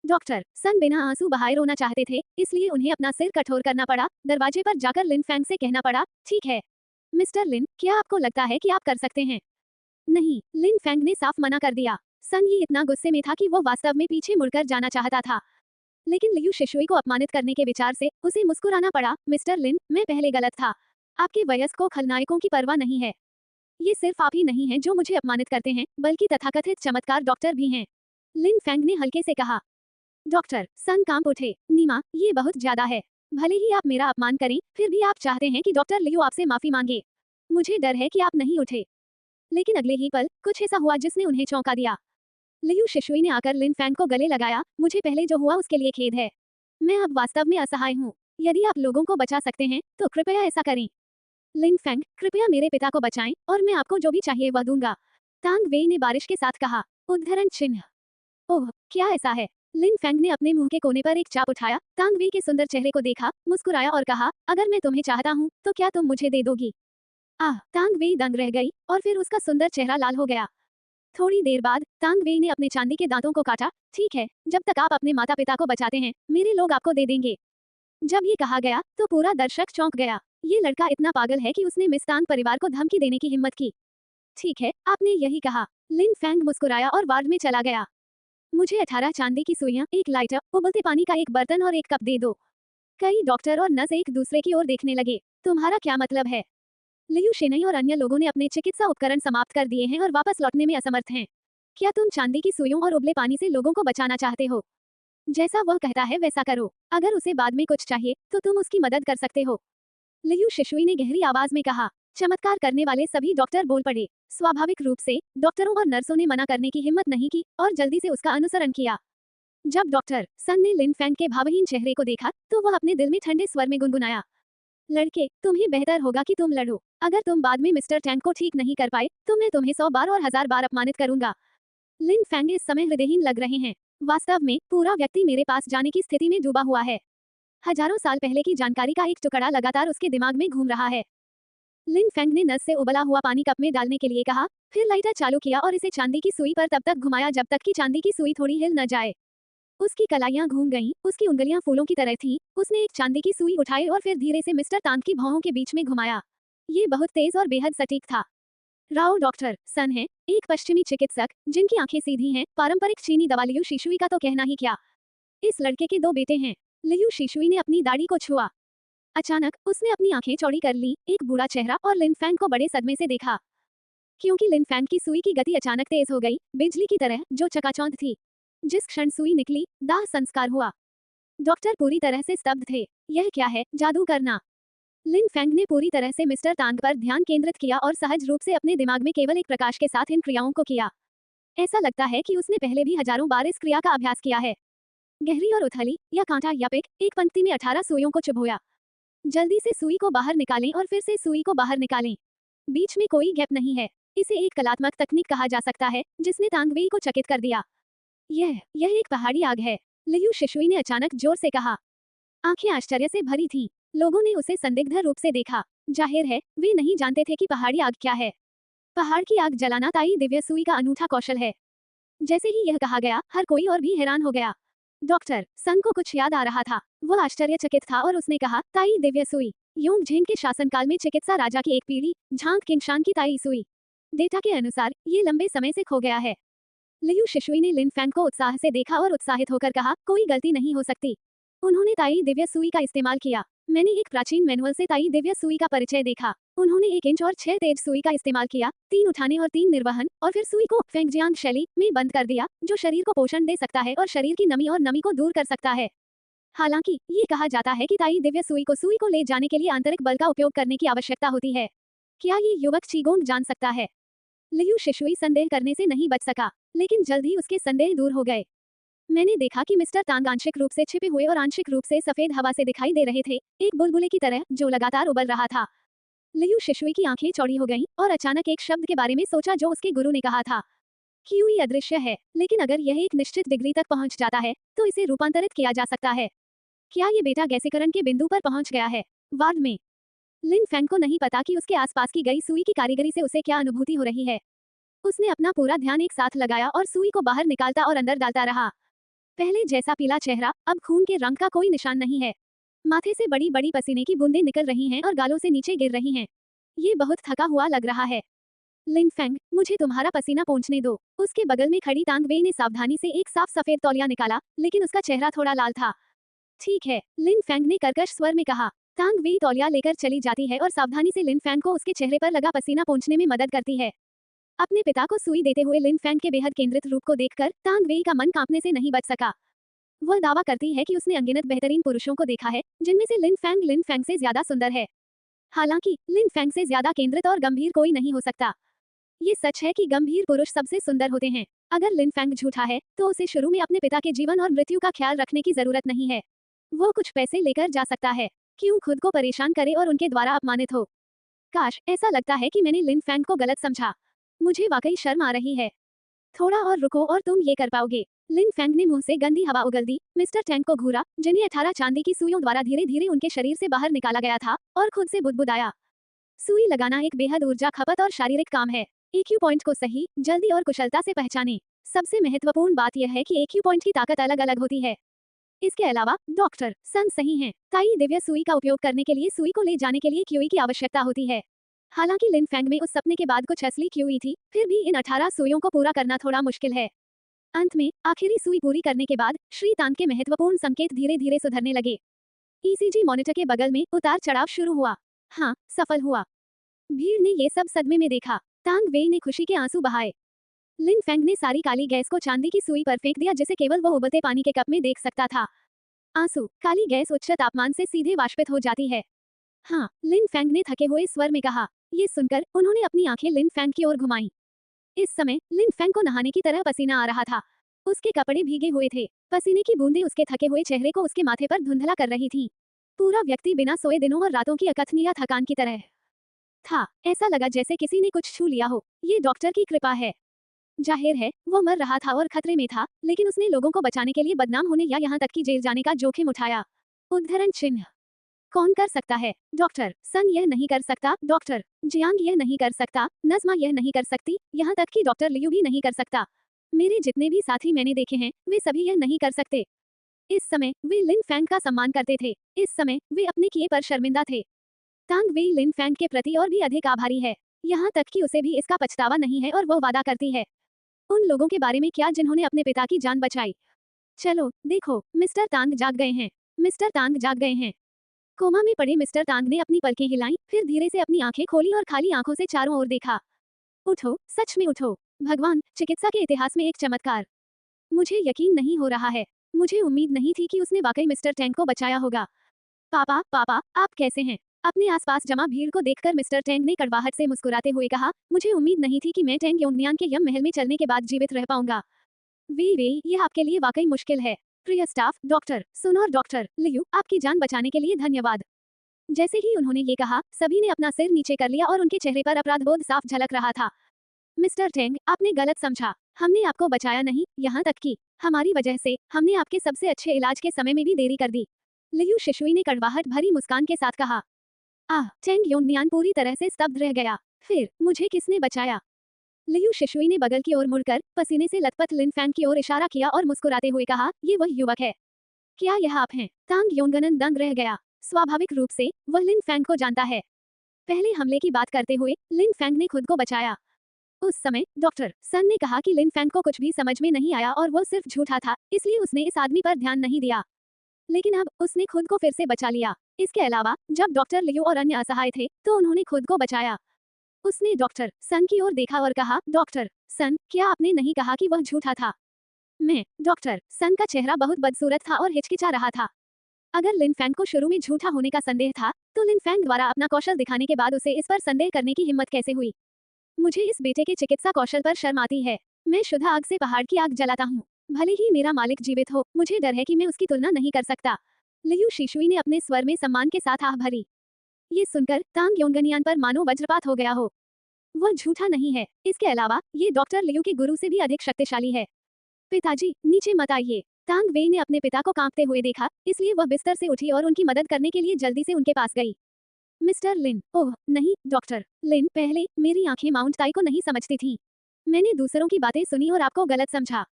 डॉक्टर सन बिना आंसू बहाए रोना चाहते थे, इसलिए उन्हें अपना सिर कठोर करना पड़ा। दरवाजे पर जाकर लिन फेंग से कहना पड़ा, ठीक है। मिस्टर लिन, क्या आपको लगता है कि आप कर सकते हैं? नहीं, लिन फेंग ने साफ मना कर दिया। सन ये इतना गुस्से में था कि वो वास्तव में पीछे मुड़कर जाना चाहता था। लेकिन लियू शिशुई को अपमानित करने के विचार से उसे मुस्कुराना पड़ा। मिस्टर लिन, मैं पहले गलत था। आपके वयस्क को खलनायकों की परवाह नहीं है। ये सिर्फ आप ही नहीं हैं जो मुझे अपमानित करते हैं, बल्कि तथाकथित चमत्कार डॉक्टर भी हैं। लिन फेंग ने हल्के से कहा। डॉक्टर, सन कांप उठे। नीमा, ये बहुत ज्यादा है। भले ही आप मेरा अपमान करें, फिर भी आप चाहते हैं कि डॉक्टर लियू आपसे माफी मांगे। मुझे डर है कि आप नहीं उठे। लेकिन अगले ही पल कुछ ऐसा हुआ जिसने उन्हें चौंका दिया। लियू शिशुई ने आकर लिन फैंग को गले लगाया। मुझे पहले जो हुआ उसके लिए खेद है। मैं अब वास्तव में असहाय हूँ। यदि आप लोगों को बचा सकते हैं तो कृपया ऐसा करें। लिन फैंग, कृपया मेरे पिता को बचाएं और मैं आपको जो भी चाहिए वह दूंगा। तांग वेई ने बारिश के साथ कहा। उद्धरण चिन्ह। ओह, क्या ऐसा है? लिन फैंग ने अपने मुंह के कोने पर एक चाप उठाया। तांग वेई के सुंदर चेहरे को देखा, मुस्कुराया और कहा, अगर मैं तुम्हें चाहता हूँ तो क्या तुम मुझे दे दोगी? आह, तांग वेई दंग रह गई और फिर उसका सुंदर चेहरा लाल हो गया। थोड़ी देर बाद तांग वेई ने अपने चांदी के दांतों को काटा। ठीक है, जब तक आप अपने माता पिता को बचाते हैं, मेरे लोग आपको दे देंगे। जब ये कहा गया तो पूरा दर्शक चौंक गया। ये लड़का इतना पागल है कि उसने मिस तांग परिवार को धमकी देने की हिम्मत की। ठीक है, आपने यही कहा। लिन फैंग मुस्कुराया और वार्ड में चला गया। मुझे 18 चांदी की सुइयां, एक लाइटर, उबलते पानी का एक बर्तन और एक कप दे दो। कई डॉक्टर और नर्स एक दूसरे की ओर देखने लगे। तुम्हारा क्या मतलब है? लियू शेनई और अन्य लोगों ने अपने चिकित्सा उपकरण समाप्त कर दिए हैं और वापस लौटने में असमर्थ हैं। क्या तुम चांदी की सुइयों और उबले पानी से लोगों को बचाना चाहते हो? जैसा वह कहता है वैसा करो। अगर उसे बाद में कुछ चाहिए तो तुम उसकी मदद कर सकते हो। लियू शिशुई ने गहरी आवाज में कहा। चमत्कार करने वाले सभी डॉक्टर बोल पड़े। स्वाभाविक रूप से डॉक्टरों और नर्सों ने मना करने की हिम्मत नहीं की और जल्दी से उसका अनुसरण किया। जब डॉक्टर सन ने लिन फैंग के भावहीन चेहरे को देखा तो वह अपने दिल में ठंडे स्वर में गुनगुनाया। लड़के, तुम्हें बेहतर होगा कि तुम लड़ो। अगर तुम बाद में मिस्टर टैंग को ठीक नहीं कर पाए तो मैं तुम्हें 100 बार और 1000 बार अपमानित करूंगा। लिन फैंग इस समय हृदयहीन लग रहे हैं। वास्तव में पूरा व्यक्ति मेरे पास जाने की स्थिति में डूबा हुआ है। हजारों साल पहले की जानकारी का एक टुकड़ा लगातार उसके दिमाग में घूम रहा है। लिन फैंग ने नस से उबला हुआ पानी कप में डालने के लिए कहा, फिर लाइटर चालू किया और इसे चांदी की सुई पर तब तक घुमाया जब तक कि चांदी की सुई थोड़ी हिल न जाए। उसकी कलाइयां घूम गईं, उसकी उंगलियां फूलों की तरह थीं। उसने एक चांदी की सुई उठाई और फिर धीरे से मिस्टर तांग की भौहों के बीच में घुमाया। ये बहुत तेज और बेहद सटीक था। राव डॉक्टर सन है, एक पश्चिमी चिकित्सक जिनकी आंखें सीधी हैं। पारंपरिक चीनी दवा लियू शिशुई का तो कहना ही क्या। इस लड़के के 2 बेटे हैं। लियू शिशुई ने अपनी दाढ़ी को छुआ। अचानक उसने अपनी आंखें चौड़ी कर ली, एक बूढ़ा चेहरा और लिन फैंग को बड़े सदमे से देखा। क्योंकि लिन फैंग की सुई की गति अचानक तेज हो गई, बिजली की तरह जो चकाचौंध थी। जिस क्षण सुई निकली, दाह संस्कार हुआ। डॉक्टर पूरी तरह से स्तब्ध थे। यह क्या है, जादू करना? लिन फैंग ने पूरी तरह से मिस्टर तांग पर ध्यान केंद्रित किया और सहज रूप से अपने दिमाग में केवल एक प्रकाश के साथ इन क्रियाओं को किया। ऐसा लगता है कि उसने पहले भी हजारों बार इस क्रिया का अभ्यास किया है। गहरी और उथली या कांटा या पिक, एक पंक्ति में 18 सुइयों को चुभोया। जल्दी से सुई को बाहर निकालें और फिर से सुई को बाहर निकालें। बीच में कोई गैप नहीं है। इसे एक कलात्मक तकनीक कहा जा सकता है जिसने तांग वेई को चकित कर दिया। यह एक पहाड़ी आग है, लियू शिशुई ने अचानक जोर से कहा। आंखें आश्चर्य से भरी थीं। लोगों ने उसे संदिग्ध रूप से देखा। जाहिर है वे नहीं जानते थे कि पहाड़ी आग क्या है। पहाड़ की आग जलाना ताई दिव्य सुई का अनूठा कौशल है। जैसे ही यह कहा गया, हर कोई और भी हैरान हो गया। डॉक्टर सन को कुछ याद आ रहा था। वह आश्चर्यचकित था और उसने कहा, ताई दिव्य सुई। योंग झेन के शासनकाल में चिकित्सा राजा की एक पीढ़ी, झांग किंगशान की ताई सुई। डेटा के अनुसार ये लंबे समय से खो गया है। लियू शिशुई ने लिन फैंग को उत्साह से देखा और उत्साहित होकर कहा, कोई गलती नहीं हो सकती। उन्होंने ताई दिव्य सुई का इस्तेमाल किया। मैंने एक प्राचीन मैनुअल से ताई दिव्य सुई का परिचय देखा। उन्होंने 1 इंच और 6 तेज सुई का इस्तेमाल किया, 3 उठाने और 3 निर्वहन, और फिर सुई को फेंगजियांग शैली में बंद कर दिया, जो शरीर को पोषण दे सकता है और शरीर की नमी और नमी को दूर कर सकता है। हालांकि ये कहा जाता है कि ताई दिव्य सुई को ले जाने के लिए आंतरिक बल का उपयोग करने की आवश्यकता होती है। क्या ये युवक चीगोंग जान सकता है? लियू शिशुई संदेह करने से नहीं बच सका, लेकिन जल्द ही उसके संदेह दूर हो गए। मैंने देखा कि मिस्टर तांग आंशिक रूप से छिपे हुए और आंशिक रूप से सफेद हवा से दिखाई दे रहे थे, एक बुलबुले की तरह जो लगातार उबल रहा था। लियू शिशुई की आंखें चौड़ी हो गईं और अचानक एक शब्द के बारे में सोचा जो उसके गुरु ने कहा था। क्यूई अदृश्य है, लेकिन अगर यह एक निश्चित डिग्री तक पहुंच जाता है तो इसे रूपांतरित किया जा सकता है। क्या ये बेटा गैसीकरण के बिंदु पर पहुंच गया है? वार्ड में लिन फैंग को नहीं पता कि उसके आसपास की गई सुई की कारीगरी से उसे क्या अनुभूति हो रही है। उसने अपना पूरा ध्यान एक साथ लगाया और सुई को बाहर निकालता और अंदर डालता रहा। पहले जैसा पीला चेहरा, अब खून के रंग का कोई निशान नहीं है। माथे से बड़ी बड़ी पसीने की बूंदें निकल रही हैं और गालों से नीचे गिर रही हैं। ये बहुत थका हुआ लग रहा है। लिन फेंग, मुझे तुम्हारा पसीना पोंछने दो। उसके बगल में खड़ी तांग वेई ने सावधानी से एक साफ सफेद तौलिया निकाला, लेकिन उसका चेहरा थोड़ा लाल था। ठीक है, लिन फेंग ने कर्कश स्वर में कहा। तांग वेई तौलिया लेकर चली जाती है और सावधानी से लिन फेंग को उसके चेहरे पर लगा पसीना पोंछने में मदद करती है। अपने पिता को सुई देते हुए लिन फेंग के बेहद केंद्रित रूप को देखकर तांग वेई का मन कांपने से नहीं बच सका। वह दावा करती है कि उसने अनगिनत बेहतरीन पुरुषों को देखा है, जिनमें से लिन फेंग से ज्यादा सुंदर है। हालांकि लिन फेंग से ज्यादा केंद्रित और गंभीर कोई नहीं हो सकता। ये सच है कि गंभीर पुरुष सबसे सुंदर होते हैं। अगर लिन फेंग झूठा है, तो उसे शुरू में अपने पिता के जीवन और मृत्यु का ख्याल रखने की जरूरत नहीं है। वो कुछ पैसे लेकर जा सकता है। क्यों खुद को परेशान करे और उनके द्वारा अपमानित हो? काश, ऐसा लगता है कि मैंने लिन फेंग को गलत समझा। मुझे वाकई शर्म आ रही है। थोड़ा और रुको और तुम ये कर पाओगे। लिन फेंग ने मुंह से गंदी हवा उगल दी, मिस्टर टैंग को घूरा, जिन्हें 18 चांदी की सुइयों द्वारा धीरे धीरे उनके शरीर से बाहर निकाला गया था, और खुद से बुदबुदाया। सुई लगाना एक बेहद ऊर्जा खपत और शारीरिक काम है। EQ पॉइंट को सही, जल्दी और कुशलता से पहचानें। सबसे महत्वपूर्ण बात यह है कि EQ पॉइंट की ताकत अलग अलग होती है। इसके अलावा डॉक्टर सन सही हैं। ताई दिव्य सुई का उपयोग करने के लिए सुई को ले जाने के लिए QE की आवश्यकता होती है। हालांकि लिन फेंग में उस सपने के बाद कुछ असली QE थी, फिर भी इन 18 सुइयों को पूरा करना थोड़ा मुश्किल है। अंत में आखिरी सुई पूरी करने के बाद श्री तांग के महत्वपूर्ण संकेत धीरे धीरे सुधरने लगे। ECG मॉनिटर के बगल में उतार चढ़ाव शुरू हुआ। हाँ, सफल हुआ। भीड़ ने ये सब सदमे में देखा। तांग वेई ने खुशी के आंसू बहाए। लिन फेंग ने सारी काली गैस को चांदी की सुई पर फेंक दिया, जिसे केवल वो उबलते पानी के कप में देख सकता था। आंसू, काली गैस उच्च तापमान से सीधे वाष्पित हो जाती है। हाँ, लिन फेंग ने थके हुए स्वर में कहा। ये सुनकर उन्होंने अपनी आंखें लिन फेंग की ओर घुमाई। इस समय लिन फेंग को नहाने की तरह पसीना आ रहा था। उसके कपड़े भीगे हुए थे। पसीने की बूंदें उसके थके हुए चेहरे को उसके माथे पर धुंधला कर रही थीं। पूरा व्यक्ति बिना सोए दिनों और रातों की अकथनीय थकान की तरह था। ऐसा लगा जैसे किसी ने कुछ छू लिया हो। ये डॉक्टर की कृपा है। जाहिर है, वो मर रहा था और खतरे में था, लेकिन उसने लोगों को बचाने के लिए बदनाम होने या यहाँ तक कि जेल जाने का जोखिम उठाया। उद्धरण चिन्ह। कौन कर सकता है? डॉक्टर सन यह नहीं कर सकता, डॉक्टर जियांग यह नहीं कर सकता, नज़मा यह नहीं कर सकती, यहाँ तक कि डॉक्टर लियू भी नहीं कर सकता। मेरे जितने भी साथी मैंने देखे हैं, वे सभी यह नहीं कर सकते। इस समय वे लिन फेंग का सम्मान करते थे। इस समय वे अपने किए पर शर्मिंदा थे। तांग वेई लिन फेंग के प्रति और भी अधिक आभारी है। यहाँ तक कि उसे भी इसका पछतावा नहीं है और वो वादा करती है। उन लोगों के बारे में क्या जिन्होंने अपने पिता की जान बचाई? चलो देखो, मिस्टर तांग जाग गए हैं। मिस्टर तांग जाग गए हैं। कोमा में पड़े मिस्टर तांग ने अपनी पलकें हिलाईं, फिर धीरे से अपनी आंखें खोली और खाली आंखों से चारों ओर देखा। उठो, सच में उठो। भगवान, चिकित्सा के इतिहास में एक चमत्कार। मुझे यकीन नहीं हो रहा है। मुझे उम्मीद नहीं थी कि उसने वाकई मिस्टर टैंग को बचाया होगा। पापा, पापा, आप कैसे हैं? अपने आसपास जमा भीड़ को देखकर मिस्टर टैंग ने कड़वाहट से मुस्कुराते हुए कहा, मुझे उम्मीद नहीं थी कि मैं टैंग योंगमियान के यम महल में चलने के बाद जीवित रह पाऊंगा। वे, यह आपके लिए वाकई मुश्किल है। प्रिय स्टाफ, डॉक्टर सुन और डॉक्टर लियू, आपकी जान बचाने के लिए धन्यवाद। जैसे ही उन्होंने ये कहा, सभी ने अपना सिर नीचे कर लिया और उनके चेहरे पर अपराधबोध साफ झलक रहा था। मिस्टर टैंग, आपने गलत समझा। हमने आपको बचाया नहीं, यहाँ तक कि हमारी वजह से हमने आपके सबसे अच्छे इलाज के समय में भी देरी कर दी। लियू शिशुई ने कड़वाहट भरी मुस्कान के साथ कहा। आह, टैंग योंगमियान पूरी तरह से स्तब्ध रह गया। फिर मुझे किसने बचाया? लियू शिशुई ने बगल की ओर मुड़कर पसीने से लथपथ लिन फेंग की ओर इशारा किया और मुस्कुराते हुए कहा, ये वह युवक है। क्या यह आप हैं? तांग योंगनन दंग रह गया। स्वाभाविक रूप से वह लिन फेंग को जानता है। पहले हमले की बात करते हुए लिन फेंग ने खुद को बचाया। उस समय डॉक्टर सन ने कहा कि लिन फेंग को कुछ भी समझ में नहीं आया और वो सिर्फ झूठा था, इसलिए उसने इस आदमी पर ध्यान नहीं दिया। लेकिन अब उसने खुद को फिर से बचा लिया। इसके अलावा जब डॉक्टर लियू और अन्य असहाय थे, तो उन्होंने खुद को बचाया। उसने डॉक्टर सन की ओर देखा और कहा, डॉक्टर सन, क्या आपने नहीं कहा कि वह झूठा था? मैं डॉक्टर सन का चेहरा बहुत बदसूरत था और हिचकिचा रहा था। अगर लिन फेंग को शुरू में झूठा होने का संदेह था, तो लिन फेंग द्वारा अपना कौशल दिखाने के बाद उसे इस पर संदेह करने की हिम्मत कैसे हुई? मुझे इस बेटे के चिकित्सा कौशल पर शर्म आती है। मैं शुद्ध आग से पहाड़ की आग जलाता हूँ। भले ही मेरा मालिक जीवित हो, मुझे डर है कि मैं उसकी तुलना नहीं कर सकता। लियू शिशुई ने अपने स्वर में सम्मान के साथ आह भरी। ये सुनकर तांग योंगनियान पर मानो वज्रपात हो गया हो। वह झूठा नहीं है। इसके अलावा ये डॉक्टर लियू के गुरु से भी अधिक शक्तिशाली है। पिताजी, नीचे मत आइए। तांग वेई ने अपने पिता को कांपते हुए देखा, इसलिए वह बिस्तर से उठी और उनकी मदद करने के लिए जल्दी से उनके पास गई। मिस्टर लिन, ओह नहीं डॉक्टर लिन, पहले मेरी आंखें माउंट ताई को नहीं समझती थीं। मैंने दूसरों की बातें सुनी और आपको गलत समझा।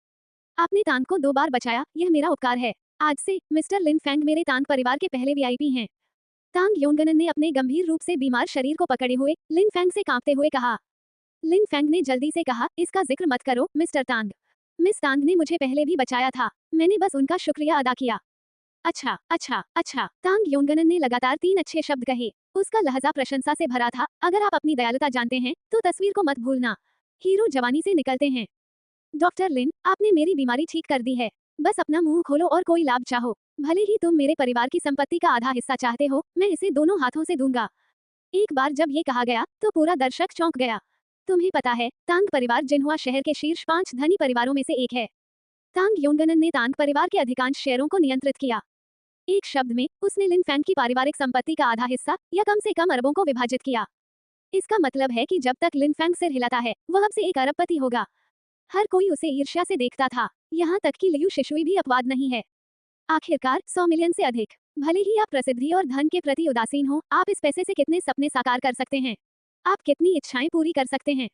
आपने तांग को 2 बार बचाया, यह मेरा उपकार है। आज से मिस्टर लिन फेंग मेरे तांग परिवार के पहले VIP हैं। तांग योनगनन ने अपने गंभीर रूप से बीमार शरीर को पकड़े हुए लिन फैंग से कांपते हुए कहा। लिन फैंग ने जल्दी से कहा, इसका जिक्र मत करो मिस्टर तांग। मिस तांग ने मुझे पहले भी बचाया था, मैंने बस उनका शुक्रिया अदा किया। अच्छा अच्छा अच्छा, तांग योनगनन ने लगातार 3 अच्छे शब्द कहे। उसका लहजा प्रशंसा से भरा था। अगर आप अपनी दयालुता जानते हैं तो तस्वीर को मत भूलना। हीरो जवानी से निकलते हैं। डॉक्टर लिन, आपने मेरी बीमारी ठीक कर दी है। बस अपना मुंह खोलो और कोई लाभ चाहो। भले ही तुम मेरे परिवार की संपत्ति का आधा हिस्सा चाहते हो, मैं इसे दोनों हाथों से दूंगा। एक बार जब ये कहा गया तो पूरा दर्शक चौंक गया। तुम्हें पता है, तांग परिवार जिन्हुआ शहर के शीर्ष 5 धनी परिवारों में से एक है। तांग योनगनन ने तांग परिवार के अधिकांश शेयरों को नियंत्रित किया। एक शब्द में, उसने लिन फैंग की पारिवारिक संपत्ति का आधा हिस्सा या कम से कम अरबों को विभाजित किया। इसका मतलब है कि जब तक लिन फैंग सिर हिलाता है, वह अब से एक अरबपति होगा। हर कोई उसे ईर्ष्या से देखता था, यहाँ तक कि लियू शिशुई भी अपवाद नहीं है। आखिरकार 100 मिलियन से अधिक। भले ही आप प्रसिद्धि और धन के प्रति उदासीन हो, आप इस पैसे से कितने सपने साकार कर सकते हैं। आप कितनी इच्छाएं पूरी कर सकते हैं।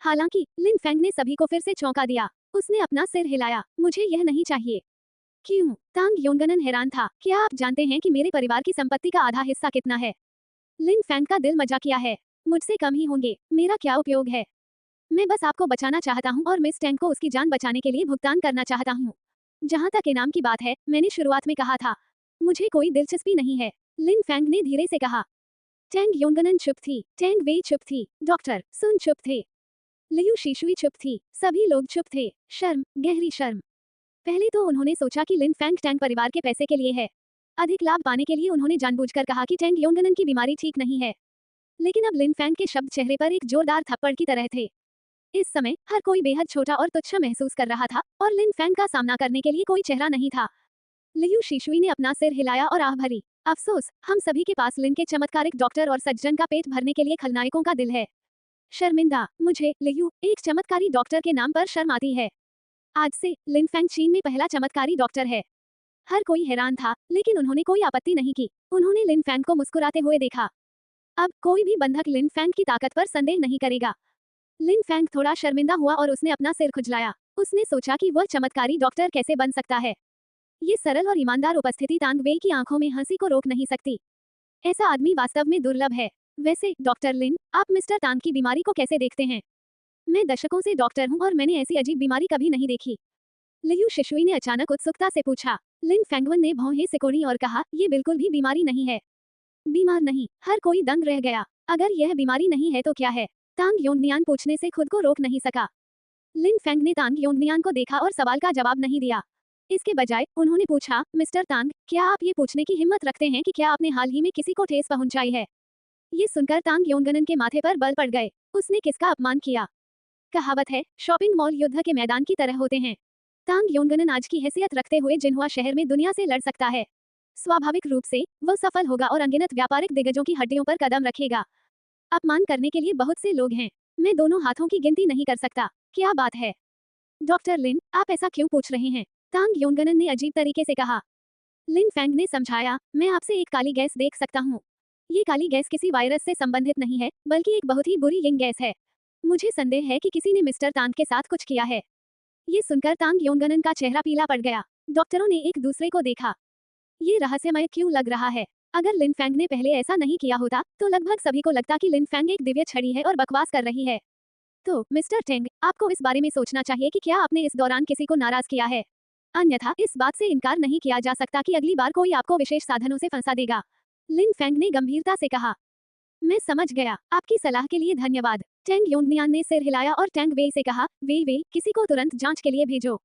हालांकि लिन फैंग ने सभी को फिर से चौंका दिया। उसने अपना सिर हिलाया। मुझे यह नहीं चाहिए। क्यों? तांग योनगनन हैरान था। क्या आप जानते हैं कि मेरे परिवार की संपत्ति का आधा हिस्सा कितना है? लिन फैंग का दिल मजाकिया है। मुझसे कम ही होंगे, मेरा क्या उपयोग है? मैं बस आपको बचाना चाहता हूँ और मिस टैंग को उसकी जान बचाने के लिए भुगतान करना चाहता हूँ। जहाँ तक इनाम की बात है, मैंने शुरुआत में कहा था, मुझे कोई दिलचस्पी नहीं है, लिन फैंग ने धीरे से कहा। टैंग योनगनन चुप थी, टैंग वेई चुप थी, डॉक्टर सुन चुप थे, लियू शिशुई चुप थी, सभी लोग चुप थे। शर्म, गहरी शर्म। पहले तो उन्होंने सोचा कि लिन फैंग टैंग परिवार के पैसे के लिए है। अधिक लाभ पाने के लिए उन्होंने जानबूझकर कहा कि टैंग योनगनन की बीमारी ठीक नहीं है। लेकिन अब लिन फैंग के शब्द चेहरे पर एक जोरदार थप्पड़ की तरह थे। इस समय हर कोई बेहद छोटा और तुच्छ महसूस कर रहा था और लिन फैंग का सामना करने के लिए कोई चेहरा नहीं था। लियू शिशुई ने अपना सिर हिलाया और आह भरी। अफसोस, हम सभी के पास लिन के चमत्कारिक डॉक्टर और सज्जन का पेट भरने के लिए खलनायकों का दिल है। शर्मिंदा, मुझे लियू एक चमत्कारी डॉक्टर के नाम पर शर्म आती है। आज से लिन फैंग चीन में पहला चमत्कारी डॉक्टर है। हर कोई हैरान था, लेकिन उन्होंने कोई आपत्ति नहीं की। उन्होंने लिन फैंग को मुस्कुराते हुए देखा। अब कोई भी बंधक लिन फैंग की ताकत पर संदेह नहीं करेगा। लिन फैंग थोड़ा शर्मिंदा हुआ और उसने अपना सिर खुजलाया। उसने सोचा कि वह चमत्कारी डॉक्टर कैसे बन सकता है। ये सरल और ईमानदार उपस्थिति तांग वेई की आंखों में हंसी को रोक नहीं सकती। ऐसा आदमी वास्तव में दुर्लभ है। वैसे डॉक्टर लिन, आप मिस्टर तांग की बीमारी को कैसे देखते हैं? मैं दशकों से डॉक्टर हूँ और मैंने ऐसी अजीब बीमारी कभी नहीं देखी। लियू शिशुई ने अचानक उत्सुकता से पूछा। लिन फैंगवन ने भौहें सिकोड़ी और कहा, ये बिल्कुल भी बीमारी नहीं है। बीमार नहीं? हर कोई दंग रह गया। अगर यह बीमारी नहीं है तो क्या है? तांग योंगनियान पूछने से खुद को रोक नहीं सका। लिन फैंग ने तांग योंगनियान को देखा और सवाल का जवाब नहीं दिया। इसके बजाय उन्होंने पूछा, मिस्टर तांग, क्या आप ये पूछने की हिम्मत रखते हैं कि क्या आपने हाल ही में किसी को ठेस पहुंचाई है? ये सुनकर तांग योंगनन के माथे पर बल पड़ गए। उसने किसका अपमान किया? कहावत है, शॉपिंग मॉल युद्ध के मैदान की तरह होते हैं। तांग योंगनन आज की हैसियत रखते हुए जिन्हुआ शहर में दुनिया से लड़ सकता है। स्वाभाविक रूप से वह सफल होगा और अनगिनत व्यापारिक दिग्गजों की हड्डियों पर कदम रखेगा। अपमान करने के लिए बहुत से लोग हैं। मैं दोनों हाथों की गिनती नहीं कर सकता। क्या बात है? डॉक्टर लिन, आप ऐसा क्यों पूछ रहे हैं? तांग योंगनन ने अजीब तरीके से कहा। लिन फैंग ने समझाया, मैं आपसे एक काली गैस देख सकता हूँ। ये काली गैस किसी वायरस से संबंधित नहीं है, बल्कि एक बहुत ही बुरी यंग गैस है। मुझे संदेह है कि किसी ने मिस्टर तांग के साथ कुछ किया है। ये सुनकर तांग योंगनन का चेहरा पीला पड़ गया। डॉक्टरों ने एक दूसरे को देखा। ये रहस्यमय क्यों लग रहा है? अगर लिन फैंग ने पहले ऐसा नहीं किया होता तो लगभग सभी को लगता कि लिन फैंग एक दिव्य छड़ी है और बकवास कर रही है। तो मिस्टर टेंग, आपको इस बारे में सोचना चाहिए कि क्या आपने इस दौरान किसी को नाराज किया है। अन्यथा इस बात से इनकार नहीं किया जा सकता कि अगली बार कोई आपको विशेष साधनों से फंसा देगा। लिन फैंग ने गंभीरता से कहा। मैं समझ गया, आपकी सलाह के लिए धन्यवाद। टेंग योंगनियान ने सिर हिलाया और टेंग वेई से कहा, वे किसी को तुरंत जांच के लिए भेजो।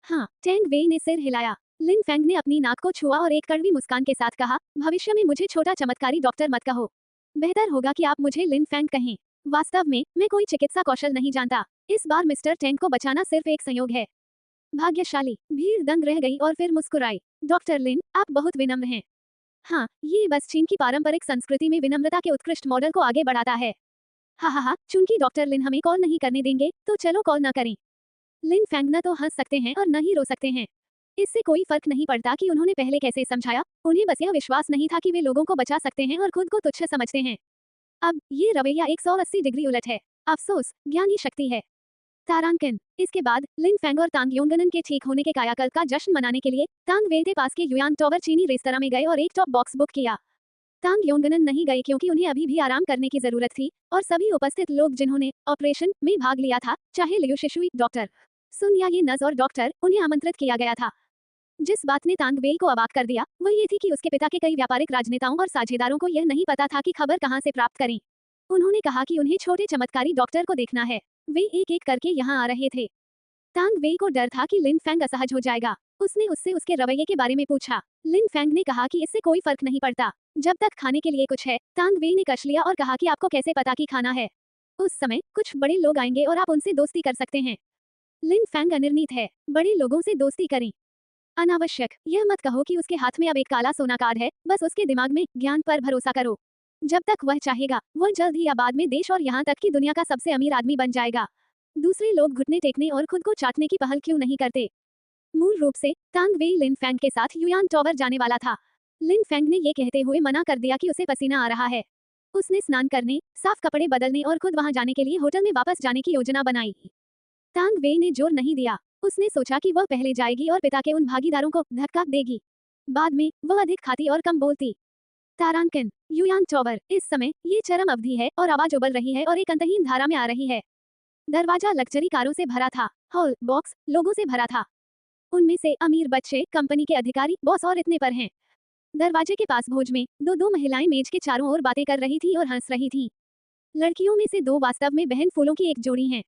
हाँ, टेंग वेई ने सिर हिलाया। लिन फैंग ने अपनी नाक को छुआ और एक कड़वी मुस्कान के साथ कहा, भविष्य में मुझे छोटा चमत्कारी डॉक्टर मत कहो। बेहतर होगा कि आप मुझे लिन फैंग कहें। वास्तव में मैं कोई चिकित्सा कौशल नहीं जानता। इस बार मिस्टर टेंग को बचाना सिर्फ एक संयोग है। भाग्यशाली। भीड़ दंग रह गई और फिर मुस्कुराई। डॉक्टर लिन, आप बहुत विनम्र हैं। हाँ, ये बस चीन की पारंपरिक संस्कृति में विनम्रता के उत्कृष्ट मॉडल को आगे बढ़ाता है। हा, चूंकि डॉक्टर लिन हमें कॉल नहीं करने देंगे तो चलो कॉल न करें। लिन फैंग न तो हंस सकते हैं और न ही रो सकते हैं। इससे कोई फर्क नहीं पड़ता कि उन्होंने पहले कैसे समझाया, उन्हें बस यह विश्वास नहीं था कि वे लोगों को बचा सकते हैं और खुद को तुच्छ समझते हैं। अब ये रवैया 180 डिग्री उलट है। अफसोस, ज्ञान ही शक्ति है। तारांकन। इसके बाद लिन फैंग और तांग योंगनन के ठीक होने के कायाकल्प का जश्न मनाने के लिए तांग वे के पास के युआन टॉवर चीनी रेस्तरां में गए और एक टॉप बॉक्स बुक किया। तांग योंगनन नहीं गए क्योंकि उन्हें अभी भी आराम करने की जरूरत थी, और सभी उपस्थित लोग जिन्होंने ऑपरेशन में भाग लिया था, चाहे लियू शिशुई, डॉक्टर सुन या ये नर्स और डॉक्टर, उन्हें आमंत्रित किया गया था। जिस बात ने तांग वेई को अवाक कर दिया वह ये थी कि उसके पिता के कई व्यापारिक राजनेताओं और साझेदारों को यह नहीं पता था कि खबर कहां से प्राप्त करें। उन्होंने कहा कि उन्हें छोटे चमत्कारी डॉक्टर को देखना है। वे एक एक करके यहाँ आ रहे थे। तांग वेई को डर था कि लिन फैंग असहज हो जाएगा। उसने उससे उसके रवैये के बारे में पूछा। लिन फैंग ने कहा कि इससे कोई फर्क नहीं पड़ता, जब तक खाने के लिए कुछ है। तांग वेई ने कश लिया और कहा कि आपको कैसे पता कि खाना है? उस समय कुछ बड़े लोग आएंगे और आप उनसे दोस्ती कर सकते हैं। लिन फैंग अनिर्णित है। बड़े लोगों से दोस्ती करें। अनावश्यक। यह मत कहो कि उसके हाथ में अब एक काला सोना कार्ड है, बस उसके दिमाग में ज्ञान पर भरोसा करो। जब तक वह चाहेगा वह जल्द ही या बाद में देश और यहाँ तक कि दुनिया का सबसे अमीर आदमी बन जाएगा। दूसरे लोग घुटने टेकने और खुद को चाटने की पहल क्यों नहीं करते? मूल रूप से तांग वेई लिन फैंग के साथ युयान टॉवर जाने वाला था। लिन फैंग ने ये कहते हुए मना कर दिया कि उसे पसीना आ रहा है। उसने स्नान करने, साफ कपड़े बदलने और खुद वहां जाने के लिए होटल में वापस जाने की योजना बनाई। तांग वेई ने जोर नहीं दिया। उसने सोचा कि वह पहले जाएगी और पिता के उन भागीदारों को धक्का देगी। बाद में वह अधिक खाती और कम बोलती। तारांकिन युयान टॉवर। इस समय ये चरम अवधि है और आवाज उबल रही है और एक अंतहीन धारा में आ रही है। दरवाजा लग्जरी कारों से भरा था। हॉल बॉक्स लोगों से भरा था। उनमें से अमीर बच्चे, कंपनी के अधिकारी, बॉस और इतने पर हैं। दरवाजे के पास भोज में दो महिलाएं मेज के चारों ओर बातें कर रही थीं और हंस रही थीं। लड़कियों में से दो वास्तव में बहन फूलों की एक जोड़ी हैं।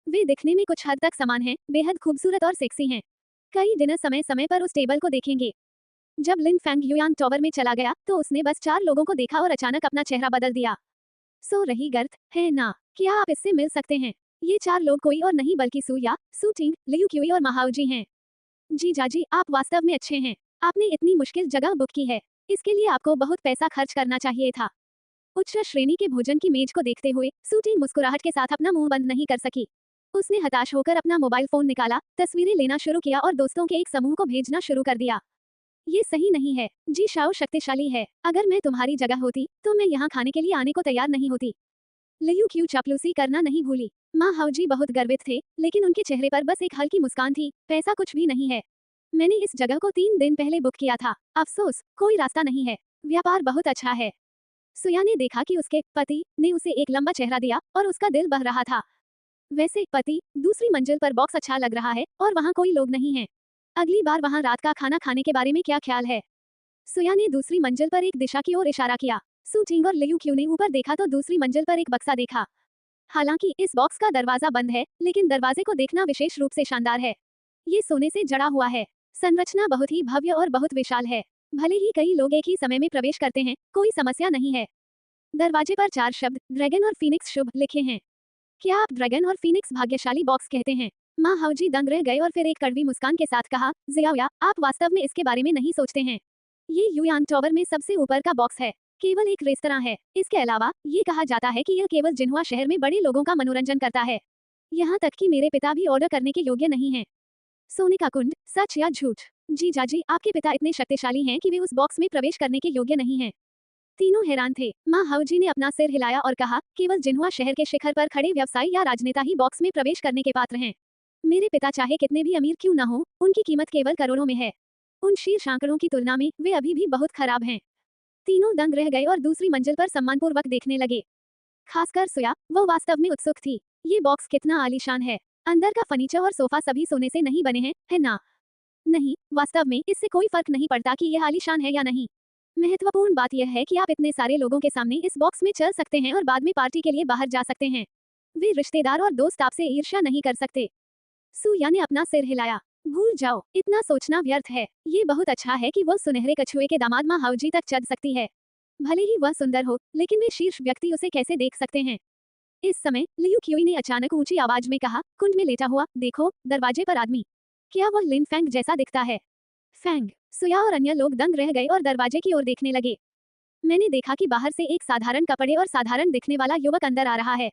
वे दिखने में कुछ हद तक समान हैं, बेहद खूबसूरत और सेक्सी हैं। कई डिनर समय समय पर उस टेबल को देखेंगे। जब लिन फैंग युयान टॉवर में चला गया तो उसने बस 4 लोगों को देखा और अचानक अपना चेहरा बदल दिया। सो रही गर्त है ना? क्या आप इससे मिल सकते हैं? ये 4 लोग कोई और नहीं बल्कि सू या, सू टिंग, लियू क्यूई और महाउजी हैं। जी जाजी, आप वास्तव में अच्छे हैं। आपने इतनी मुश्किल जगह बुक की है। इसके लिए आपको बहुत पैसा खर्च करना चाहिए था। उच्च श्रेणी के भोजन की मेज को देखते हुए सू टिंग मुस्कुराहट के साथ अपना मुंह बंद नहीं कर सकी। उसने हताश होकर अपना मोबाइल फोन निकाला, तस्वीरें लेना शुरू किया और दोस्तों के एक समूह को भेजना शुरू कर दिया। ये सही नहीं है। जी शाओ शक्तिशाली है। अगर मैं तुम्हारी जगह होती तो मैं यहाँ खाने के लिए आने को तैयार नहीं होती। लियू क्यू चापलूसी करना नहीं भूली। माँ हाउजी बहुत गर्वित थे, लेकिन उनके चेहरे पर बस एक हल्की मुस्कान थी। पैसा कुछ भी नहीं है। मैंने इस जगह को 3 दिन पहले बुक किया था। अफसोस, कोई रास्ता नहीं है। व्यापार बहुत अच्छा है। सुया ने देखा कि उसके पति ने उसे एक लंबा चेहरा दिया और उसका दिल बह रहा था। वैसे पति, दूसरी मंजिल पर बॉक्स अच्छा लग रहा है और वहाँ कोई लोग नहीं हैं। अगली बार वहाँ रात का खाना खाने के बारे में क्या ख्याल है? सुया ने दूसरी मंजिल पर एक दिशा की ओर इशारा किया। सू टिंग और लियू क्यू ने ऊपर देखा तो दूसरी मंजिल पर एक बक्सा देखा। हालांकि इस बॉक्स का दरवाजा बंद है, लेकिन दरवाजे को देखना विशेष रूप से शानदार है। ये सोने से जड़ा हुआ है। संरचना बहुत ही भव्य और बहुत विशाल है। भले ही कई लोग एक ही समय में प्रवेश करते हैं, कोई समस्या नहीं है। दरवाजे पर 4 शब्द ड्रैगन और फीनिक्स शुभ लिखे हैं। क्या आप ड्रैगन और फीनिक्स भाग्यशाली बॉक्स कहते हैं? माँ हाउजी दंग रह गए और फिर एक कड़वी मुस्कान के साथ कहा, जियाओया, आप वास्तव में इसके बारे में नहीं सोचते हैं। ये युयान टॉवर में सबसे ऊपर का बॉक्स है। केवल एक रेस्तरां है। इसके अलावा ये कहा जाता है कि यह केवल जिन्हुआ शहर में बड़े लोगों का मनोरंजन करता है। यहाँ तक कि मेरे पिता भी ऑर्डर करने के योग्य नहीं हैं। सोने का कुंड, सच या झूठ? जी जाजी, आपके पिता इतने शक्तिशाली हैं कि वे उस बॉक्स में प्रवेश करने के योग्य नहीं हैं। तीनों हैरान थे। माँ हाउजी ने अपना सिर हिलाया और कहा, केवल जिन्हुआ शहर के शिखर पर खड़े व्यवसायी या राजनेता ही बॉक्स में प्रवेश करने के पात्र हैं। मेरे पिता चाहे कितने भी अमीर क्यों न हो, उनकी कीमत केवल करोड़ों में है। उन शीर्ष आंकड़ों की तुलना में वे अभी भी बहुत खराब हैं। तीनों दंग रह गए और दूसरी मंजिल पर सम्मानपूर्वक देखने लगे। खासकर सुया, वो वास्तव में उत्सुक थी। ये बॉक्स कितना आलीशान है। अंदर का फर्नीचर और सोफा सभी सोने से नहीं बने हैं, है ना? नहीं, वास्तव में इससे कोई फर्क नहीं पड़ता कि यह आलीशान है या नहीं। महत्वपूर्ण बात यह है कि आप इतने सारे लोगों के सामने इस बॉक्स में चल सकते हैं और बाद में पार्टी के लिए बाहर जा सकते हैं। वे रिश्तेदार और दोस्त आपसे ईर्ष्या नहीं कर सकते। सुया ने अपना सिर हिलाया। भूल जाओ, इतना सोचना व्यर्थ है। ये बहुत अच्छा है कि वह सुनहरे कछुए के दामाद माँ हाउजी तक चढ़ सकती है। भले ही वह सुंदर हो, लेकिन वे शीर्ष व्यक्ति उसे कैसे देख सकते हैं? इस समय लियू क्यूई ने अचानक ऊंची आवाज में कहा, कुंड में लेटा हुआ, देखो, दरवाजे पर आदमी। क्या वह लिन फैंग जैसा दिखता है? फैंग। सुया और अन्य लोग दंग रह गए और दरवाजे की ओर देखने लगे। मैंने देखा कि बाहर से एक साधारण कपड़े और साधारण दिखने वाला युवक अंदर आ रहा है।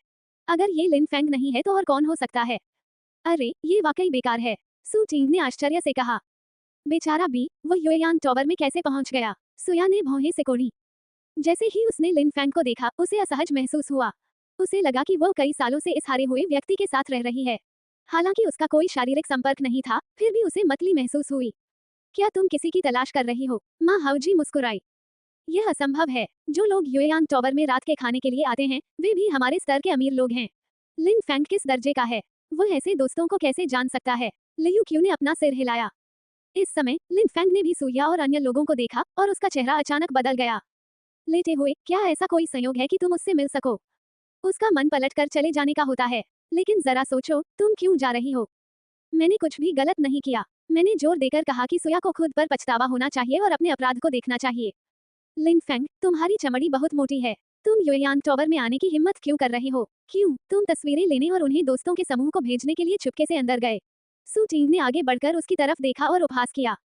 अगर ये लिन फैंग नहीं है तो और कौन हो सकता है? अरे, ये वाकई बेकार है, सू टिंग ने आश्चर्य से कहा। बेचारा बी, वो युएयान टॉवर में कैसे पहुंच गया? सुया ने भौहें सिकोड़ी। जैसे ही उसने लिन फैंग को देखा, उसे असहज महसूस हुआ। उसे लगा कि वो कई सालों से इस हारे हुए व्यक्ति के साथ रह रही है। हालांकि उसका कोई शारीरिक संपर्क नहीं था, फिर भी उसे मतली महसूस हुई। क्या तुम किसी की तलाश कर रही हो? माँ हाउजी मुस्कुराई। यह असंभव है। जो लोग युएयान टावर में रात के खाने के लिए आते हैं, वे भी हमारे स्तर के अमीर लोग हैं। लिन फेंग किस दर्जे का है? वह ऐसे दोस्तों को कैसे जान सकता है? लियू क्यू ने अपना सिर हिलाया। इस समय लिन फेंग ने भी सुया और अन्य लोगों को देखा और उसका चेहरा अचानक बदल गया। लेटे हुए, क्या ऐसा कोई संयोग है कि तुम उससे मिल सको? उसका मन पलटकर चले जाने का होता है। लेकिन जरा सोचो, तुम क्यों जा रही हो? मैंने कुछ भी गलत नहीं किया। मैंने जोर देकर कहा कि सुया को खुद पर पछतावा होना चाहिए और अपने अपराध को देखना चाहिए। लिन फेंग, तुम्हारी चमड़ी बहुत मोटी है। तुम युएयान टावर में आने की हिम्मत क्यों कर रही हो? क्यों? तुम तस्वीरें लेने और उन्हें दोस्तों के समूह को भेजने के लिए चुपके से अंदर गए। सू टिंग ने आगे बढ़कर उसकी तरफ देखा और उपहास किया।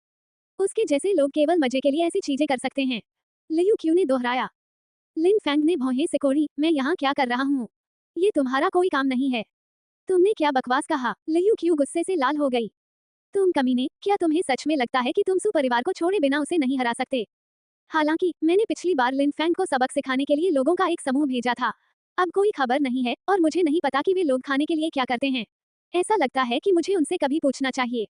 उसके जैसे लोग केवल मजे के लिए ऐसी चीजें कर सकते हैं। लियू क्यू ने दोहराया। लिन फेंग ने भौहें सिकोड़ी, मैं यहाँ क्या कर रहा हूँ? ये तुम्हारा कोई काम नहीं है। तुमने क्या बकवास कहा? लियू क्यू गुस्से से लाल हो गई। तुम कमीने, क्या तुम्हें सच में लगता है कि तुम सू परिवार को छोड़े बिना उसे नहीं हरा सकते? हालांकि मैंने पिछली बार लिन फेंग को सबक सिखाने के लिए लोगों का एक समूह भेजा था। अब कोई खबर नहीं है और मुझे नहीं पता कि वे लोग खाने के लिए क्या करते हैं। ऐसा लगता है कि मुझे उनसे कभी पूछना चाहिए।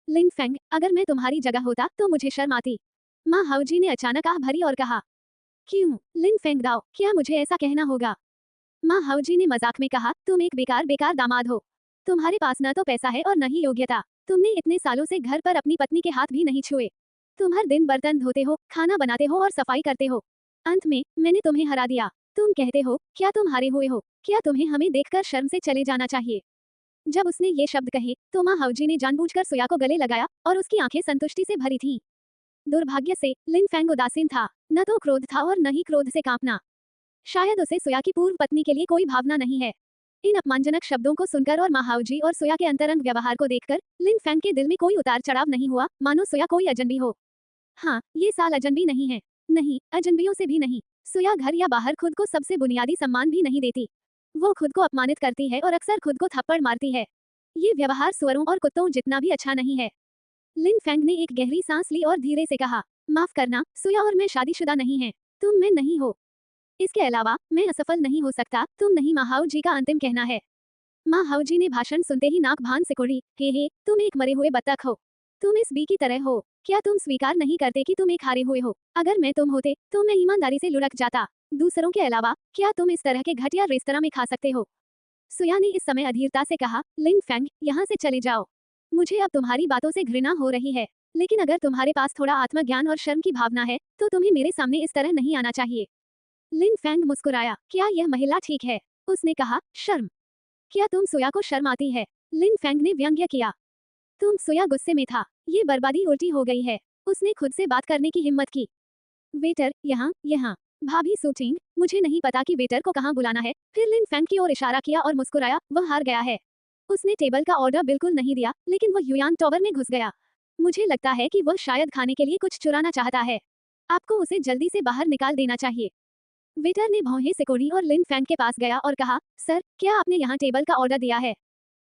लिन फेंग, अगर मैं तुम्हारी जगह होता तो मुझे शर्म आती। माँ हाउजी ने अचानक आह भरी और कहा। क्यों? लिन फेंग दाओ, क्या मुझे ऐसा कहना होगा? माँ हाउजी ने मजाक में कहा, तुम एक बेकार बेकार दामाद हो। तुम्हारे पास न तो पैसा है और न ही योग्यता। तुमने इतने सालों से घर पर अपनी पत्नी के हाथ भी नहीं छुए। तुम हर दिन बर्तन धोते हो, खाना बनाते हो और सफाई करते हो। अंत में मैंने तुम्हें हरा दिया। तुम कहते हो, क्या तुम हारे हुए हो? क्या तुम्हें हमें देखकर शर्म से चले जाना चाहिए? जब उसने ये शब्द कहे तो माँ हाउजी ने जानबूझकर सुया को गले लगाया और उसकी आंखें संतुष्टि से भरी थीं। दुर्भाग्य से लिन फेंग उदासीन था, न तो क्रोध था और न ही क्रोध से कांपना। शायद उसे सुया की पूर्व पत्नी के लिए कोई भावना नहीं है। इन अपमानजनक शब्दों को सुनकर और महाउजी और सुया के अंतरंग व्यवहार को देखकर लिन फेंग के दिल में कोई उतार चढ़ाव नहीं हुआ, मानो सुया कोई अजनबी हो। हाँ, ये साल अजनबी नहीं है। नहीं, अजनबियों से भी नहीं। सुया घर या बाहर खुद को सबसे बुनियादी सम्मान भी नहीं देती। वो खुद को अपमानित करती है और अक्सर खुद को थप्पड़ मारती है। ये व्यवहार सुअरों और कुत्तों जितना भी अच्छा नहीं है। लिन फेंग ने एक गहरी सांस ली और धीरे से कहा, माफ करना, सुया और मैं शादीशुदा नहीं हैं। तुम में नहीं हो। इसके अलावा मैं असफल नहीं हो सकता। तुम नहीं, महाउ जी का अंतिम कहना है। माँ हाउजी ने भाषण सुनते ही नाक भान सिकुड़ी। हे, तुम एक मरे हुए बतख हो। तुम इस बी की तरह हो। क्या तुम स्वीकार नहीं करते कि तुम एक हारे हुए हो? अगर मैं तुम होते तो मैं ईमानदारी से लुढ़क जाता। दूसरों के अलावा क्या तुम इस तरह के घटिया रेस्तरां में खा सकते हो? सुया ने इस समय अधीरता से कहा, लिन फेंग, यहाँ से चले जाओ। मुझे अब तुम्हारी बातों से घृणा हो रही है। लेकिन अगर तुम्हारे पास थोड़ा आत्मज्ञान और शर्म की भावना है तो तुम्हें मेरे सामने इस तरह नहीं आना चाहिए। लिन फेंग मुस्कुराया। क्या यह महिला ठीक है? उसने कहा, शर्म? क्या तुम सुया को शर्म आती है? लिन फेंग ने व्यंग्य किया। तुम सुया गुस्से में था। ये बर्बादी उल्टी हो गई है। उसने खुद से बात करने की हिम्मत की। वेटर, यहाँ। भाभी सूटिंग, मुझे नहीं पता कि वेटर को कहाँ बुलाना है। फिर लिन फेंग की ओर इशारा किया और मुस्कुराया। वह हार गया है। उसने टेबल का ऑर्डर बिल्कुल नहीं दिया, लेकिन वह युयान टावर में घुस गया। मुझे लगता है कि वह शायद खाने के लिए कुछ चुराना चाहता है। आपको उसे जल्दी से बाहर निकाल देना चाहिए। वेटर ने भौहें सिकोड़ी और लिन फेंग के पास गया और कहा, सर, क्या आपने यहाँ टेबल का ऑर्डर दिया है?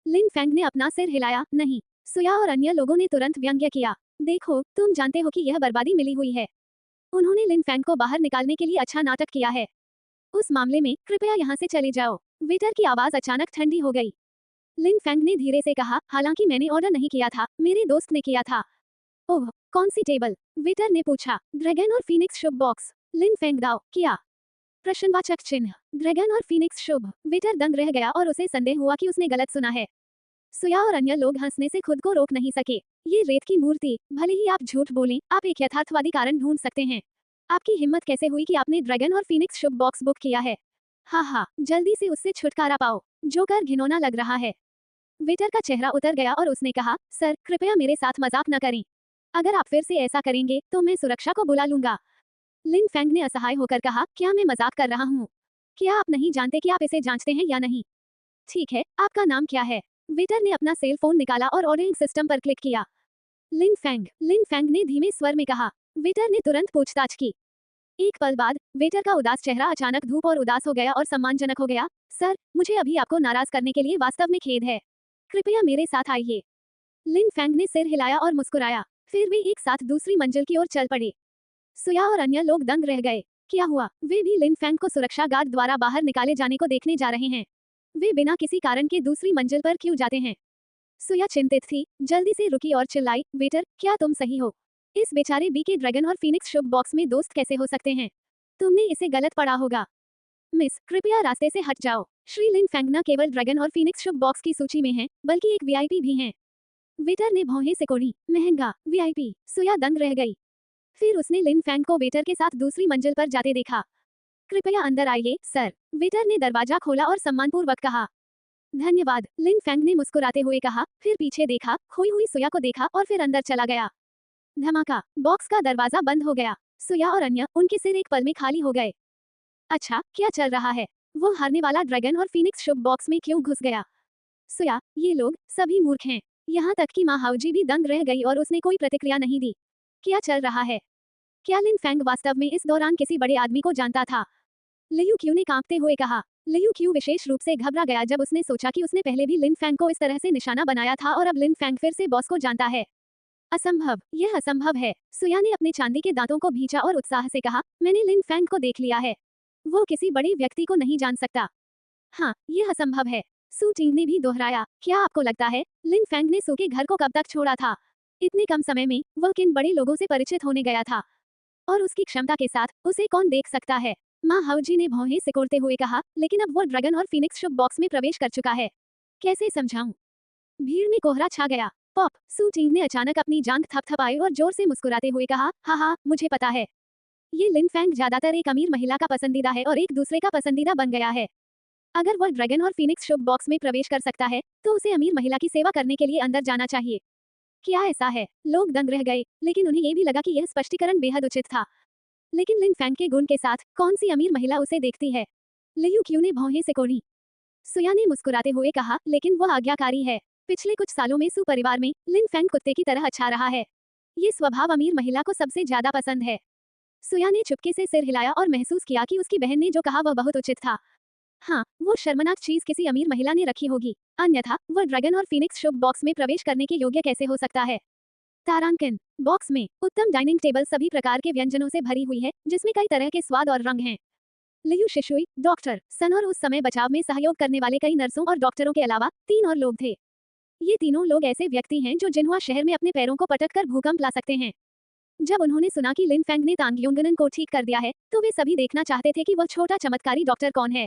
लिन फेंग ने अपना सिर हिलाया, नहीं। सुया और अन्य लोगों ने तुरंत व्यंग्य किया। देखो, तुम जानते हो कि यह बर्बादी मिली हुई है। उन्होंने लिन फेंग को बाहर निकालने के लिए अच्छा नाटक किया है। उस मामले में कृपया यहाँ से चले जाओ। वेटर की आवाज अचानक ठंडी हो गई। लिन फेंग ने धीरे से कहा, हालांकि मैंने ऑर्डर नहीं किया था, मेरे दोस्त ने किया था। ओह, कौन सी टेबल? वेटर ने पूछा। ड्रैगन और फीनिक्स शुभ बॉक्स। लिन फेंग दाओ, क्या? प्रश्नवाचक चिन्ह। ड्रैगन और फीनिक्स शुभ। वेटर दंग रह गया और उसे संदेह हुआ कि उसने गलत सुना है। सुया और अन्य लोग हंसने से खुद को रोक नहीं सके। ये रेत की मूर्ति, भले ही आप झूठ बोलें, आप एक यथार्थवादी कारण ढूंढ सकते हैं। आपकी हिम्मत कैसे हुई कि आपने ड्रैगन और फीनिक्स शुभ बॉक्स बुक किया है? हाँ, जल्दी से उससे छुटकारा पाओ। जोकर घिनौना लग रहा है। वेटर का चेहरा उतर गया और उसने कहा, सर, कृपया मेरे साथ मजाक न करें। अगर आप फिर से ऐसा करेंगे तो मैं सुरक्षा को बुला लूंगा। लिन फेंग ने असहाय होकर कहा, क्या मैं मजाक कर रहा हूँ? क्या आप नहीं जानते कि आप इसे जांचते हैं या नहीं? ठीक है, आपका नाम क्या है? वेटर ने अपना सेल फोन निकाला और ऑर्डरिंग सिस्टम पर क्लिक किया। लिन फेंग ने धीमे स्वर में कहा। वेटर ने तुरंत पूछताछ की। एक पल बाद वेटर का उदास चेहरा अचानक धूप और उदास हो गया और सम्मानजनक हो गया। सर, मुझे अभी आपको नाराज करने के लिए वास्तव में खेद है। कृपया मेरे साथ आइए। लिन फेंग ने सिर हिलाया और मुस्कुराया। फिर वे एक साथ दूसरी मंजिल की ओर चल पड़े। सुया और अन्य लोग दंग रह गए। क्या हुआ? वे भी लिन फेंग को सुरक्षा गार्ड द्वारा बाहर निकाले जाने को देखने जा रहे हैं। वे बिना किसी कारण के दूसरी मंजिल पर क्यों जाते हैं? सुया चिंतित थी, जल्दी से रुकी और चिल्लाई, वेटर, क्या तुम सही हो? इस बेचारे बी के ड्रैगन और फीनिक्स शुभ बॉक्स में दोस्त कैसे हो सकते हैं? तुमने इसे गलत पढ़ा होगा। मिस, कृपया रास्ते से हट जाओ। श्री लिन फेंग न केवल ड्रैगन और फीनिक्स शुभ बॉक्स की सूची में हैं, बल्कि एक वीआईपी भी हैं। वेटर ने भौहें सिकोड़ी। महंगा वीआईपी। सुया दंग रह गई। फिर उसने लिन फेंग को वेटर के साथ दूसरी मंजिल पर जाते देखा। कृपया अंदर आइए, सर। वेटर ने दरवाजा खोला और सम्मानपूर्वक कहा। धन्यवाद, लिन फेंग ने मुस्कुराते हुए कहा, फिर पीछे देखा, खोई हुई सुया को देखा और फिर अंदर चला गया। धमाका, बॉक्स का दरवाजा बंद हो गया। सुया और अन्य, उनके सिर एक पल में खाली हो गए। अच्छा, क्या चल रहा है? वो हारने वाला ड्रैगन और फीनिक्स शुभ बॉक्स में क्यों घुस गया? सुया, ये लोग सभी मूर्ख हैं। यहाँ तक कि माँ हाउजी भी दंग रह गई और उसने कोई प्रतिक्रिया नहीं दी। क्या चल रहा है? क्या लिन फेंग वास्तव में इस दौरान किसी बड़े आदमी को जानता था? लियू क्यू ने कांपते हुए कहा। लियू क्यू विशेष रूप से घबरा गया जब उसने सोचा कि उसने पहले भी लिन फेंग को इस तरह से निशाना बनाया था और अब लिन फेंग फिर से बॉस को जानता है। असंभव, यह असंभव है। सुया ने अपने चांदी के दांतों को भींचा और उत्साह से कहा, मैंने लिन फेंग को देख लिया है। वो किसी बड़े व्यक्ति को नहीं जान सकता। हाँ, यह असंभव है। सू टिंग ने भी दोहराया, क्या आपको लगता है लिन फेंग ने सू के घर को कब तक छोड़ा था? इतने कम समय में वह किन बड़े लोगों से परिचित होने गया था? और उसकी क्षमता के साथ उसे कौन देख सकता है? माँ हाउजी ने भौहें सिकोड़ते हुए कहा, लेकिन अब वो ड्रैगन और फीनिक्स शुभ बॉक्स में प्रवेश कर चुका है। कैसे समझाऊं? भीड़ में कोहरा छा गया। पॉप, सू टिंग ने अचानक अपनी जांघ थपथपाई और जोर से मुस्कुराते हुए कहा, हाँ, मुझे पता है। ये लिन फेंग ज्यादातर एक अमीर महिला का पसंदीदा है और एक दूसरे का पसंदीदा बन गया है। अगर वह ड्रैगन और फीनिक्स शुभ बॉक्स में प्रवेश कर सकता है, तो उसे अमीर महिला की सेवा करने के लिए अंदर जाना चाहिए। क्या ऐसा है? लोग दंग रह गए, लेकिन उन्हें ये भी लगा कि यह स्पष्टीकरण बेहद उचित था। लेकिन लिन फेंग के गुण के साथ कौन सी अमीर महिला उसे देखती है? लियू क्यू ने भौहें सिकोड़ी। सुया ने मुस्कुराते हुए कहा, लेकिन वह आज्ञाकारी है। पिछले कुछ सालों में सू परिवार में लिन फेंग कुत्ते की तरह अच्छा रहा है। ये स्वभाव अमीर महिला को सबसे ज्यादा पसंद है। सुया ने चुपके से सिर हिलाया और महसूस किया कि उसकी बहन ने जो कहा वह बहुत उचित था। हाँ, वो शर्मनाक चीज किसी अमीर महिला ने रखी होगी, अन्यथा वह ड्रैगन और फीनिक्स शुभ बॉक्स में प्रवेश करने के योग्य कैसे हो सकता है? तारांकन, बॉक्स में उत्तम डाइनिंग टेबल सभी प्रकार के व्यंजनों से भरी हुई है, जिसमें कई तरह के स्वाद और रंग हैं। लियू शिशुई, डॉक्टर सन और उस समय बचाव में सहयोग करने वाले कई नर्सों और डॉक्टरों के अलावा 3 और लोग थे। ये तीनों लोग ऐसे व्यक्ति हैं जो जिन्हुआ शहर में अपने पैरों को पटक कर भूकंप ला सकते हैं। जब उन्होंने सुना कि लिन फेंग ने तांग युंगनन को ठीक कर दिया है, तो वे सभी देखना चाहते थे कि वह छोटा चमत्कारी डॉक्टर कौन है।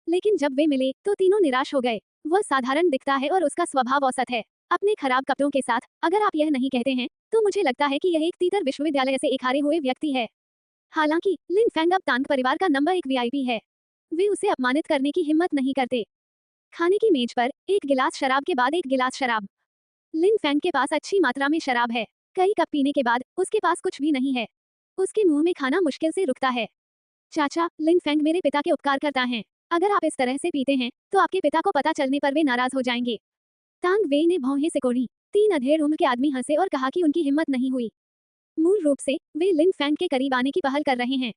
लेकिन जब वे मिले, तो तीनों निराश हो गए। वह साधारण दिखता है और उसका स्वभाव औसत है। अपने खराब कपड़ों के साथ, अगर आप यह नहीं कहते हैं, तो मुझे लगता है कि यह एक तीतर विश्वविद्यालय से एक हारे हुए व्यक्ति है। हालांकि लिन फेंग अब तांग परिवार का नंबर 1 वीआईपी है। वे उसे अपमानित करने की हिम्मत नहीं करते। खाने की मेज पर एक गिलास शराब के बाद एक गिलास शराब। लिन फेंग के पास अच्छी मात्रा में शराब है। कई कप पीने के बाद उसके पास कुछ भी नहीं है। उसके मुंह में खाना मुश्किल से रुकता है। चाचा, लिन फेंग मेरे पिता के उपकारकर्ता हैं। अगर आप इस तरह से पीते हैं, तो आपके पिता को पता चलने पर वे नाराज हो जाएंगे। तांग वेई ने भौहें सिकोड़ी। 3 अधेड़ उम्र के आदमी हंसे और कहा कि उनकी हिम्मत नहीं हुई। मूल रूप से वे लिन फेंग के करीब आने की पहल कर रहे हैं।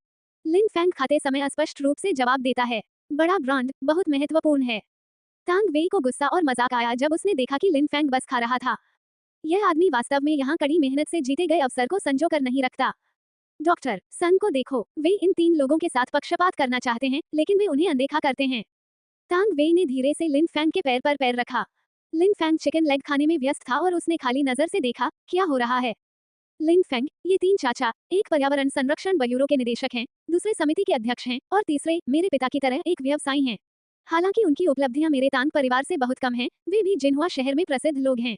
लिन फेंग खाते समय अस्पष्ट रूप से जवाब देता है, बड़ा ब्रांड बहुत महत्वपूर्ण है। तांग वेई को गुस्सा और मजाक आया जब उसने देखा कि लिन फेंग बस खा रहा था। यह आदमी वास्तव में यहाँ कड़ी मेहनत से जीते गए अवसर को संजो कर नहीं रखता। डॉक्टर सन को देखो, वे इन 3 लोगों के साथ पक्षपात करना चाहते हैं, लेकिन वे उन्हें अनदेखा करते हैं। तांग वेई ने धीरे से लिन फेंग के पैर पर पैर रखा। लिन फेंग चिकन लेग खाने में व्यस्त था और उसने खाली नजर से देखा, क्या हो रहा है? लिन फेंग, ये 3 चाचा, एक पर्यावरण संरक्षण ब्यूरो के निदेशक हैं, दूसरे समिति के अध्यक्ष हैं, और तीसरे मेरे पिता की तरह एक व्यवसायी हैं। हालांकि उनकी उपलब्धियां मेरे तांग परिवार से बहुत कम हैं, वे भी जिन्हुआ शहर में प्रसिद्ध लोग हैं।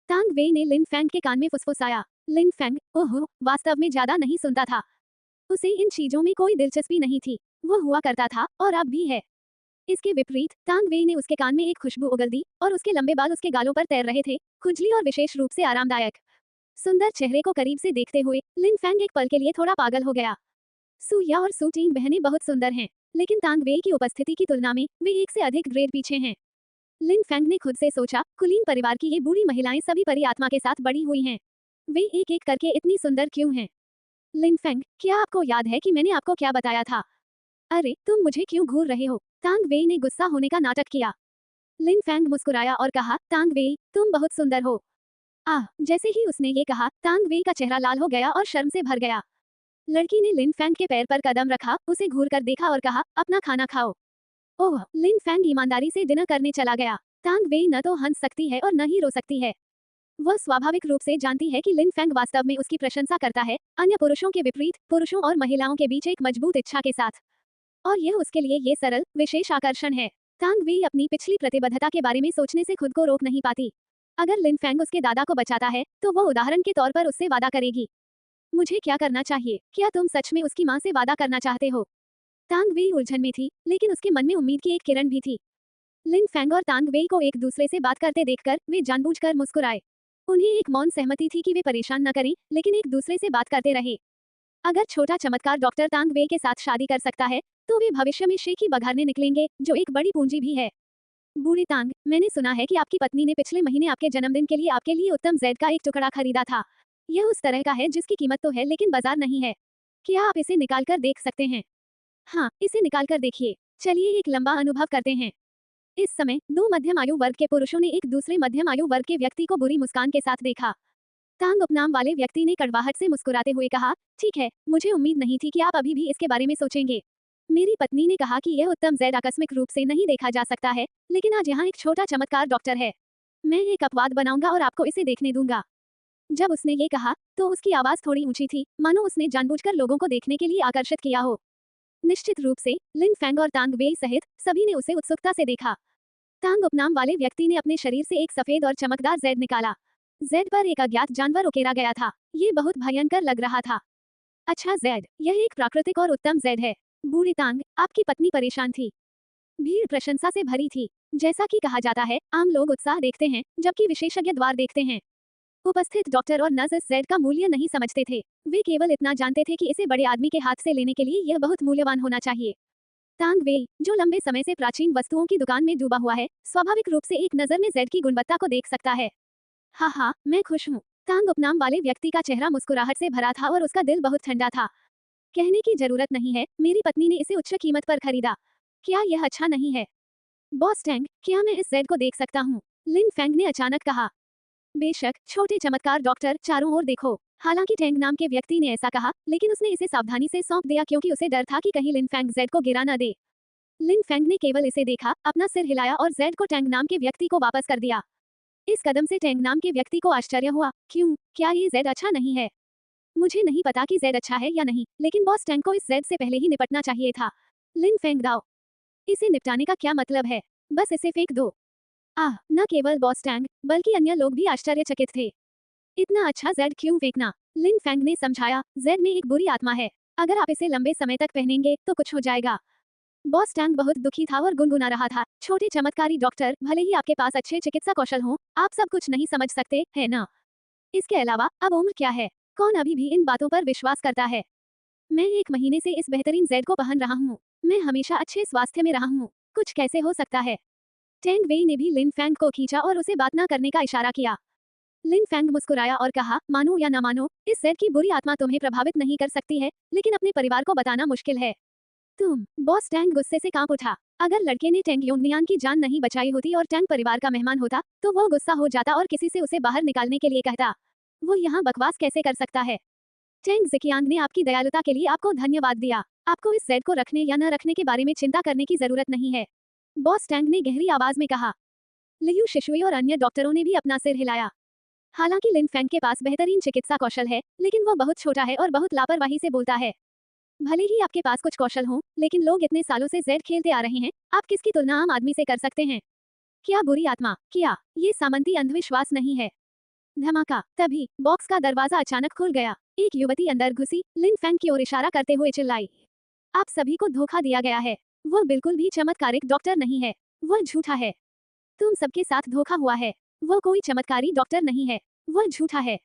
तांग वेई ने लिन फेंग के कान में फुसफुसाया। लिन फेंग, ओहो, वास्तव में ज्यादा नहीं सुनता था। उसे इन चीजों में कोई दिलचस्पी नहीं थी। वो हुआ करता था और अब भी है। इसके विपरीत तांग वेई ने उसके कान में एक खुशबू उगल दी और उसके लंबे बाल उसके गालों पर तैर रहे थे, खुजली और विशेष रूप से आरामदायक। सुंदर चेहरे को करीब से देखते हुए लिन फेंग एक पल के लिए थोड़ा पागल हो गया। सू या और सू टिंग बहनें बहुत सुंदर हैं, लेकिन तांग वेई की उपस्थिति की तुलना में वे एक से अधिक ग्रेड पीछे हैं। लिन फेंग ने खुद से सोचा, कुलीन परिवार की ये बूढ़ी महिलाएं सभी परी आत्मा के साथ बड़ी हुई हैं। वे एक एक करके इतनी सुंदर क्यों हैं? लिन फेंग, क्या आपको याद है कि मैंने आपको क्या बताया था? अरे, तुम मुझे क्यों घूर रहे हो? तांग वेई ने गुस्सा होने का नाटक किया। लिन फेंग मुस्कुराया और कहा, तांग वेई, तुम बहुत सुंदर हो। आह, जैसे ही उसने ये कहा, तांग वेई का चेहरा लाल हो गया और शर्म से भर गया। लड़की ने लिन फेंग के पैर पर कदम रखा, उसे घूर कर देखा और कहा, अपना खाना खाओ। ओह, लिन फेंग ईमानदारी से डिनर करने चला गया। तांग वेई न तो हंस सकती है और न ही रो सकती है। वह स्वाभाविक रूप से जानती है कि लिन फेंग वास्तव में उसकी प्रशंसा करता है, अन्य पुरुषों के विपरीत, पुरुषों और महिलाओं के बीच एक मजबूत इच्छा के साथ। और यह उसके लिए ये सरल, विशेष आकर्षण है। तांग वी अपनी पिछली प्रतिबद्धता के बारे में सोचने से खुद को रोक नहीं पाती। अगर लिन फेंग उसके दादा को बचाता है, तो वो उदाहरण के तौर पर उससे वादा करेगी। मुझे क्या करना चाहिए? क्या तुम सच में उसकी माँ से वादा करना चाहते हो? तांग वी उलझन में थी, लेकिन उसके मन में उम्मीद की एक किरण भी थी। लिन फेंग और तांग वेई को एक दूसरे से बात करते देखकर वे जानबूझकर मुस्कुराए। उन्हें एक मौन सहमति थी कि वे परेशान न करें, लेकिन एक दूसरे से बात करते रहे। अगर छोटा चमत्कार डॉक्टर तांग वेई के साथ शादी कर सकता है, तो वे भविष्य में शेखी बघारने निकलेंगे, जो एक बड़ी पूंजी भी है। बूढ़ी तांग, मैंने सुना है कि आपकी पत्नी ने पिछले महीने आपके जन्मदिन के लिए आपके लिए उत्तम जेड का एक टुकड़ा खरीदा था। यह उस तरह का है जिसकी कीमत तो है लेकिन बाजार नहीं है। क्या आप इसे निकाल कर देख सकते हैं? हाँ, इसे निकाल कर देखिए। चलिए एक लंबा अनुभव करते हैं। इस समय दो मध्यम आयु वर्ग के पुरुषों ने एक दूसरे मध्यम आयु वर्ग के व्यक्ति को बुरी मुस्कान के साथ देखा। तांग उपनाम वाले व्यक्ति ने कड़वाहट से मुस्कुराते हुए कहा, ठीक है, मुझे उम्मीद नहीं थी कि आप अभी भी इसके बारे में सोचेंगे। मेरी पत्नी ने कहा कि यह उत्तम जेड आकस्मिक रूप से नहीं देखा जा सकता है, लेकिन आज यहाँ एक छोटा चमत्कार डॉक्टर है। मैं एक अपवाद बनाऊंगा और आपको इसे देखने दूंगा। जब उसने ये कहा, तो उसकी आवाज थोड़ी ऊंची थी, मानो उसने जानबूझकर लोगों को देखने के लिए आकर्षित किया हो। निश्चित रूप से लिन फेंग और तांग वेई सहित सभी ने उसे उत्सुकता से देखा। तांग उपनाम वाले व्यक्ति ने अपने शरीर से एक सफेद और चमकदार जेड निकाला। जेड पर एक अज्ञात जानवर उकेरा गया था। ये बहुत भयंकर लग रहा था। अच्छा जेड, यह एक प्राकृतिक और उत्तम जेड है। बूढ़ी तांग, आपकी पत्नी परेशान थी। भीड़ प्रशंसा से भरी थी। जैसा कि कहा जाता है, आम लोग उत्साह देखते हैं, जबकि विशेषज्ञ द्वार देखते हैं। उपस्थित डॉक्टर और नर्स इस जेड का मूल्य नहीं समझते थे। वे केवल इतना जानते थे कि इसे बड़े आदमी के हाथ से लेने के लिए यह बहुत मूल्यवान होना चाहिए। तांग वेई, जो लंबे समय से प्राचीन वस्तुओं की दुकान में डूबा हुआ है, स्वाभाविक रूप से एक नजर में जेड की गुणवत्ता को देख सकता है। हाँ हाँ, मैं खुश हूँ। तांग उपनाम वाले व्यक्ति का चेहरा मुस्कुराहट से भरा था और उसका दिल बहुत ठंडा था। कहने की जरूरत नहीं है, मेरी पत्नी ने इसे उच्च कीमत पर खरीदा। क्या यह अच्छा नहीं है? बॉस टैंग, क्या मैं इस जेड को देख सकता हूँ? लिन फेंग ने अचानक कहा। बेशक, छोटे चमत्कार डॉक्टर, चारों ओर देखो। हालांकि टैंग नाम के व्यक्ति ने ऐसा कहा, लेकिन उसने इसे सावधानी से सौंप दिया क्योंकि उसे डर था कि कहीं लिन फेंग जेड को गिरा न दे। लिन फेंग ने केवल इसे देखा, अपना सिर हिलाया और जेड को टैंग नाम के व्यक्ति को वापस कर दिया। इस कदम से टैंग नाम के व्यक्ति को आश्चर्य हुआ। क्यों? क्या ये जेड अच्छा नहीं है? मुझे नहीं पता कि जेड अच्छा है या नहीं, लेकिन बॉस टैंग को इस जेड से पहले ही निपटना चाहिए था। लिन फेंग दाओ, इसे निपटाने का क्या मतलब है? बस इसे फेंक दो। आह, न केवल बॉस टैंग, बल्कि अन्य लोग भी आश्चर्यचकित थे। इतना अच्छा जेड क्यों फेंकना? लिन फेंग ने समझाया, जेड में एक बुरी आत्मा है। अगर आप इसे लंबे समय तक पहनेंगे, तो कुछ हो जाएगा। बॉस टैंग बहुत दुखी था और गुनगुना रहा था, छोटे चमत्कारी डॉक्टर, भले ही आपके पास अच्छे चिकित्सा कौशल हों, आप सब कुछ नहीं समझ सकते, है ना? इसके अलावा, अब उम्र क्या है? कौन अभी भी इन बातों पर विश्वास करता है? मैं 1 महीने से इस बेहतरीन जेड को पहन रहा हूँ। मैं हमेशा अच्छे स्वास्थ्य में रहा हूँ। कुछ कैसे हो सकता है? टैंग वेई ने भी लिन फेंग को खींचा और उसे बात न करने का इशारा किया। लिन फेंग मुस्कुराया और कहा, मानो या ना मानो, इस जेड की बुरी आत्मा तुम्हें प्रभावित नहीं कर सकती है, लेकिन अपने परिवार को बताना मुश्किल है। बॉस टैंग गुस्से से कांप उठा। अगर लड़के ने टैंग योंगनियान की जान नहीं बचाई होती और टैंग परिवार का मेहमान होता, तो वो गुस्सा हो जाता और किसी से उसे बाहर निकालने के लिए कहता। वो यहाँ बकवास कैसे कर सकता है? टैंग जिकियांग ने आपकी दयालुता के लिए आपको धन्यवाद दिया। आपको इस जेड को रखने या न रखने के बारे में चिंता करने की जरूरत नहीं है। बॉस टैंग ने गहरी आवाज में कहा। लियू शिशुई और अन्य डॉक्टरों ने भी अपना सिर हिलाया। हालांकि लिन फेंग के पास बेहतरीन चिकित्सा कौशल है, लेकिन वो बहुत छोटा है और बहुत लापरवाही से बोलता है। भले ही आपके पास कुछ कौशल हो, लेकिन लोग इतने सालों से जेड खेलते आ रहे हैं, आप किसकी तुलना आम आदमी से कर सकते हैं? क्या बुरी आत्मा? क्या ये सामंती अंधविश्वास नहीं है? धमाका, तभी बॉक्स का दरवाजा अचानक खुल गया। एक युवती अंदर घुसी, लिन फेंग की ओर इशारा करते हुए चिल्लाई, आप सभी को धोखा दिया गया है। वो बिल्कुल भी चमत्कारिक डॉक्टर नहीं है। वह झूठा है। तुम सबके साथ धोखा हुआ है। वो कोई चमत्कारी डॉक्टर नहीं है। वह झूठा है।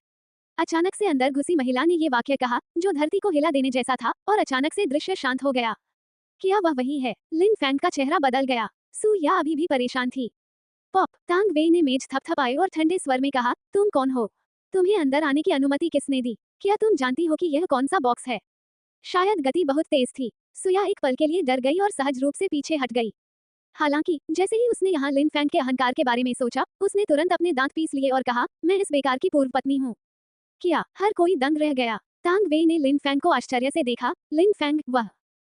अचानक से अंदर घुसी महिला ने ये वाक्य कहा, जो धरती को हिला देने जैसा था, और अचानक से दृश्य शांत हो गया। क्या वह वही है? लिन फेंग का चेहरा बदल गया। सू या अभी भी परेशान थी। पॉप, तांग वेई ने मेज थपथपाए और ठंडे स्वर में कहा, तुम कौन हो? तुम्हें अंदर आने की अनुमति किसने दी? क्या तुम जानती हो कि यह कौन सा बॉक्स है? शायद गति बहुत तेज थी। सुया एक पल के लिए डर गई और सहज रूप से पीछे हट गई। हालांकि जैसे ही उसने यहाँ लिन फेंग के अहंकार के बारे में सोचा, उसने तुरंत अपने दांत पीस लिए और कहा, मैं इस बेकार की पूर्व पत्नी हूँ। क्या? हर कोई दंग रह गया। तांग वेई ने लिन फेंग को आश्चर्य से देखा। लिन फेंग, वह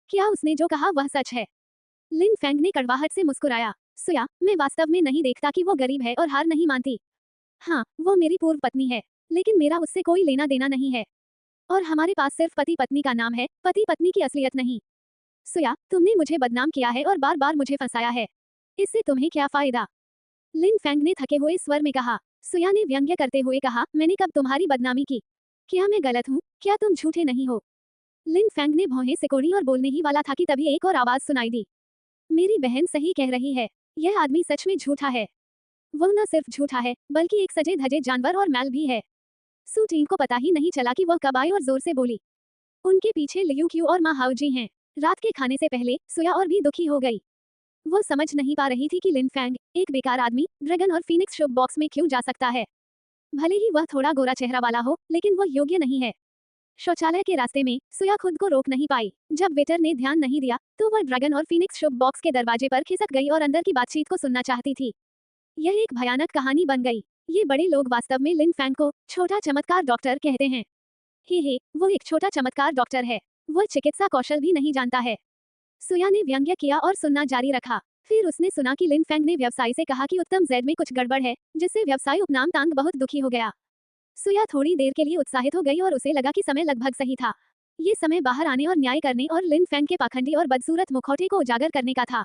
क्या उसने जो कहा वह सच है? लिन फेंग ने कड़वाहट से मुस्कुराया। सुया, मैं वास्तव में नहीं देखता कि वो गरीब है और हार नहीं मानती। हाँ, वो मेरी पूर्व पत्नी है, लेकिन मेरा उससे कोई लेना देना नहीं है। और हमारे पास सिर्फ पति पत्नी का नाम है, पति पत्नी की असलियत नहीं। सुया, तुमने मुझे बदनाम किया है और बार बार मुझे फंसाया है। इससे तुम्हें क्या फायदा? लिन फेंग ने थके हुए स्वर में कहा। सुया ने व्यंग्य करते हुए कहा, मैंने कब तुम्हारी बदनामी की? क्या मैं गलत हूँ? क्या तुम झूठे नहीं हो? लिन फेंग ने भौहें सिकोड़ी और बोलने ही वाला था कि तभी एक और आवाज सुनाई दी। मेरी बहन सही कह रही है, यह आदमी सच में झूठा है। वो न सिर्फ झूठा है, बल्कि एक सजे धजे जानवर और मैल भी है। सू टिंग को पता ही नहीं चला कि वह कब आई और जोर से बोली। उनके पीछे लियू क्यू और मा हाओजी हैं। रात के खाने से पहले सुया और भी दुखी हो गई। वो समझ नहीं पा रही थी कि लिन फैंग, एक बेकार आदमी, ड्रैगन और फीनिक्स शुभ बॉक्स में क्यों जा सकता है। भले ही वह थोड़ा गोरा चेहरा वाला हो, लेकिन वह योग्य नहीं है। शौचालय के रास्ते में सुया खुद को रोक नहीं पाई। जब वेटर ने ध्यान नहीं दिया, तो वह ड्रैगन और फीनिक्स शुभ बॉक्स के दरवाजे पर खिसक गई और अंदर की बातचीत को सुनना चाहती थी। यह एक भयानक कहानी बन गई। ये बड़े लोग वास्तव में लिन फैंग को छोटा चमत्कार डॉक्टर कहते हैं। हे, वो एक छोटा चमत्कार डॉक्टर है। वह चिकित्सा कौशल भी नहीं जानता है। सुया ने व्यंग्य किया और सुनना जारी रखा। फिर उसने सुना कि लिन फैंग ने व्यवसायी से कहा कि उत्तम जेड में कुछ गड़बड़ है, जिससे व्यवसायी उपनाम तांग बहुत दुखी हो गया। सुया थोड़ी देर के लिए उत्साहित हो गई और उसे लगा कि समय लगभग सही था। ये समय बाहर आने और न्याय करने और लिन फैंग के पाखंडी और बदसूरत मुखौटे को उजागर करने का था।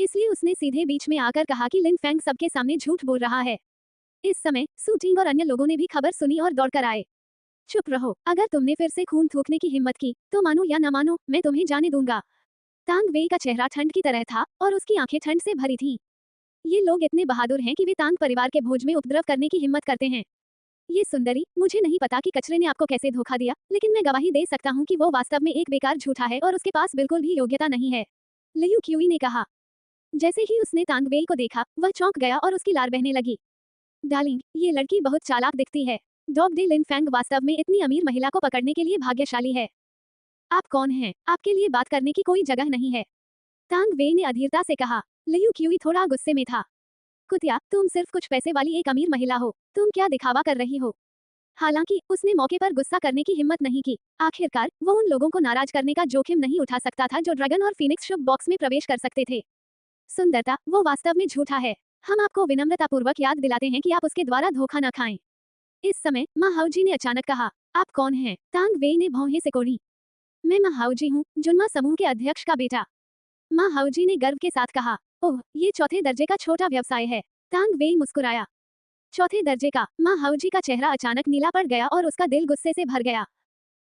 इसलिए उसने सीधे बीच में आकर कहा कि लिन फैंग सबके सामने झूठ बोल रहा है। इस समय सू टिंग और अन्य लोगों ने भी खबर सुनी और दौड़कर आए। चुप रहो, अगर तुमने फिर से खून थूकने की हिम्मत की, तो मानो या न मानो, मैं तुम्हें जाने दूंगा। तांग वेई का चेहरा ठंड की तरह था और उसकी आंखें ठंड से भरी थीं। ये लोग इतने बहादुर हैं कि वे तांग परिवार के भोज में उपद्रव करने की हिम्मत करते हैं। ये सुंदरी, मुझे नहीं पता कि कचरे ने आपको कैसे धोखा दिया, लेकिन मैं गवाही दे सकता हूँ कि वो वास्तव में एक बेकार झूठा है और उसके पास बिल्कुल भी योग्यता नहीं है। लियू क्यूई ने कहा। जैसे ही उसने तांग वेई को देखा, वह चौंक गया और उसकी लार बहने लगी। डार्लिंग, ये लड़की बहुत चालाक दिखती है। डॉग डे लिन फैंग वास्तव में इतनी अमीर महिला को पकड़ने के लिए भाग्यशाली है। आप कौन हैं? आपके लिए बात करने की कोई जगह नहीं है। तांग वेई ने अधीरता से कहा। लियू क्यूई थोड़ा गुस्से में था। कुतिया, तुम सिर्फ कुछ पैसे वाली एक अमीर महिला हो, तुम क्या दिखावा कर रही हो? हालांकि उसने मौके पर गुस्सा करने की हिम्मत नहीं की। आखिरकार वो उन लोगों को नाराज करने का जोखिम नहीं उठा सकता था जो ड्रैगन और फीनिक्स शुभ बॉक्स में प्रवेश कर सकते थे। सुंदरता, वो वास्तव में झूठा है। हम आपको विनम्रतापूर्वक याद दिलाते हैं कि आप उसके द्वारा धोखा न खाएं। इस समय मा हाउजी ने अचानक कहा। आप कौन हैं? तांग वेई ने भौहें सिकोड़ी। मैं मा हाउजी हूँ, जुन्मा समूह के अध्यक्ष का बेटा। मा हाउजी ने गर्व के साथ कहा। ओह, ये चौथे दर्जे का छोटा व्यवसाय है। तांग वेई मुस्कुराया। चौथे दर्जे का? मा हाउजी का चेहरा अचानक नीला पड़ गया और उसका दिल गुस्से से भर गया।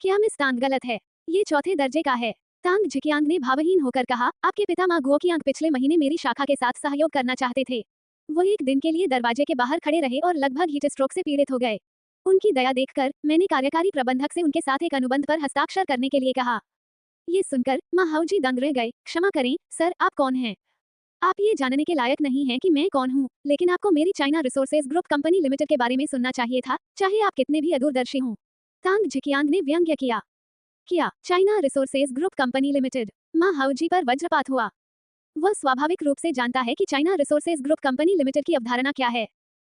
क्या मिस तांग गलत है? ये चौथे दर्जे का है। तांग जिकियांग ने भावहीन होकर कहा, आपके पिता मा गुओकियांग पिछले महीने मेरी शाखा के साथ सहयोग करना चाहते थे। वो एक दिन के लिए दरवाजे के बाहर खड़े रहे और लगभग हीट स्ट्रोक से पीड़ित हो गए। उनकी दया देखकर मैंने कार्यकारी प्रबंधक से उनके साथ एक अनुबंध पर हस्ताक्षर करने के लिए कहा। ये सुनकर मा हाउजी दंग रह गए। क्षमा करें, सर, आप कौन हैं? आप ये जानने के लायक नहीं हैं कि मैं कौन हूँ, लेकिन आपको मेरी China resources group company limited के बारे में सुनना चाहिए था, चाहे आप कितने भी अदूरदर्शी हों। तांग जिकियांग ने व्यंग्य किया China resources group company limited. मा हाउजी पर वज्रपात हुआ। वह स्वाभाविक रूप से जानता है कि China resources group company limited की अवधारणा क्या है।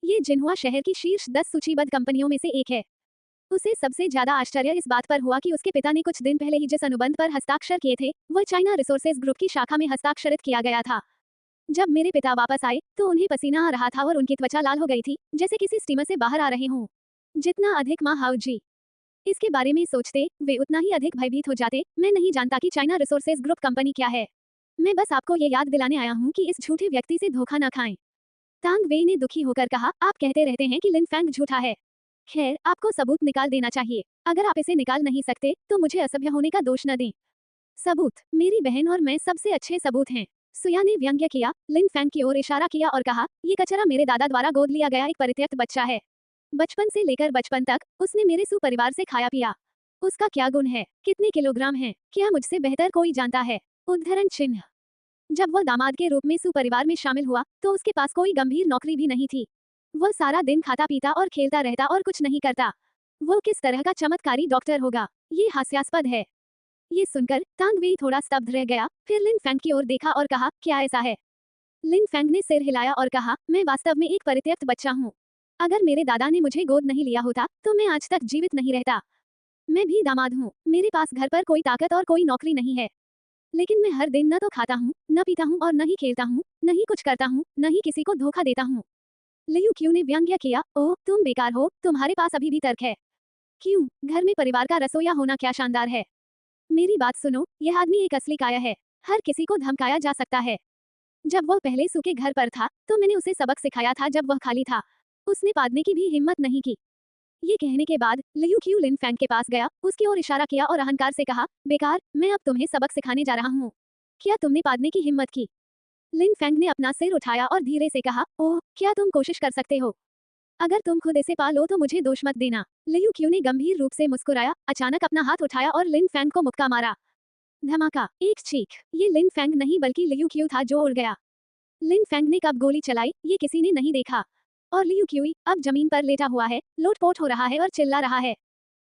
ये जिन्हुआ शहर की शीर्ष 10 सूचीबद्ध कंपनियों में से एक है। उसे सबसे ज्यादा आश्चर्य इस बात पर हुआ कि उसके पिता ने कुछ दिन पहले ही जिस अनुबंध पर हस्ताक्षर किए थे, वह चाइना रिसोर्सेज ग्रुप की शाखा में हस्ताक्षरित किया गया था। जब मेरे पिता वापस आए, तो उन्हें पसीना आ रहा था और उनकी त्वचा लाल हो गई थी, जैसे किसी स्टीमर से बाहर आ रहे हों। जितना अधिक मा हाउजी इसके बारे में सोचते, वे उतना ही अधिक भयभीत हो जाते। मैं नहीं जानता कि चाइना रिसोर्सेज ग्रुप कंपनी क्या है। मैं बस आपको ये याद दिलाने आया हूँ कि इस झूठे व्यक्ति से धोखा न खाएं। तांग वेई ने दुखी होकर कहा, आप कहते रहते हैं कि लिन फैंग झूठा है। खैर, आपको सबूत निकाल देना चाहिए। अगर आप इसे निकाल नहीं सकते, तो मुझे असभ्य होने का दोष न दें। सबूत? मेरी बहन और मैं सबसे अच्छे सबूत हैं। सुया ने व्यंग्य किया। लिन फैंग की ओर इशारा किया और कहा, ये कचरा मेरे दादा द्वारा गोद लिया गया एक परित्यक्त बच्चा है। बचपन से लेकर बचपन तक उसने मेरे सुपरिवार से खाया पिया। उसका क्या गुण है? कितने किलोग्राम है? क्या मुझसे बेहतर कोई जानता है? उद्धरण चिन्ह। जब वह दामाद के रूप में सुपरिवार में शामिल हुआ, तो उसके पास कोई गंभीर नौकरी भी नहीं थी। वह सारा दिन खाता पीता और खेलता रहता और कुछ नहीं करता। वो किस तरह का चमत्कारी डॉक्टर होगा? ये हास्यास्पद है। ये सुनकर तांग वेई थोड़ा स्तब्ध रह गया, फिर लिन फैंग की ओर देखा और कहा, क्या ऐसा है? लिन फैंग ने सिर हिलाया और कहा, मैं वास्तव में एक परित्यक्त बच्चा हूँ। अगर मेरे दादा ने मुझे गोद नहीं लिया होता, तो मैं आज तक जीवित नहीं रहता। मैं भी दामाद हूँ, मेरे पास घर पर कोई ताकत और कोई नौकरी नहीं है। लेकिन मैं हर दिन न तो खाता हूँ, न पीता हूँ और न ही खेलता हूँ, न ही कुछ करता हूँ, न ही किसी को धोखा देता हूँ। लियू क्यू ने व्यंग्य किया, ओह तुम बेकार हो, तुम्हारे पास अभी भी तर्क है। क्यों, घर में परिवार का रसोइया होना क्या शानदार है। मेरी बात सुनो, यह आदमी एक असली काया है, हर किसी को धमकाया जा सकता है। जब वह पहले सू के घर पर था तो मैंने उसे सबक सिखाया था जब वह खाली था। उसने पादने की भी हिम्मत नहीं की। ये कहने के बाद लियू क्यू लिन फैंग के पास गया, उसकी ओर इशारा किया और अहंकार से कहा, बेकार, मैं अब तुम्हें सबक सिखाने जा रहा हूँ। क्या तुमने पादने की हिम्मत की? लिन फैंग ने अपना सिर उठाया और धीरे से कहा, ओह क्या तुम कोशिश कर सकते हो? अगर तुम खुद इसे पा लो तो मुझे दोष मत देना। लियू क्यू ने गंभीर रूप से मुस्कुराया, अचानक अपना हाथ उठाया और लिन फैंग को मुक्का मारा। धमाका, एक चीख। ये लिन फैंग नहीं बल्कि लियू क्यू था जो उड़ गया। लिन फैंग ने कब गोली चलाई ये किसी ने नहीं देखा। और लियू क्यूई अब जमीन पर लेटा हुआ है, लोटपोट हो रहा है और चिल्ला रहा है।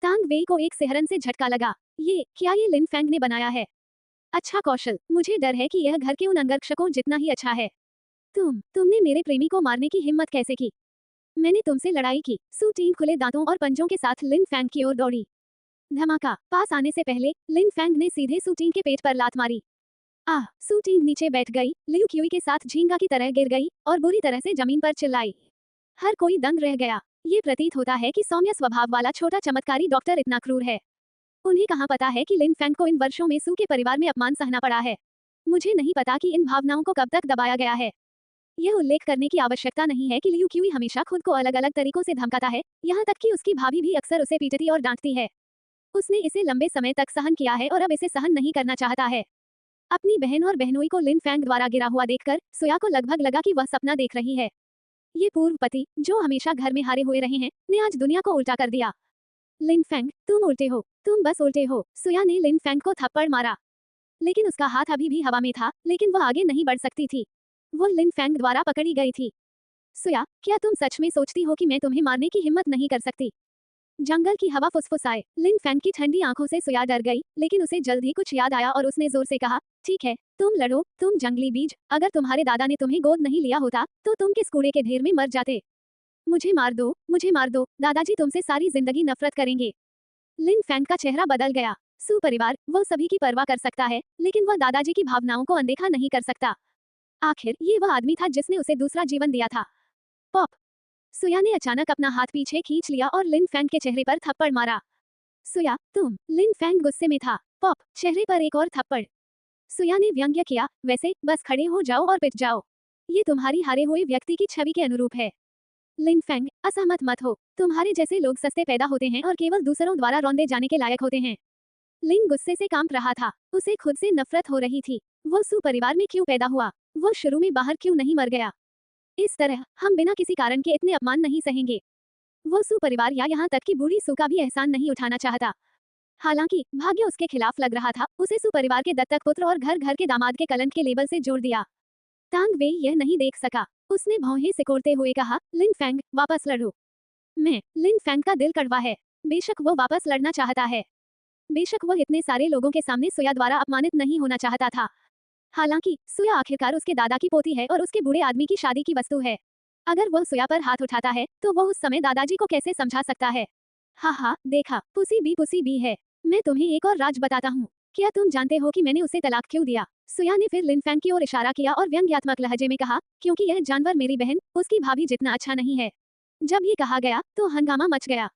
तांग वेई को एक सिहरन से झटका लगा। ये लिन फैंग ने बनाया है? अच्छा कौशल, मुझे डर है कि यह घर के उन अंगरक्षकों जितना ही अच्छा है। तुमने मेरे प्रेमी को मारने की हिम्मत कैसे की? मैंने तुमसे लड़ाई की। सू टींग खुले दांतों और पंजों के साथ लिन फैंग की ओर दौड़ी। धमाका, पास आने से पहले लिन फैंग ने सीधे सू टींग के पेट पर लात मारी। आह, सू टींग नीचे बैठ गई, लियू क्यूई के साथ झींगा की तरह गिर गई और बुरी तरह से जमीन पर चिल्लाई। हर कोई दंग रह गया। ये प्रतीत होता है कि सौम्य स्वभाव वाला छोटा चमत्कारी डॉक्टर इतना क्रूर है। उन्हें कहाँ पता है कि लिन फैंग को इन वर्षों में सू के परिवार में अपमान सहना पड़ा है। मुझे नहीं पता कि इन भावनाओं को कब तक दबाया गया है। यह उल्लेख करने की आवश्यकता नहीं है कि लियू क्यूई हमेशा खुद को अलग अलग तरीकों से धमकाता है, यहाँ तक कि उसकी भाभी भी अक्सर उसे पीटती और डांटती है। उसने इसे लंबे समय तक सहन किया है और अब इसे सहन नहीं करना चाहता है। अपनी बहन और बहनोई को लिन फैंग द्वारा गिरा हुआ देखकर सुया को लगभग लगा कि वह सपना देख रही है। ये पूर्व पति, जो हमेशा घर में हारे हुए रहे हैं, ने आज दुनिया को उल्टा कर दिया। लिन फैंग, तुम उल्टे हो, तुम बस उल्टे हो। सुया ने लिन फैंग को थप्पड़ मारा, लेकिन उसका हाथ अभी भी हवा में था, लेकिन वह आगे नहीं बढ़ सकती थी। वो लिन फैंग द्वारा पकड़ी गई थी। सुया, क्या तुम सच में सोचती हो कि मैं तुम्हें मारने की हिम्मत नहीं कर सकती? जंगल की हवा फुसफुसाए। लिन फैंग की ठंडी आंखों से सुया डर गई, लेकिन उसे जल्द ही कुछ याद आया और उसने जोर से कहा, ठीक है, तुम लड़ो, तुम जंगली बीज। अगर तुम्हारे दादा ने तुम्हें गोद नहीं लिया होता तो तुम किस कूड़े के ढेर में मर जाते। मुझे मार दो, मुझे मार दो, दादाजी तुमसे सारी जिंदगी नफरत करेंगे। लिन फैंग का चेहरा बदल गया। सू परिवार, वह सभी की परवाह कर सकता है, लेकिन वह दादाजी की भावनाओं को अनदेखा नहीं कर सकता। आखिर ये वह आदमी था जिसने उसे दूसरा जीवन दिया था। पॉप। सुया ने अचानक अपना हाथ पीछे खींच लिया और लिन फैंग के चेहरे पर थप्पड़ मारा। सुया, तुम। लिन फैंग गुस्से में था। पॉप, चेहरे पर एक और थप्पड़। सुया ने व्यंग्य किया, वैसे बस खड़े हो जाओ और पिट जाओ। ये तुम्हारी हारे हुए व्यक्ति की छवि के अनुरूप है। लिन फैंग, असहमत मत हो। तुम्हारे जैसे लोग सस्ते पैदा होते हैं और केवल दूसरों द्वारा रौंदे जाने के लायक होते हैं। लिन गुस्से से कांप रहा था। उसे खुद से नफरत हो रही थी। वो सू परिवार में क्यों पैदा हुआ? वो शुरू में बाहर क्यों नहीं मर गया? इस तरह हम बिना किसी कारण के इतने अपमान नहीं सहेंगे। वो सू परिवार या यहाँ तक कि बूढ़ी सू का भी एहसान नहीं उठाना चाहता। हालांकि भाग्य उसके खिलाफ लग रहा था, उसे सू परिवार के दत्तक पुत्र और घर घर के दामाद के कलंक के लेबल से जोड़ दिया। तांग वेई यह नहीं देख सका। उसने भौहें सिकोड़ते हुए कहा, लिन फैंग, वापस लड़ो। लिन फैंग का दिल कड़वा है। बेशक वो वापस लड़ना चाहता है। बेशक वह इतने सारे लोगों के सामने सुया द्वारा अपमानित नहीं होना चाहता था। हालांकि सुया आखिरकार उसके दादा की पोती है और उसके बूढ़े आदमी की शादी की वस्तु है। अगर वह सुया पर हाथ उठाता है तो वह उस समय दादाजी को कैसे समझा सकता है? हाँ, देखा, पुसी बी है। मैं तुम्हें एक और राज बताता हूँ। क्या तुम जानते हो कि मैंने उसे तलाक क्यों दिया? सुया ने फिर लिन फैंग की ओर इशारा किया और व्यंग्यात्मक लहजे में कहा, क्योंकि यह जानवर मेरी बहन, उसकी भाभी जितना अच्छा नहीं है। जब ये कहा गया तो हंगामा मच गया।